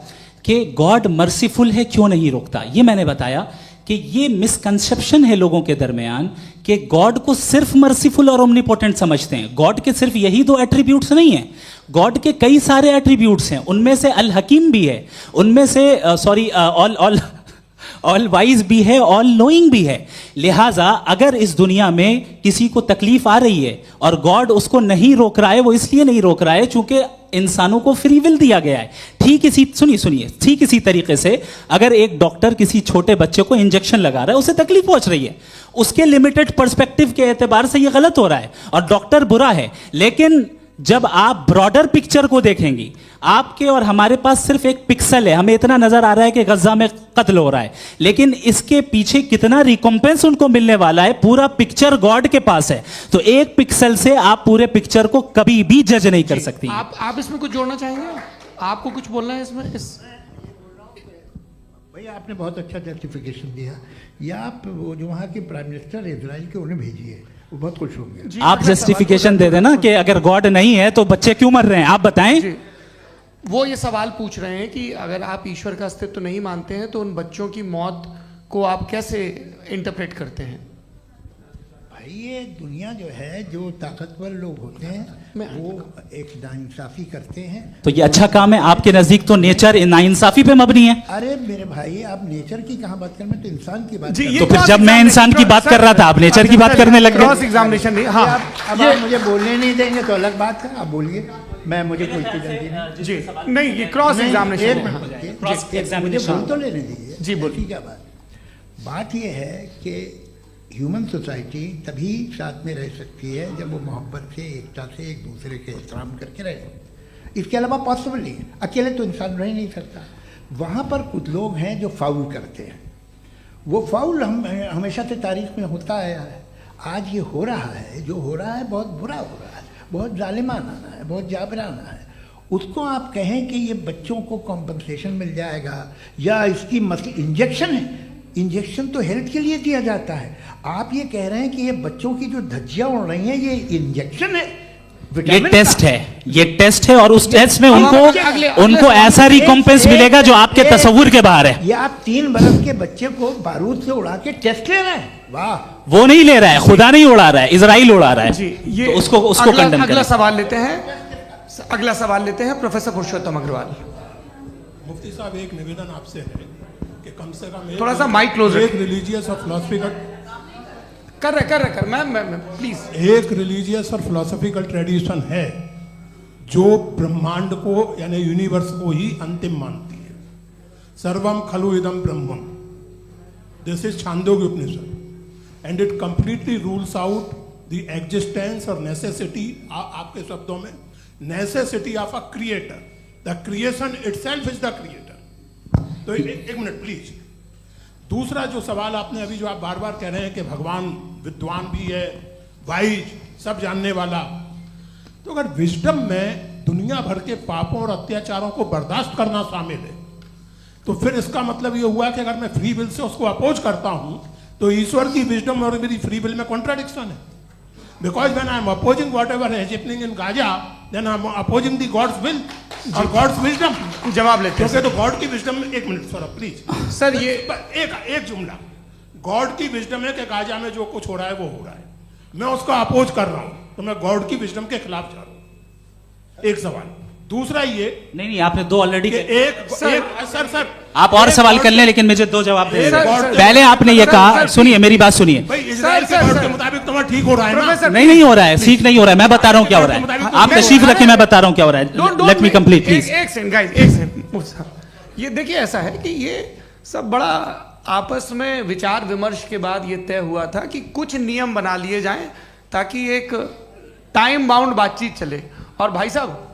कि गॉड मर्सीफुल है, क्यों नहीं रोकता? ये मैंने बताया कि ये मिसकंसेप्शन है लोगों के दरमियान कि गॉड को सिर्फ मर्सीफुल और ओमनीपोटेंट समझते हैं। गॉड के सिर्फ यही 2 एट्रीब्यूट्स नहीं हैं, गॉड के कई सारे एट्रीब्यूट्स हैं, उनमें से अल हकीम भी है, उनमें से ऑल वाइज भी है, ऑल नोइंग भी है। लिहाजा अगर इस दुनिया में किसी को तकलीफ आ रही है और गॉड उसको नहीं रोक रहा है, वो इसलिए नहीं रोक रहा है चूंकि इंसानों को फ्री विल दिया गया है। ठीक इसी तरीके से अगर एक डॉक्टर किसी छोटे बच्चे को इंजेक्शन लगा रहा है, उसे तकलीफ पहुंच रही है, उसके लिमिटेड पर्सपेक्टिव के एतबार से यह गलत हो रहा है और डॉक्टर बुरा है। लेकिन जब आप ब्रॉडर पिक्चर को देखेंगी, आपके और हमारे पास सिर्फ एक पिक्सल है, हमें इतना नजर आ रहा है कि गज़ा में कत्ल हो रहा है, लेकिन इसके पीछे कितना रिकॉम्पेंस उनको मिलने वाला है, पूरा पिक्चर गॉड के पास है। तो एक पिक्सल से आप पूरे पिक्चर को कभी भी जज नहीं कर सकती। आप इसमें कुछ जोड़ना चाहेंगे? आपको कुछ बोलना है इसमें? भैया आपने बहुत अच्छा जस्टिफिकेशन दिया। या आप वो जो वहाँ के प्राइम मिनिस्टर इजराइल के उन्हें भेजिए, वो बहुत खुश होंगे। आप जस्टिफिकेशन दे देना कि अगर गॉड नहीं है तो बच्चे क्यों मर रहे हैं, आप बताएं। वो ये सवाल पूछ रहे हैं कि अगर आप ईश्वर का अस्तित्व नहीं मानते हैं तो उन बच्चों की मौत को आप कैसे इंटरप्रेट करते हैं? भाई ये दुनिया जो है, जो ताकतवर लोग होते हैं वो एक नाइंसाफी करते हैं। तो ये अच्छा काम है आपके नजदीक, तो नेचर नाइंसाफी पे मबनी है। अरे मेरे भाई, आप नेचर की कहाँ बात कर रहे हैं, तो इंसान की बात। तो फिर जब मैं इंसान की बात कर रहा था, आप नेचर की बात करने लग गए। क्रॉस एग्जामिनेशन नहीं। हाँ, अब आप मुझे बोलने नहीं देंगे तो अलग बात है, आप बोलिए, मुझे कोई जल्दी नहीं। जी नहीं, ये क्रॉस एग्जामिनेशन बोल तो लेने दीजिए। जी बोलिए। क्या बात ये है कि ह्यूमन सोसाइटी तभी साथ में रह सकती है जब वो मोहब्बत से, एकता से, एक दूसरे के एहतराम करके रहे। इसके अलावा पॉसिबल नहीं है, अकेले तो इंसान रह नहीं सकता। वहाँ पर कुछ लोग हैं जो फाउल करते हैं, वो फाउल हमेशा से तारीख में होता आया है। आज ये हो रहा है, जो हो रहा है बहुत बुरा हो रहा है, बहुत जालिमाना है, बहुत जाबराना है। उसको आप कहें कि ये बच्चों को कॉम्पनसेशन मिल जाएगा या इसकी इंजेक्शन है, इंजेक्शन तो हेल्थ के लिए दिया जाता है। आप ये कह रहे हैं कि ये बच्चों की जो धज्जियां उड़ रही हैं ये इंजेक्शन है, ये टेस्ट है, ये टेस्ट है और उस टेस्ट में उनको ऐसा रिकॉम्पेंस मिलेगा जो आपके तसव्वुर के बाहर है। ये आप 3 बरस के बच्चे को बारूद से उड़ा के टेस्ट ले रहे हैं। वाह, वो नहीं ले रहा है, खुदा नहीं उड़ा रहा है, इजराइल उड़ा रहा है। जी, ये तो उसको कंडेम अगला सवाल लेते हैं प्रोफेसर पुरुषोत्तम अग्रवाल। मुफ्ती साहब, एक निवेदन आपसे है कि कम से कम थोड़ा सा माइक क्लोज एक रिलीजियस और फिलोसफिकल कर मैं प्लीज। एक रिलीजियस और फिलोसफिकल ट्रेडिशन है जो ब्रह्मांड को यानी यूनिवर्स को ही अंतिम मानती है। सर्वम खलु इदम ब्रह्मम, this is Chandogya Upanishad, and it completely rules out the existence और नेसेसिटी, आपके शब्दों में necessity of a creator. The creation itself is the creator. तो एक मिनट प्लीज। दूसरा जो सवाल आपने अभी जो आप बार बार कह रहे हैं कि भगवान विद्वान भी है, वाइज, सब जानने वाला, तो अगर विजडम में दुनिया भर के पापों और अत्याचारों को बर्दाश्त करना शामिल है, तो फिर इसका मतलब ये हुआ कि अगर मैं फ्री विल से उसको अपोज करता हूं तो ईश्वर की विजडम और मेरी फ्री विल में कॉन्ट्राडिक्शन है। Because when I am opposing whatever is happening in Gaza, then I am opposing the God's will और गॉड्स विजडम। जवाब लेते हैं क्योंकि तो गॉड की विजडम में, एक मिनट सर प्लीज सर, ये एक जुमला, गॉड की विजडम है कि गाजा में जो कुछ हो रहा है वो हो रहा है, मैं उसको अपोज कर रहा हूं, तो मैं गॉड की विजडम के खिलाफ जा रहा हूं। एक सवाल। दूसरा ये नहीं आपने दो ऑलरेडी सर आप और सवाल कर लें, लेकिन मुझे दो जवाब दे सर, पहले आपने ये कहा, सुनिए मेरी बात सुनिए। भाई इजराइल के गॉड के मुताबिक तुम्हारा ठीक हो रहा है ना? नहीं हो रहा है, ठीक नहीं हो रहा है, मैं बता रहा हूं क्या हो रहा है। आप तशरीफ रखिए, मैं बता रहा हूं क्या हो रहा है। Let me complete please. एक सेकंड गाइस, एक सेकंड। ये देखिए ऐसा है कि ये सब बड़ा आपस में विचार विमर्श के बाद ये तय हुआ था कि कुछ नियम बना लिए जाएं ताकि एक टाइम बाउंड बातचीत चले। और भाई साहब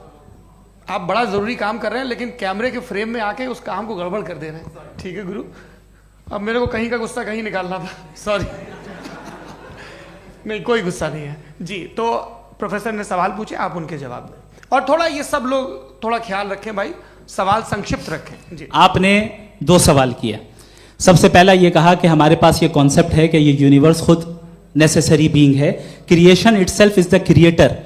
आप बड़ा जरूरी काम कर रहे हैं, लेकिन कैमरे के फ्रेम में आके उस काम को गड़बड़ कर दे रहे हैं। ठीक है गुरु, अब मेरे को कहीं का गुस्सा कहीं निकालना था, सॉरी। नहीं कोई गुस्सा नहीं है जी। तो प्रोफेसर ने सवाल पूछे, आप उनके जवाब दें, और थोड़ा ये सब लोग थोड़ा ख्याल रखें भाई, सवाल संक्षिप्त रखें जी। आपने दो सवाल किया। सबसे पहला ये कहा कि हमारे पास ये कॉन्सेप्ट है कि ये यूनिवर्स खुद नेसेसरी बीइंग है, creation itself is the creator.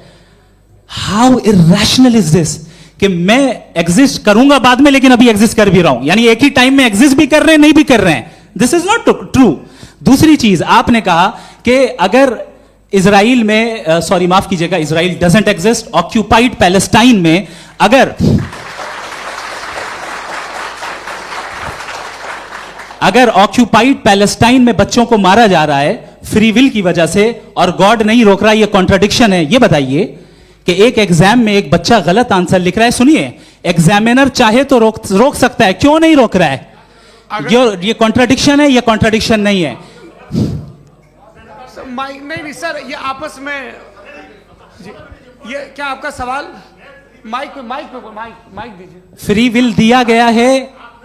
How irrational is this कि मैं एग्जिस्ट करूंगा बाद में, लेकिन अभी एग्जिस्ट कर भी रहा हूं, यानी एक ही टाइम में एग्जिस्ट भी कर रहे हैं, नहीं भी कर रहे हैं। This is not true. दूसरी चीज आपने कहा कि अगर इजराइल में, सॉरी माफ कीजिएगा, Israel doesn't exist, occupied Palestine में अगर ऑक्यूपाइड पैलेस्टाइन में बच्चों को मारा जा रहा है फ्री विल की वजह से और गॉड नहीं रोक रहा, ये कॉन्ट्रडिक्शन है। ये बताइए कि एक एग्जाम में एक बच्चा गलत आंसर लिख रहा है, सुनिए, एग्जामिनर चाहे तो रोक सकता है, क्यों नहीं रोक रहा है? ये कॉन्ट्रडिक्शन है, ये कॉन्ट्रडिक्शन नहीं है। माइक नहीं सर, ये आपस में जी, ये क्या आपका सवाल? माइक दीजिए। फ्री विल दिया गया है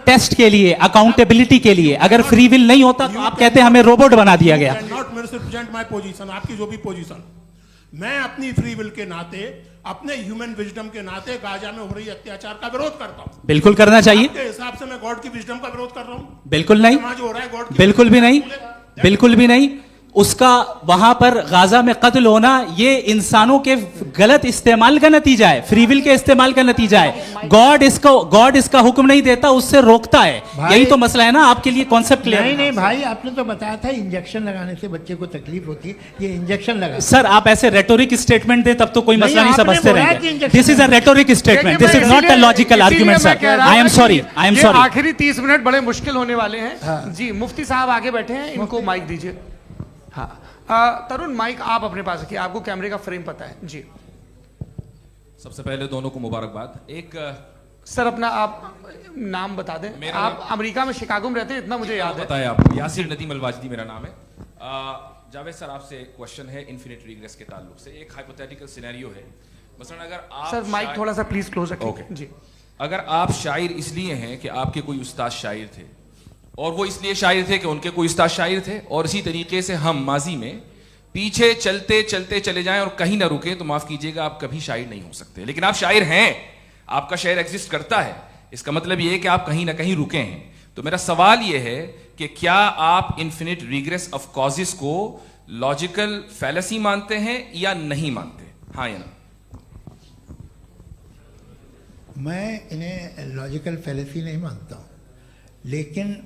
टेस्ट के लिए, अकाउंटेबिलिटी के लिए। अगर फ्री विल नहीं होता तो आप कहते हैं हमें रोबोट बना दिया गया। नॉट मिसरिप्रेजेंट माय पोजीशन, आपकी जो भी पोजीशन, मैं अपनी फ्री विल के नाते, अपने ह्यूमन विजडम के नाते गाजा में हो रही अत्याचार का विरोध करता हूं। बिल्कुल करना चाहिए। आपके हिसाब से मैं गॉड की विजडम का विरोध कर रहा हूं? बिल्कुल नहीं, जो हो रहा है गॉड, बिल्कुल भी नहीं, बिल्कुल भी नहीं। उसका वहां पर गाजा में कत्ल होना ये इंसानों के गलत इस्तेमाल का नतीजा है, फ्री विल के इस्तेमाल का नतीजा है। गॉड इसका हुक्म नहीं देता, उससे रोकता है। यही तो मसला है ना, आपके लिए कॉन्सेप्ट क्लियर नहीं नहीं भाई, आपने तो बताया था इंजेक्शन लगाने से बच्चे को तकलीफ होती है, ये इंजेक्शन लगा। सर आप ऐसे रेटोरिक स्टेटमेंट दे तब तो कोई मसला नहीं समझते रहेंगे। This is a rhetoric statement, this is not a logical argument sir. I am sorry, I am sorry. आखिरी 30 मिनट बड़े मुश्किल होने वाले हैं जी। मुफ्ती साहब आगे बैठे हैं, इनको माइक दीजिए। हाँ तरुण, माइक आप अपने पास रखिए, आपको कैमरे का फ्रेम पता है जी। सबसे पहले दोनों को मुबारकबाद। एक सर अपना आप नाम बता दें। आप अमेरिका में शिकागो में रहते हैं, इतना मुझे याद है। बताया आपको, यासिर नदीम अलवाजदी मेरा नाम है। जावेद सर आपसे एक क्वेश्चन है इन्फिनिट रिग्रेस के ताल्लुक से। एक हाइपोथेटिकल सिनेरियो है, मसलन अगर आप सर माइक थोड़ा सा प्लीज क्लोज रखिए जी। अगर आप शायर इसलिए हैं कि आपके कोई उस्ताद शायर थे, और वो इसलिए शायर थे कि उनके कोई उस्ताद शायर थे, और इसी तरीके से हम माजी में पीछे चलते चलते चले जाएं और कहीं ना रुके, तो माफ कीजिएगा आप कभी शायर नहीं हो सकते। लेकिन आप शायर हैं, आपका शायर एग्जिस्ट करता है, इसका मतलब ये है कि आप कहीं ना कहीं रुके हैं। तो मेरा सवाल ये है कि क्या आप इन्फिनिट रिग्रेस ऑफ कॉजेस को लॉजिकल फैलेसी मानते हैं या नहीं मानते? हाँ या ना? मैं इन्हें लॉजिकल फैलेसी नहीं मानता हूँ, लेकिन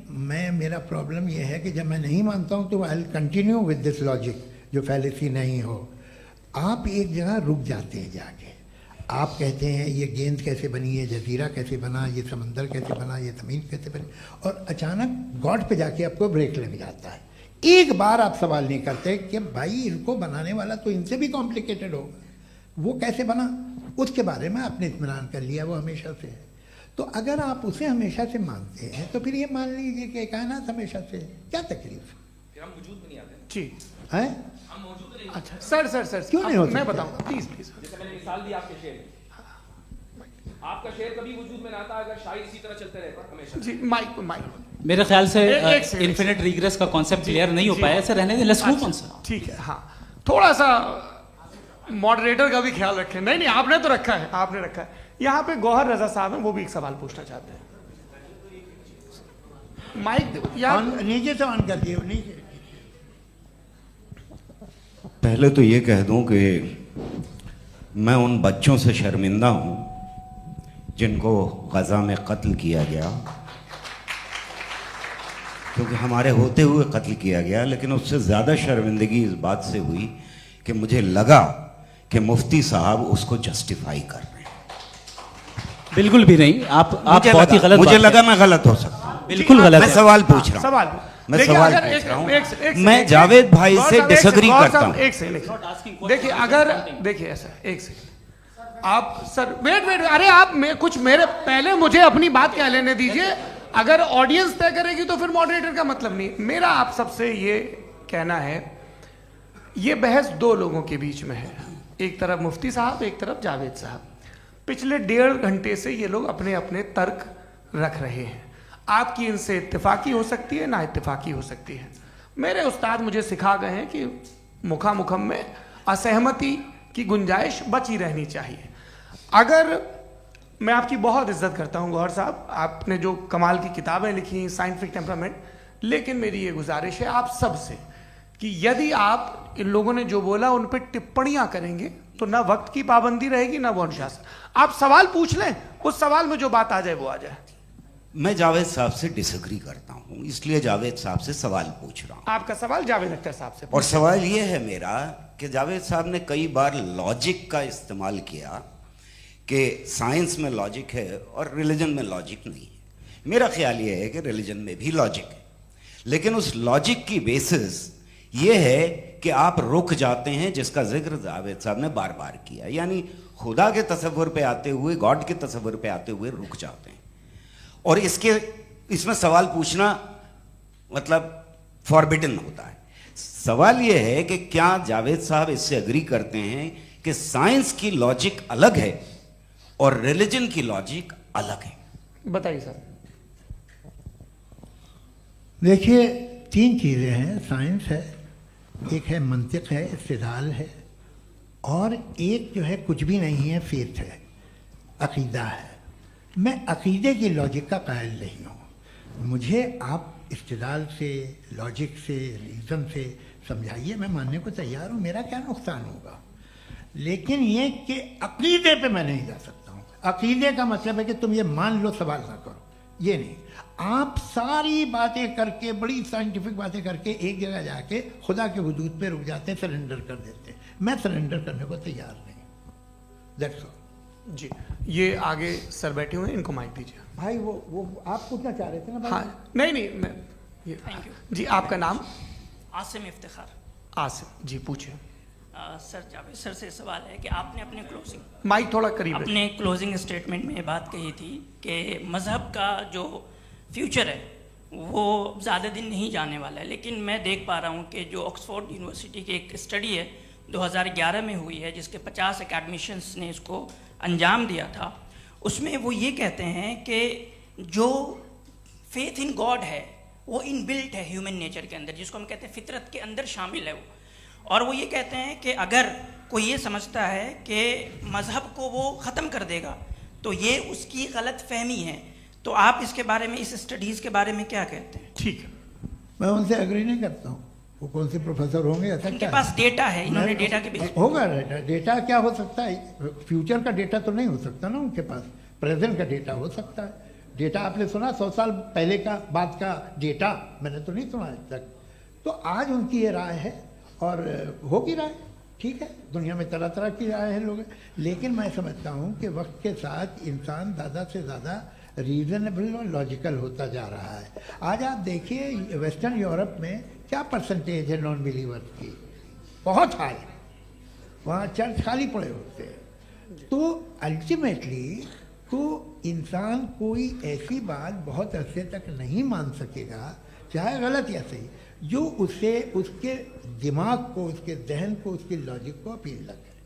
मेरा प्रॉब्लम यह है कि जब मैं नहीं मानता हूँ तो I will continue with this logic जो फैलेसी नहीं हो। आप एक जगह रुक जाते हैं जाके, आप कहते हैं ये गेंद कैसे बनी, ये जजीरा कैसे बना, ये समंदर कैसे बना, ये ज़मीन कैसे बनी, और अचानक गॉड पे जाके आपको ब्रेक लग जाता है। एक बार आप सवाल नहीं करते कि भाई इनको बनाने वाला तो इनसे भी कॉम्प्लिकेटेड होगा, वो कैसे बना, उसके बारे में आपने इत्मीनान कर लिया, वो हमेशा से है। तो अगर आप उसे हमेशा से मानते हैं तो फिर ये मान लीजिए कि कायनात हमेशा से है, क्या तकलीफ फिर हम वजूद में नहीं आते जी है? हम मौजूद नहीं। अच्छा सर क्यों नहीं हो मैं सकता? बताऊंगा प्लीज प्लीज। जैसे मैंने मिसाल दी आपके शेर में, आपका शेर कभी वजूद में ना आता अगर शायर इसी तरह चलते रहते हमेशा। जी माइक मेरे ख्याल से एक सेकंड। इन्फिनिट रिग्रेस का कॉन्सेप्ट क्लियर नहीं हो पाया, ऐसे रहने दें, लेट्स मूव ऑन सर। ठीक है, हाँ थोड़ा सा मॉडरेटर का भी ख्याल रखें। नहीं आपने तो रखा है, आपने रखा है। यहाँ पे गौहर रजा साहब हैं, वो भी एक सवाल पूछना चाहते हैं। माइक यार नीचे से ऑन कर दिए, नीचे। पहले तो ये कह दूं कि मैं उन बच्चों से शर्मिंदा हूं जिनको गजा में कत्ल किया गया, क्योंकि हमारे होते हुए कत्ल किया गया। लेकिन उससे ज़्यादा शर्मिंदगी इस बात से हुई कि मुझे लगा कि मुफ्ती साहब उसको जस्टिफाई कर रहे हैं। बिल्कुल भी नहीं, आप बहुत ही गलत, मुझे लगा मैं गलत हो सकता हूं। बिल्कुल गलत मैं है। सवाल पूछ रहा हूं, सवाल मैं देखिए, सवाल अगर पूछ रहा हूं। एक मैं सेकंड, जावेद भाई गौर से साहब, एक डिसएग्री सेकंड, करता गौर हूं। साहब, एक सेकंड देखिए, अगर देखिए ऐसा एक सेकंड आप सर वेट अरे आप कुछ मेरे पहले मुझे अपनी बात कह लेने दीजिए। अगर ऑडियंस तय करेगी तो फिर मॉडरेटर का मतलब नहीं। मेरा आप सबसे ये कहना है, ये बहस दो लोगों के बीच में है, एक तरफ मुफ्ती साहब, एक तरफ जावेद साहब। पिछले 1.5 घंटे से ये लोग अपने अपने तर्क रख रहे हैं। आपकी इनसे इत्तेफाकी हो सकती है, ना इत्तेफाकी हो सकती है। मेरे उस्ताद मुझे सिखा गए हैं कि मुखामुखम में असहमति की गुंजाइश बची रहनी चाहिए। अगर मैं आपकी बहुत इज्जत करता हूं गौहर साहब, आपने जो कमाल की किताबें लिखी, साइंटिफिक टेम्परामेंट, लेकिन मेरी ये गुजारिश है आप सबसे कि यदि आप इन लोगों ने जो बोला उन पर टिप्पणियां करेंगे तो ना वक्त की पाबंदी रहेगी, ना वो अनुशासन। आप सवाल पूछ लें, उस सवाल में जो बात आ जाए वो आ जाए। मैं जावेद साहब से डिसएग्री करता हूं, इसलिए जावेद साहब से सवाल पूछ रहा हूं। आपका सवाल जावेद अख्तर साहब से। और सवाल ये है मेरा कि जावेद साहब ने कई बार लॉजिक का इस्तेमाल किया कि साइंस में लॉजिक है और रिलीजन में लॉजिक नहीं है। मेरा ख्याल ये है कि रिलीजन में भी लॉजिक है, लेकिन उस लॉजिक की बेसिस ये है कि आप रुक जाते हैं, जिसका जिक्र जावेद साहब ने बार बार किया, यानी खुदा के तसव्वुर पे आते हुए, गॉड के तसव्वुर पे आते हुए रुक जाते हैं। और इसमें सवाल पूछना मतलब फॉरबिडन होता है। सवाल यह है कि क्या जावेद साहब इससे एग्री करते हैं कि साइंस की लॉजिक अलग है और रिलीजन की लॉजिक अलग है? बताइए सर। देखिए, 3 चीज़ें हैं, साइंस है, एक है मंतिक है, इस्तिदलाल है, और एक जो है कुछ भी नहीं है, फेथ है, अकीदा है। मैं अकीदे की लॉजिक का कायल नहीं हूँ। मुझे आप इस्तिदलाल से, लॉजिक से, रीज़न से समझाइए, मैं मानने को तैयार हूँ, मेरा क्या नुकसान होगा। लेकिन ये कि अकीदे पे मैं नहीं जा सकता हूँ। अकीदे का मतलब है कि तुम ये मान लो, सवाल ना करो, ये नहीं। आप सारी बातें करके, बड़ी साइंटिफिक बातें करके एक जगह जाके खुदा के वजूद पे रुक जाते हैं, सरेंडर कर देते हैं। मैं सरेंडर करने को तैयार नहीं। That's all. जी, ये आगे सर बैठे हुए हैं, इनको माइक दीजिए। भाई वो आप पूछना चाह रहे थे ना भाई? हाँ, नहीं मैं ये थैंक यू जी। आपका नाम? आसिम इफ्तिखार। आसिम जी, पूछिए। सर, जावेद सर से सवाल है कि आपने अपने क्लोजिंग माइक थोड़ा करीब रखिए। अपने क्लोजिंग स्टेटमेंट में बात कही थी कि मज़हब का जो फ्यूचर है वो ज़्यादा दिन नहीं जाने वाला है। लेकिन मैं देख पा रहा हूँ कि जो ऑक्सफोर्ड यूनिवर्सिटी की एक स्टडी है 2011 में हुई है, जिसके 50 एकेडमिशियंस ने इसको अंजाम दिया था, उसमें वो ये कहते हैं कि जो फेथ इन गॉड है वो इनबिल्ट है ह्यूमन नेचर के अंदर, जिसको हम कहते हैं फितरत के अंदर शामिल है वो। और वो ये कहते हैं कि अगर कोई ये समझता है कि मज़हब को वो ख़त्म कर देगा तो ये उसकी गलत फहमी है। तो आप इसके बारे में, इस स्टडीज़ के बारे में क्या कहते हैं? ठीक है, मैं उनसे एग्री नहीं करता हूँ। वो कौन से प्रोफेसर होंगे? ऐसा उनके क्या पास डेटा है, इन्होंने डेटा के बेस होगा। डेटा क्या हो सकता है? फ्यूचर का डेटा तो नहीं हो सकता ना उनके पास, प्रेजेंट का डेटा हो सकता है। डेटा आपने सुना 100 साल पहले का बाद का डेटा? मैंने तो नहीं सुना आज तक। तो आज उनकी ये राय है और हो भी राय। ठीक है, दुनिया में तरह तरह की राय है लोग, लेकिन मैं समझता हूँ कि वक्त के साथ इंसान ज़्यादा से ज़्यादा रीजनेबल और लॉजिकल होता जा रहा है। आज आप देखिए वेस्टर्न यूरोप में क्या परसेंटेज है नॉन बिलीवर्स की, बहुत हाई, वहाँ चर्च खाली पड़े होते हैं। तो अल्टीमेटली तो इंसान कोई ऐसी बात बहुत अरसे तक नहीं मान सकेगा, चाहे गलत या सही, जो उसे उसके दिमाग को, उसके जहन को, उसके लॉजिक को अपील न करे।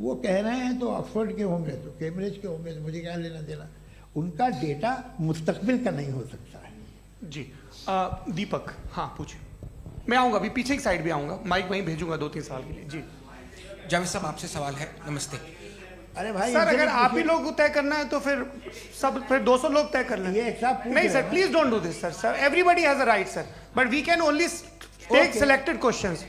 वो कह रहे हैं तो ऑक्सफोर्ड के होंगे तो कैम्ब्रिज के होंगे, तो मुझे क्या लेना देना, उनका डेटा मुस्तकबिल का नहीं हो सकता है। जी दीपक, हाँ पूछिए। मैं आऊँगा अभी, पीछे की साइड भी आऊँगा, माइक वहीं भेजूंगा 2-3 साल के लिए। जी जावेद साहब, आपसे सवाल है। नमस्ते। अरे भाई सर, अगर आप ही लोग तय करना है तो फिर 200 लोग तय कर लें। नहीं sir, please don't do this sir, everybody has a right sir, but we can only take selected questions.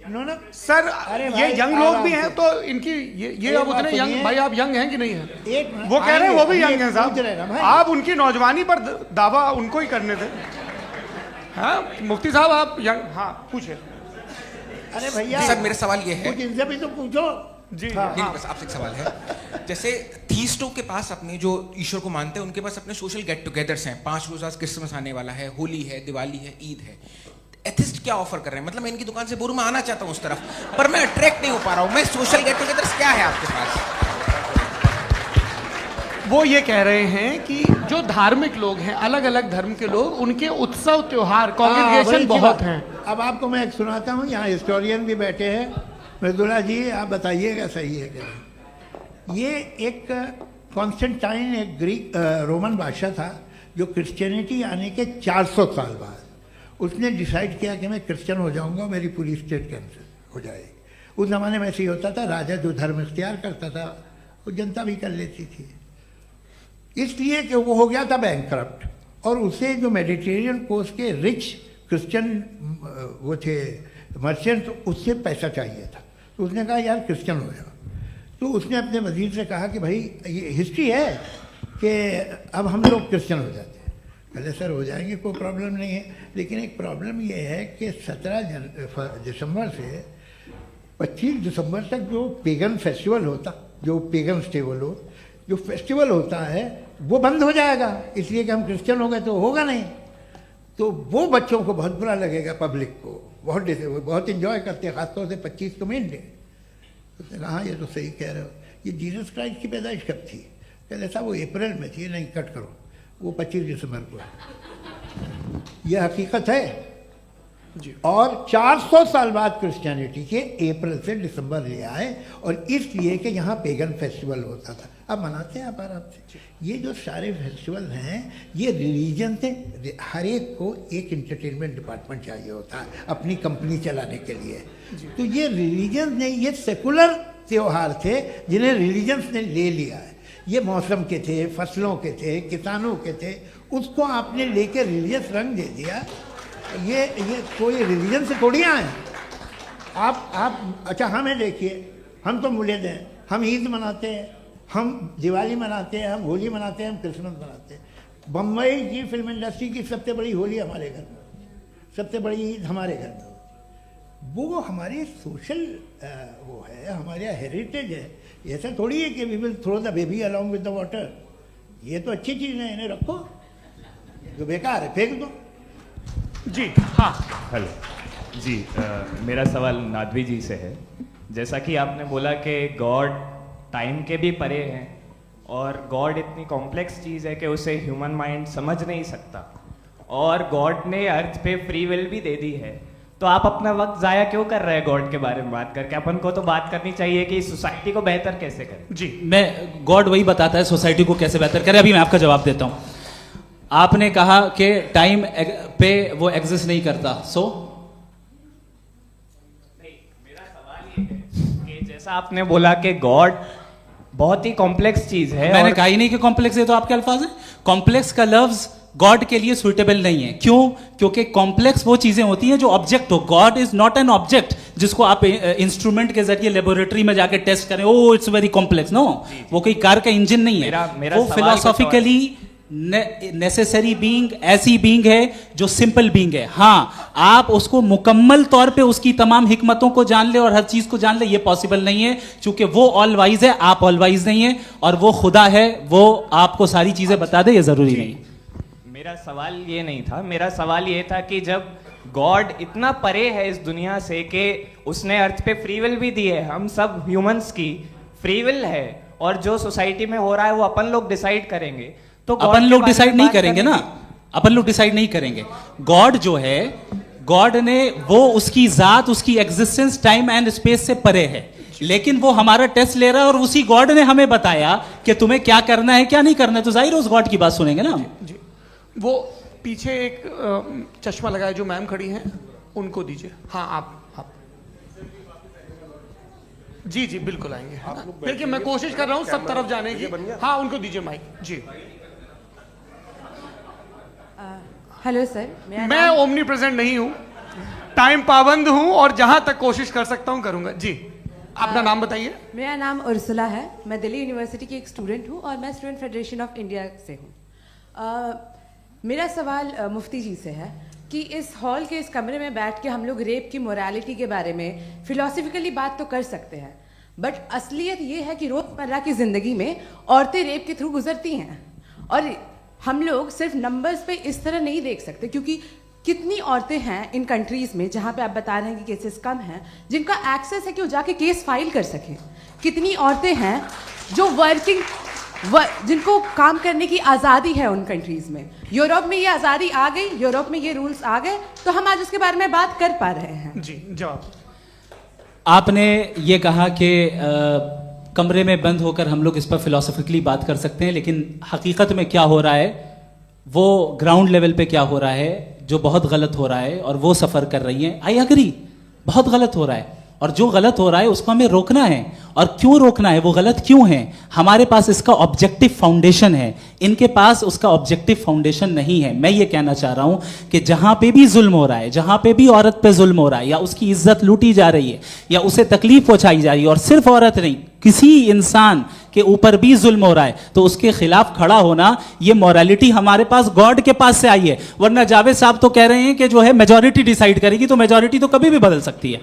No sir, ये यंग लोग भी हैं तो इनकी ये अब उतने यंग, भाई आप यंग हैं कि नहीं हैं? वो कह रहे हैं वो भी यंग हैं साहब, आप उनकी नौजवानी पर दावा उनको ही करने दें। हाँ मुफ्ती साहब आप यंग, हाँ पूछे। अरे भैया सर मेरा सवाल ये है, कुछ इनसे भी तो पूछो। जी नहीं, बस आपसे एक सवाल है। जैसे थीस्टों के पास अपने जो ईश्वर को मानते हैं उनके पास अपने सोशल गेट टुगेदर्स हैं, 5 रोज़ आज क्रिसमस आने वाला है, होली है, दिवाली है, ईद है। एथिस्ट क्या ऑफर कर रहे हैं? मतलब मैं इनकी दुकान से बोलूं मैं आना चाहता हूं उस तरफ, पर मैं अट्रैक्ट नहीं हो पा रहा हूं। मैं सोशल गेट टुगेदर्स क्या है आपके पास? वो ये कह रहे हैं कि जो धार्मिक लोग हैं, अलग अलग धर्म के लोग, उनके उत्सव त्योहार कॉन्ग्रेगेशन बहुत हैं। अब आपको मैं एक सुनाता हूँ, यहाँ हिस्टोरियन भी बैठे हैं, मृदुला जी आप बताइएगा सही है क्या। ये एक कॉन्स्टेंटाइन, एक ग्रीक रोमन बादशाह था जो क्रिश्चियनिटी आने के 400 साल बाद उसने डिसाइड किया कि मैं क्रिश्चियन हो जाऊंगा, मेरी पूरी स्टेट कैंसिल हो जाएगी। उस ज़माने में ऐसे ही होता था, राजा जो धर्म इख्तियार करता था वो जनता भी कर लेती थी, इसलिए कि वो हो गया था बैंकक्रप्ट, और उसे जो मेडिटेरियन कोस्ट के रिच क्रिश्चियन वो थे मर्चेंट, उससे पैसा चाहिए था। तो उसने कहा यार क्रिश्चियन हो जाओ। तो उसने अपने वजीर से कहा कि भाई ये हिस्ट्री है कि अब हम लोग क्रिश्चियन हो जाते हैं। पहले सर हो जाएंगे, कोई प्रॉब्लम नहीं है, लेकिन एक प्रॉब्लम ये है कि 17 दिसंबर से 25 दिसंबर तक जो पेगन फेस्टिवल होता, जो पेगन जो फेस्टिवल होता है वो बंद हो जाएगा, इसलिए कि हम क्रिश्चियन हो गए तो होगा नहीं। तो वो बच्चों को बहुत बुरा लगेगा, पब्लिक को बहुत इंजॉय करते हैं, खासतौर से 25 को मेन डे। उसने कहा हाँ ये तो सही कह रहे हो, ये जीसस क्राइस्ट की पैदाइश कब थी? कहते साहब वो अप्रैल में थी। नहीं कट करो, वो 25 दिसंबर को है, ये हकीकत है। जी। और 400 साल बाद क्रिश्चियनिटी के अप्रैल से दिसंबर ले आए, और इसलिए कि यहाँ पेगन फेस्टिवल होता था। अब मनाते हैं आप आराम से। ये जो सारे फेस्टिवल हैं ये रिलीजन से, हर एक को एक इंटरटेनमेंट डिपार्टमेंट चाहिए होता है अपनी कंपनी चलाने के लिए। तो ये रिलीजन ने, ये सेकुलर त्यौहार थे जिन्हें रिलीजन्स ने ले लिया है। ये मौसम के थे, फसलों के थे, किसानों के थे, उसको आपने लेके रिलीजियस रंग दे दिया। ये कोई रिलीजन से थोड़ी आए आप। अच्छा हमें देखिए, हम तो मुल्द हैं, हम ईद मनाते हैं, हम दिवाली मनाते हैं, हम होली मनाते हैं, हम क्रिसमस मनाते हैं। बम्बई की फिल्म इंडस्ट्री की सबसे बड़ी होली हमारे घर में, सबसे बड़ी ईद हमारे घर में। वो हमारी सोशल वो है, हमारा हेरिटेज है। ऐसा थोड़ी है कि we will throw the baby along with the water. ये तो अच्छी चीज़ है, इन्हें रखो, जो बेकार है फेंक दो। जी हाँ हेलो जी, मेरा सवाल नादवी जी से है। जैसा कि आपने बोला कि गॉड टाइम के भी परे हैं, और गॉड इतनी कॉम्प्लेक्स चीज़ है कि उसे ह्यूमन माइंड समझ नहीं सकता, और गॉड ने अर्थ पे फ्री विल भी दे दी है। तो आप अपना वक्त ज़ाया क्यों कर रहे हैं गॉड के बारे में बात करके? अपन को तो बात करनी चाहिए कि सोसाइटी को बेहतर कैसे करें। जी, मैं गॉड वही बताता है सोसाइटी को कैसे बेहतर करें। अभी मैं आपका जवाब देता हूँ। आपने कहा कि टाइम पे वो एग्जिस्ट नहीं करता, मेरा सवाल ये है कि जैसा आपने बोला कि गॉड बहुत ही कॉम्प्लेक्स चीज है। मैंने कहा ही नहीं कि कॉम्प्लेक्स है, तो आपके अल्फाज हैं। कॉम्प्लेक्स का लफ्ज गॉड के लिए सुइटेबल नहीं है। क्यों? क्योंकि कॉम्प्लेक्स वो चीजें होती हैं जो ऑब्जेक्ट हो। God is not an object जिसको आप इंस्ट्रूमेंट के जरिए लेबोरेटरी में जाके टेस्ट करें, oh it's very complex. No, वो कोई कार का इंजन नहीं है। वो फिलोसॉफिकली नेसेसरी बीइंग ऐसी बीइंग है जो सिंपल बीइंग है। हाँ, आप उसको मुकम्मल तौर पे उसकी तमाम हिकमतों को जान ले और हर चीज को जान ले, ये पॉसिबल नहीं है, क्योंकि वो ऑल वाइज है, आप ऑल वाइज नहीं है, और वो खुदा है, वो आपको सारी चीजें बता दे, ये जरूरी नहीं। मेरा सवाल ये नहीं था, मेरा सवाल ये था कि जब गॉड इतना परे है इस दुनिया से कि उसने अर्थ पे फ्री विल भी दी है, हम सब ह्यूमंस की फ्री विल है, और जो सोसाइटी में हो रहा है वो अपन लोग डिसाइड करेंगे, तो अपन लोग डिसाइड नहीं करेंगे ना, अपन लोग डिसाइड नहीं करेंगे। गॉड जो है, गॉड ने वो उसकी जात, उसकी एग्जिस्टेंस टाइम एंड स्पेस से परे है, लेकिन वो हमारा टेस्ट ले रहा है और उसी गॉड ने हमें बताया कि तुम्हें क्या करना है क्या नहीं करना है, तो जाहिर है उस गॉड की बात सुनेंगे ना हम। जी, वो पीछे एक चश्मा लगाए जो मैम खड़ी हैं, उनको दीजिए। हाँ, आप जी जी बिल्कुल आएंगे। देखिए मैं कोशिश कर रहा हूँ सब तरफ जाने की। हाँ, उनको दीजिए माइक। जी, हेलो सर, मैं ओमनी प्रेजेंट नहीं हूँ, टाइम पाबंद हूँ, और जहां तक कोशिश कर सकता हूँ करूंगा। जी, अपना नाम बताइए। मेरा नाम उर्सुला है, मैं दिल्ली यूनिवर्सिटी की एक स्टूडेंट हूँ और मैं स्टूडेंट फेडरेशन ऑफ इंडिया से हूँ। मेरा सवाल मुफ्ती जी से है कि इस हॉल के इस कमरे में बैठ के हम लोग रेप की मोरालिटी के बारे में फिलोसफिकली बात तो कर सकते हैं, बट असलियत ये है कि रोज़मर्रा की ज़िंदगी में औरतें रेप के थ्रू गुजरती हैं, और हम लोग सिर्फ नंबर्स पे इस तरह नहीं देख सकते, क्योंकि कितनी औरतें हैं इन कंट्रीज़ में जहाँ पे आप बता रहे हैं कि केसेस कम हैं, जिनका एक्सेस है कि वो जाके केस फाइल कर सकें। कितनी औरतें हैं जो जिनको काम करने की आज़ादी है उन कंट्रीज़ में। यूरोप में ये आज़ादी आ गई, यूरोप में ये रूल्स आ गए, तो हम आज उसके बारे में बात कर पा रहे हैं। जी, जवाब। आपने ये कहा कि कमरे में बंद होकर हम लोग इस पर फिलोसफिकली बात कर सकते हैं, लेकिन हकीकत में क्या हो रहा है, वो ग्राउंड लेवल पे क्या हो रहा है, जो बहुत गलत हो रहा है, और वो सफ़र कर रही हैं। आई अग्री, बहुत गलत हो रहा है, और जो गलत हो रहा है उसको हमें रोकना है। और क्यों रोकना है, वो गलत क्यों है, हमारे पास इसका ऑब्जेक्टिव फाउंडेशन है, इनके पास उसका ऑब्जेक्टिव फाउंडेशन नहीं है। मैं ये कहना चाह रहा हूं कि जहां पे भी जुल्म हो रहा है, जहां पे भी औरत पे जुल्म हो रहा है, या उसकी इज्जत लूटी जा रही है, या उसे तकलीफ पहुंचाई जा रही है, और सिर्फ औरत नहीं, किसी इंसान के ऊपर भी जुल्म हो रहा है, तो उसके खिलाफ खड़ा होना, ये मॉरलिटी हमारे पास गॉड के पास से आई है। वरना जावेद साहब तो कह रहे हैं कि जो है मेजॉरिटी डिसाइड करेगी, तो मेजॉरिटी तो कभी भी बदल सकती है।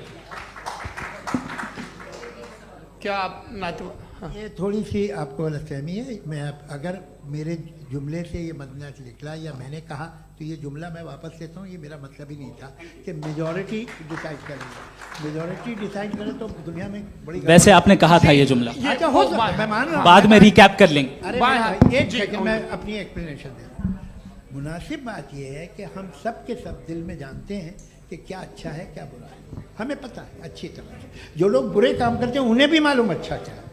क्या आप हाँ। ये थोड़ी सी आपको गलतफहमी है। मैं अगर मेरे जुमले से ये मदना निकला या मैंने कहा, तो ये जुमला मैं वापस लेता हूँ, ये मेरा मतलब ही नहीं था कि मेजॉरिटी डिसाइड करेंगे। मेजॉरिटी डिसाइड करे तो दुनिया में बड़ी, वैसे आपने कहा था ये जुमला। अच्छा, हो मैं मान रहा हूँ, बाद में रिकैप कर लेंगे। अरे एक सेकंड, मैं अपनी एक्सप्लेनेशन देता हूँ। मुनासिब बात यह है कि हम सब के सब दिल में जानते हैं कि क्या अच्छा है क्या बुरा है, हमें पता है अच्छी तरह से। जो लोग बुरे काम करते हैं उन्हें भी मालूम अच्छा क्या है।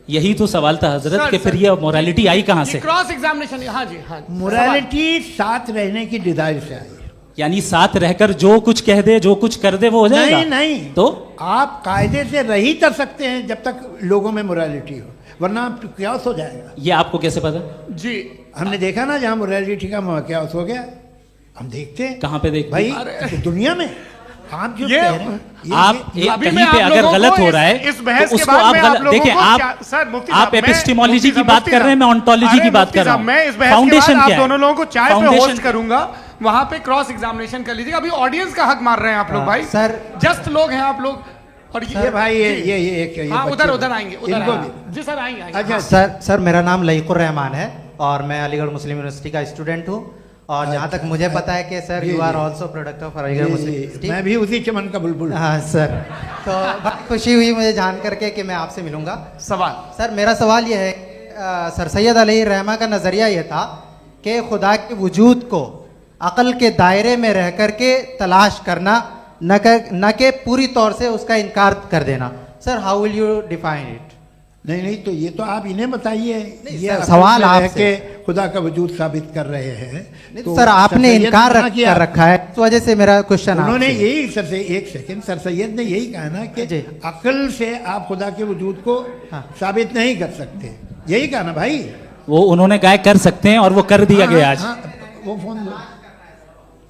यही तो सवाल था हजरत कि फिर ये मोरालिटी आई कहां से? Cross examination. हाँ जी, हाँ। मोरालिटी साथ रहने की डिजायर से आई है, यानी साथ रहकर जो कुछ कह दे, जो कुछ कर दे, वो हो जाएगा? नहीं नहीं, तो आप कायदे से रह ही कर सकते हैं जब तक लोगों में मोरालिटी हो, वरना क्यास हो जाएगा। ये आपको कैसे पता? जी, हमने देखा ना, जहाँ मोरालिटी का क्यास हो गया, हम देखते हैं। कहाँ पे देखते भाई? दुनिया में। आप जो कह रहे हैं, आप कहीं पे अगर गलत हो रहा है तो उसको आप गलत देखिए। आप एपिस्टेमोलॉजी की बात कर रहे हैं, मैं ऑन्टोलॉजी की बात कर रहा हूं। मैं इस बहस के बाद आप दोनों लोगों को चाय पे होस्ट करूंगा, वहां पे क्रॉस एग्जामिनेशन कर लीजिएगा। अभी ऑडियंस का हक मार रहे हैं आप लोग भाई, सर जस्ट लोग हैं आप लोग। और ये भाई ये हाँ, उधर आएंगे, जी सर आएंगे। अच्छा सर, मेरा नाम लईकुर रहमान है और मैं अलीगढ़ मुस्लिम यूनिवर्सिटी का स्टूडेंट हूँ, और जहाँ तक मुझे पता है कि sir you are also product of Aligarh Muslim University. मैं भी उसी चमन का बुलबुल। हाँ सर, तो बहुत खुशी हुई मुझे जान करके कि मैं आपसे मिलूंगा। सवाल सर, मेरा सवाल यह है, सर सैयद अली रहमा का नज़रिया यह था कि खुदा के वजूद को अक़ल के दायरे में रह कर के तलाश करना, न कि पूरी तौर से उसका इनकार कर देना। Sir, how will you define it? नहीं, तो ये तो आप इन्हें बताइए। ये सवाल आपसे खुदा का वजूद साबित कर रहे हैं, तो सर आपने इनकार कर रखा है, इस वजह से मेरा क्वेश्चन। उन्होंने यही सर से, एक सेकंड, सर सैयद ने यही कहा ना कि अक्ल से आप खुदा के वजूद को साबित नहीं कर सकते, यही कहा ना भाई। वो उन्होंने कहा कर सकते हैं और वो कर दिया गया आज। वो फोन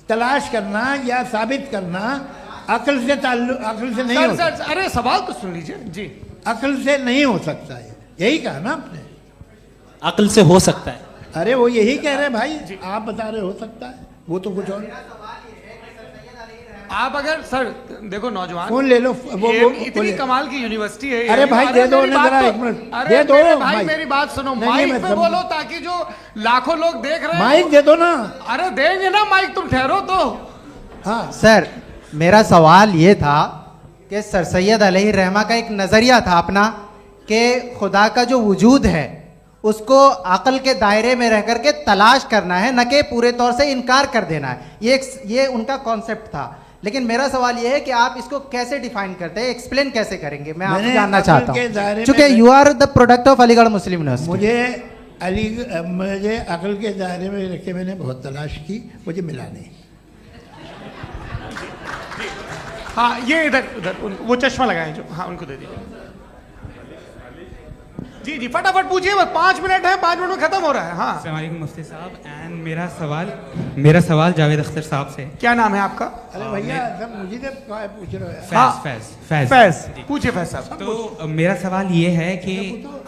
तलाश करना या साबित करना अक्ल से अक्ल से नहीं हो सकता। अरे सवाल तो सुन लीजिए जी। अक्ल से नहीं हो सकता है, यही कहा ना आपने। अक्ल से हो सकता है, अरे वो यही कह रहे हैं भाई, आप बता रहे हो सकता है, वो तो कुछ और। आप अगर सर देखो नौजवान फोन ले लो, वो इतनी कमाल की यूनिवर्सिटी है। अरे भाई दे दो उन्हें जरा, एक मिनट दे दो भाई, मेरी बात सुनो, माइक पे बोलो ताकि जो लाखों लोग देख रहे हैं। माइक दे दो ना। अरे देंगे ना माइक, तुम ठहरो तो। हाँ सर, मेरा सवाल ये था कि सर सैयद अलैहि रहमा का एक नजरिया था अपना कि खुदा का जो वजूद है उसको अकल के दायरे में रह करके तलाश करना है, न कि पूरे तौर से इनकार कर देना है। ये उनका कॉन्सेप्ट था। लेकिन मेरा सवाल ये है कि आप इसको कैसे डिफाइन करते हैं, एक्सप्लेन कैसे करेंगे, मैं आपसे जानना चाहता हूँ, क्योंकि you are the product of Aligarh Muslim University. मुझे अकल के दायरे में रख के मैंने बहुत तलाश की, मुझे मिला नहीं। हाँ ये इधर वो चश्मा लगाए जो, हाँ उनको दे दीजिए। जी जी फटाफट पूछिए, बस 5 मिनट है, 5 मिनट में खत्म हो रहा है। हाँ अस्सलाम वालेकुम मुफ्ती साहब, एंड मेरा सवाल जावेद अख्तर साहब से। क्या नाम है आपका? अरे भैया सब मुझे पूछ रहे हो। फैज पूछिए फैज साहब। तो मेरा सवाल ये है कि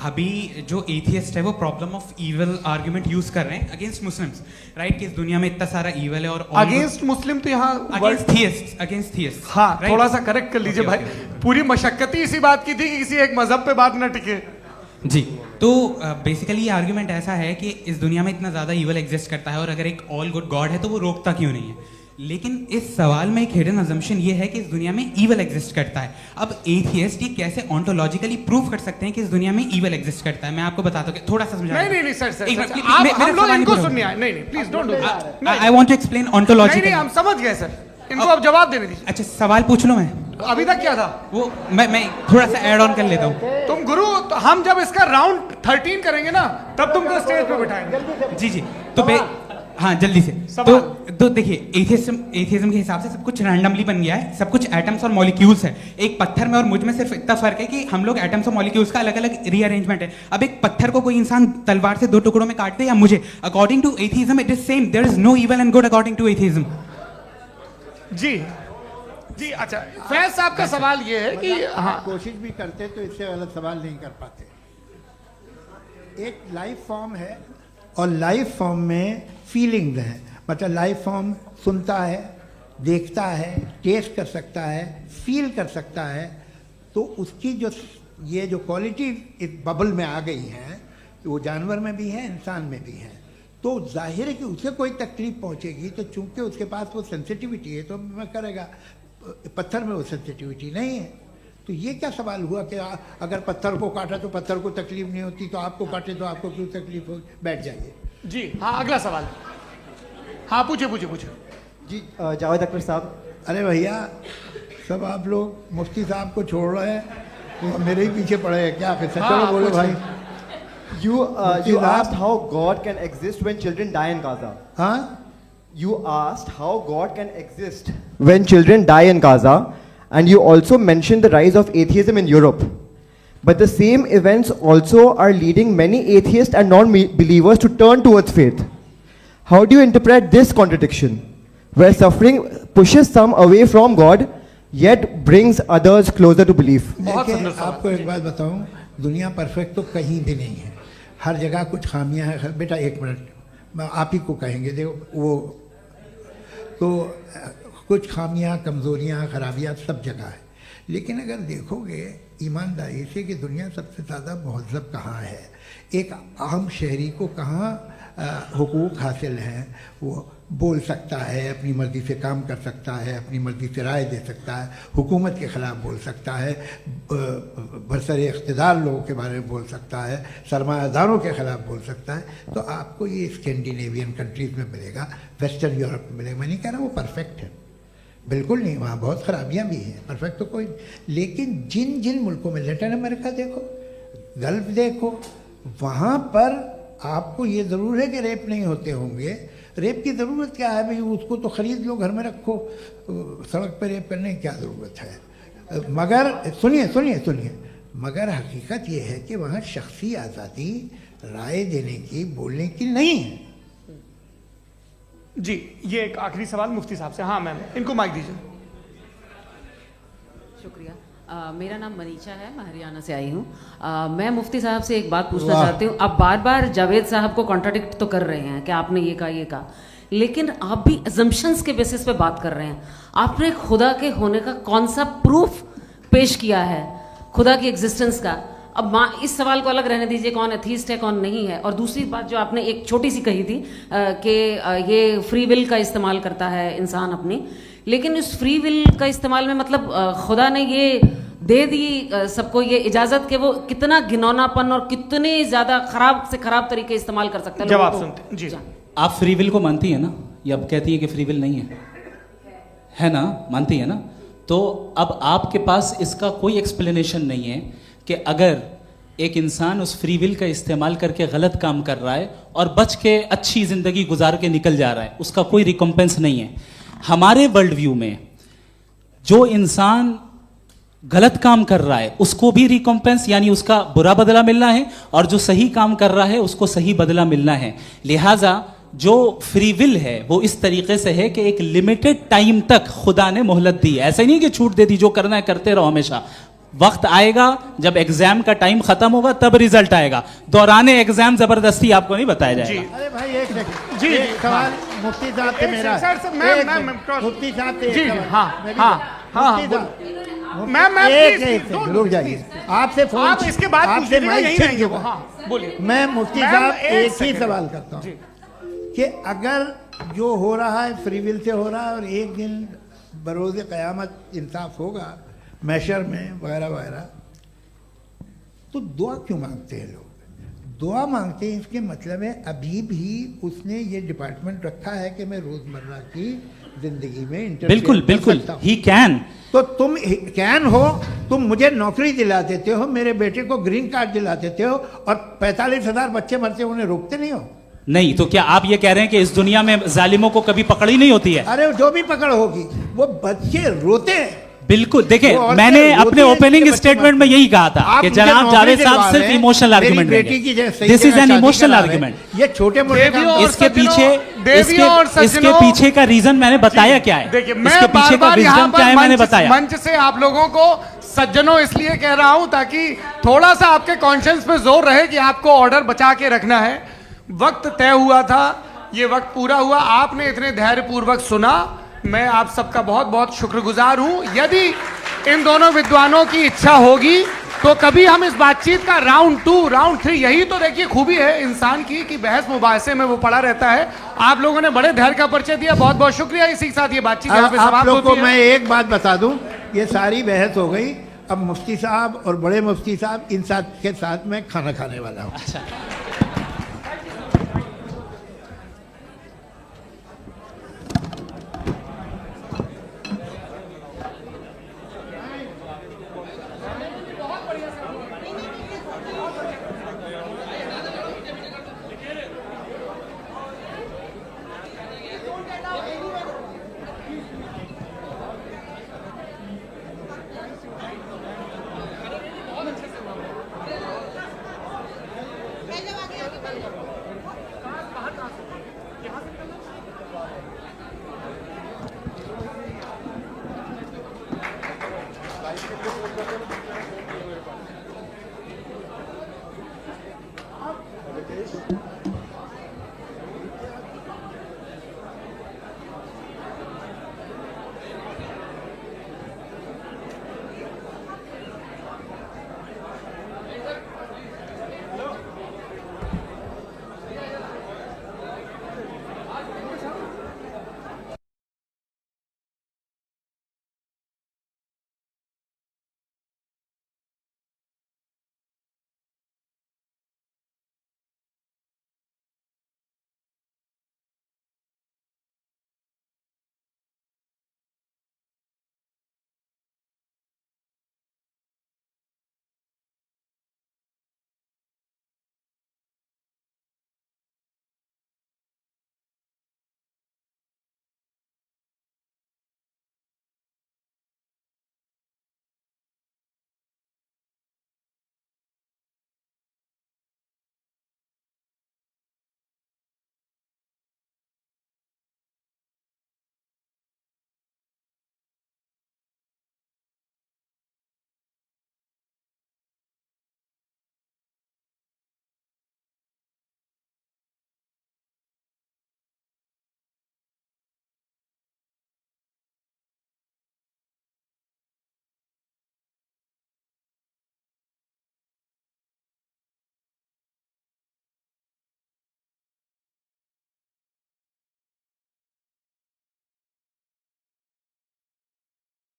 अभी जो एथियस्ट है वो problem of evil argument use कर रहे हैं अगेंस्ट मुस्लिम्स, राइट? कि इस दुनिया में इतना सारा इविल है और अगेंस्ट मुस्लिम तो यहाँ अगेंस्ट थियस्ट। हाँ थोड़ा सा करेक्ट कर लीजिए भाई, पूरी मशक्कत ही इसी बात की थी कि किसी एक मजहब पे बात ना टिके। जी, तो बेसिकली ये आर्ग्यूमेंट ऐसा है कि इस दुनिया में इतना ज्यादा ईवल एग्जिस्ट करता है और अगर एक ऑल गुड गॉड है तो वो रोकता क्यों नहीं है? लेकिन इस सवाल में एक हिडन अजम्पशन ये है कि इस दुनिया में ईवल एग्जिस्ट करता है। अब एथियस्ट ये कैसे ऑन्टोलॉजिकली प्रूव कर सकते हैं कि इस दुनिया में ईवल एग्जिस्ट करता है? मैं आपको बताता हूँ, थोड़ा सा समझा। नहीं सर हम लोग इनको सुनिए। नहीं please don't do that. I want to explain ontologically. नहीं हम समझ गए सर, इनको अब जवाब देने दीजिए। अच्छा सवाल पूछ लो। मैं अभी तक क्या था वो मैं थोड़ा सा ऐड ऑन कर लेता हूँ। तुम गुरु, तो हम जब इसका राउंड 13 करेंगे ना तब तुमको स्टेज पे बिठाएंगे। जी तो हाँ जल्दी से। तो देखिए एथियज्म के हिसाब से सब कुछ रैंडमली बन गया है, सब कुछ एटम्स और मॉलिक्यूल्स है। एक पत्थर में और मुझ में सिर्फ इतना फर्क है कि हम लोग एटम्स और मॉलिक्यूल्स का अलग अलग रीअरेंजमेंट है। अब एक पत्थर को कोई इंसान तलवार से 2 टुकड़ों में काट दे या मुझे, according to atheism it is same. There is no evil and good according to atheism. जी अच्छा, फैज साहब का सवाल ये है कि हाँ कोशिश भी करते तो इससे गलत सवाल नहीं कर पाते। एक लाइफ फॉर्म है और लाइफ फॉर्म में फीलिंग्स हैं, मतलब लाइफ फॉर्म सुनता है, देखता है, टेस्ट कर सकता है, फील कर सकता है। तो उसकी जो ये जो क्वालिटी इस बबल में आ गई हैं वो जानवर में भी है, इंसान में भी है। तो जाहिर है कि उसे कोई तकलीफ पहुंचेगी, तो चूंकि उसके पास वो सेंसिटिविटी है तो मैं करेगा। पत्थर में वो सेंसिटिविटी नहीं है। तो ये क्या सवाल हुआ कि अगर पत्थर को काटा तो पत्थर को तकलीफ नहीं होती, तो आपको काटे तो आपको क्यों तकलीफ हो? बैठ जाइए। जी हाँ अगला सवाल। हाँ पूछे जी जावेद अख्तर साहब। अरे भैया सब आप लोग मुफ्ती साहब को छोड़ रहे हैं, तो मेरे ही पीछे पड़े हैं क्या? फिर चलो बोलो भाई। You asked how God can exist when children die in Gaza. Huh? You asked how God can exist when children die in Gaza, and you also mentioned the rise of atheism in Europe. But the same events also are leading many atheists and non-believers to turn towards faith. How do you interpret this contradiction, where suffering pushes some away from God, yet brings others closer to belief? आपको एक बात बताऊं, दुनिया perfect तो कहीं भी नहीं है, हर जगह कुछ खामियां हैं। बेटा एक मिनट, आप ही को कहेंगे, देखो वो तो कुछ खामियां, कमज़ोरियां, खराबियां सब जगह है। लेकिन अगर देखोगे ईमानदारी से कि दुनिया सबसे ज़्यादा महज़ब कहाँ है, एक आम शहरी को कहाँ हुकूक हासिल हैं, वो बोल सकता है, अपनी मर्ज़ी से काम कर सकता है, अपनी मर्ज़ी से राय दे सकता है, हुकूमत के ख़िलाफ़ बोल सकता है, बरसरे इक़्तिदार लोगों के बारे में बोल सकता है, सरमायादारों के ख़िलाफ़ बोल सकता है। तो आपको ये स्कैंडिनेवियन कंट्रीज़ में मिलेगा, वेस्टर्न यूरोप में मिलेगा। मैं नहीं कह रहा वो परफेक्ट है, बिल्कुल नहीं, वहाँ बहुत ख़राबियाँ भी हैं, परफेक्ट तो कोई। लेकिन जिन जिन मुल्कों में, लैटिन अमेरिका देखो, गल्फ़ देखो, वहाँ पर आपको ये ज़रूर है कि रेप नहीं होते होंगे। रेप की ज़रूरत क्या है भाई? उसको तो ख़रीद लो, घर में रखो, सड़क पर रेप करने की क्या ज़रूरत है? मगर सुनिए, मगर हकीकत ये है कि वहाँ शख्सी आज़ादी राय देने की, बोलने की नहीं है। जी ये एक आखिरी सवाल मुफ्ती साहब से। हाँ मैम, इनको माइक दीजिए। शुक्रिया। मेरा नाम मनीषा है, मैं हरियाणा से आई हूँ। मैं मुफ्ती साहब से एक बात पूछना चाहती हूँ। आप बार बार जावेद साहब को कॉन्ट्राडिक्ट तो कर रहे हैं कि आपने ये कहा, लेकिन आप भी अजम्पशंस के बेसिस पे बात कर रहे हैं। आपने खुदा के होने का कौन सा प्रूफ पेश किया है खुदा की एग्जिस्टेंस का? अब इस सवाल को अलग रहने दीजिए, कौन एथीस्ट है कौन नहीं है। और दूसरी बात जो आपने एक छोटी सी कही थी कि ये फ्री विल का इस्तेमाल करता है इंसान अपनी, लेकिन इस फ्री विल का इस्तेमाल में मतलब खुदा ने ये दे दी सबको ये इजाजत कि वो कितना घिनौनापन और कितने ज्यादा खराब से खराब तरीके इस्तेमाल कर सकता है। जवाब सुनते जी। आप फ्री विल को मानती है ना, या अब कहती है कि फ्री विल नहीं है ना, मानती है ना? तो अब आपके पास इसका कोई एक्सप्लेनेशन नहीं है कि अगर एक इंसान उस फ्री विल का इस्तेमाल करके गलत काम कर रहा है और बच के अच्छी जिंदगी गुजार के निकल जा रहा है, उसका कोई रिकम्पेंस नहीं है। हमारे वर्ल्ड व्यू में जो इंसान गलत काम कर रहा है उसको भी रिकम्पेंस यानी उसका बुरा बदला मिलना है, और जो सही काम कर रहा है उसको सही बदला मिलना है। लिहाजा जो फ्री विल है वो इस तरीके से है कि एक लिमिटेड टाइम तक खुदा ने मोहलत दी है। ऐसा नहीं कि छूट दे दी, जो करना है करते रहो हमेशा। वक्त आएगा जब एग्जाम का टाइम खत्म होगा तब रिजल्ट आएगा। दौराने एग्जाम जबरदस्ती आपको नहीं बताया जाएगा। अरे भाई एक सेकंड जी, एक सवाल मुफ्ती साहब से मेरा, मुफ्ती साहब से एक सवाल। रुक जाइए, आपसे फोन, आप इसके बाद आपसे यही रहेंगे वो। हाँ, बोलिए। मैं मुफ्ती साहब एक ही सवाल करता हूँ कि अगर जो हो रहा है फ्री विल से हो रहा है और एक दिन बरोज़ क़यामत इंसाफ होगा मैशर में वगैरह वगैरह, तो दुआ क्यों मांगते हैं लोग? दुआ मांगते हैं इसके मतलब है अभी भी उसने ये डिपार्टमेंट रखा है कि मैं रोजमर्रा की जिंदगी में बिल्कुल बिल्कुल ही कैन। तो तुम कैन हो, तुम मुझे नौकरी दिला देते हो, मेरे बेटे को ग्रीन कार्ड दिला देते हो, और 45,000 बच्चे मरते हो उन्हें रोकते नहीं हो। नहीं तो क्या आप ये कह रहे हैं कि इस दुनिया में जालिमों को कभी पकड़ ही नहीं होती है? अरे जो भी पकड़ होगी वो बच्चे रोते हैं। बिल्कुल, देखिए मैंने अपने ओपनिंग स्टेटमेंट में यही कहा था कि जनाब जावेद साहब सिर्फ इमोशनल आर्गुमेंट देंगे। This is an emotional argument. ये छोटे मोटे इसके पीछे का रीजन मैंने बताया क्या है, इसके पीछे का रीजन क्या है मैंने बताया। मंच से आप लोगों को सज्जनों इसलिए कह रहा हूं ताकि थोड़ा सा आपके कॉन्शियंस पे जोर रहे कि आपको ऑर्डर बचा के रखना है। वक्त तय हुआ था, ये वक्त पूरा हुआ, आपने इतने धैर्यपूर्वक सुना, मैं आप सबका बहुत बहुत शुक्रगुजार हूं। यदि इन दोनों विद्वानों की इच्छा होगी तो कभी हम इस बातचीत का राउंड 2, राउंड 3, यही तो देखिए खूबी है इंसान की कि बहस मुबाहसे में वो पड़ा रहता है। आप लोगों ने बड़े धैर्य का परिचय दिया, बहुत बहुत शुक्रिया। इसी के साथ ये बातचीत यहाँ पे समाप्त होती है। आप लोग को मैं एक बात बता दूं, ये सारी बहस हो गई, अब मुफ्ती साहब और बड़े मुफ्ती साहब इन साथ के साथ मैं खाना खाने वाला हूँ। अच्छा। पहले आगे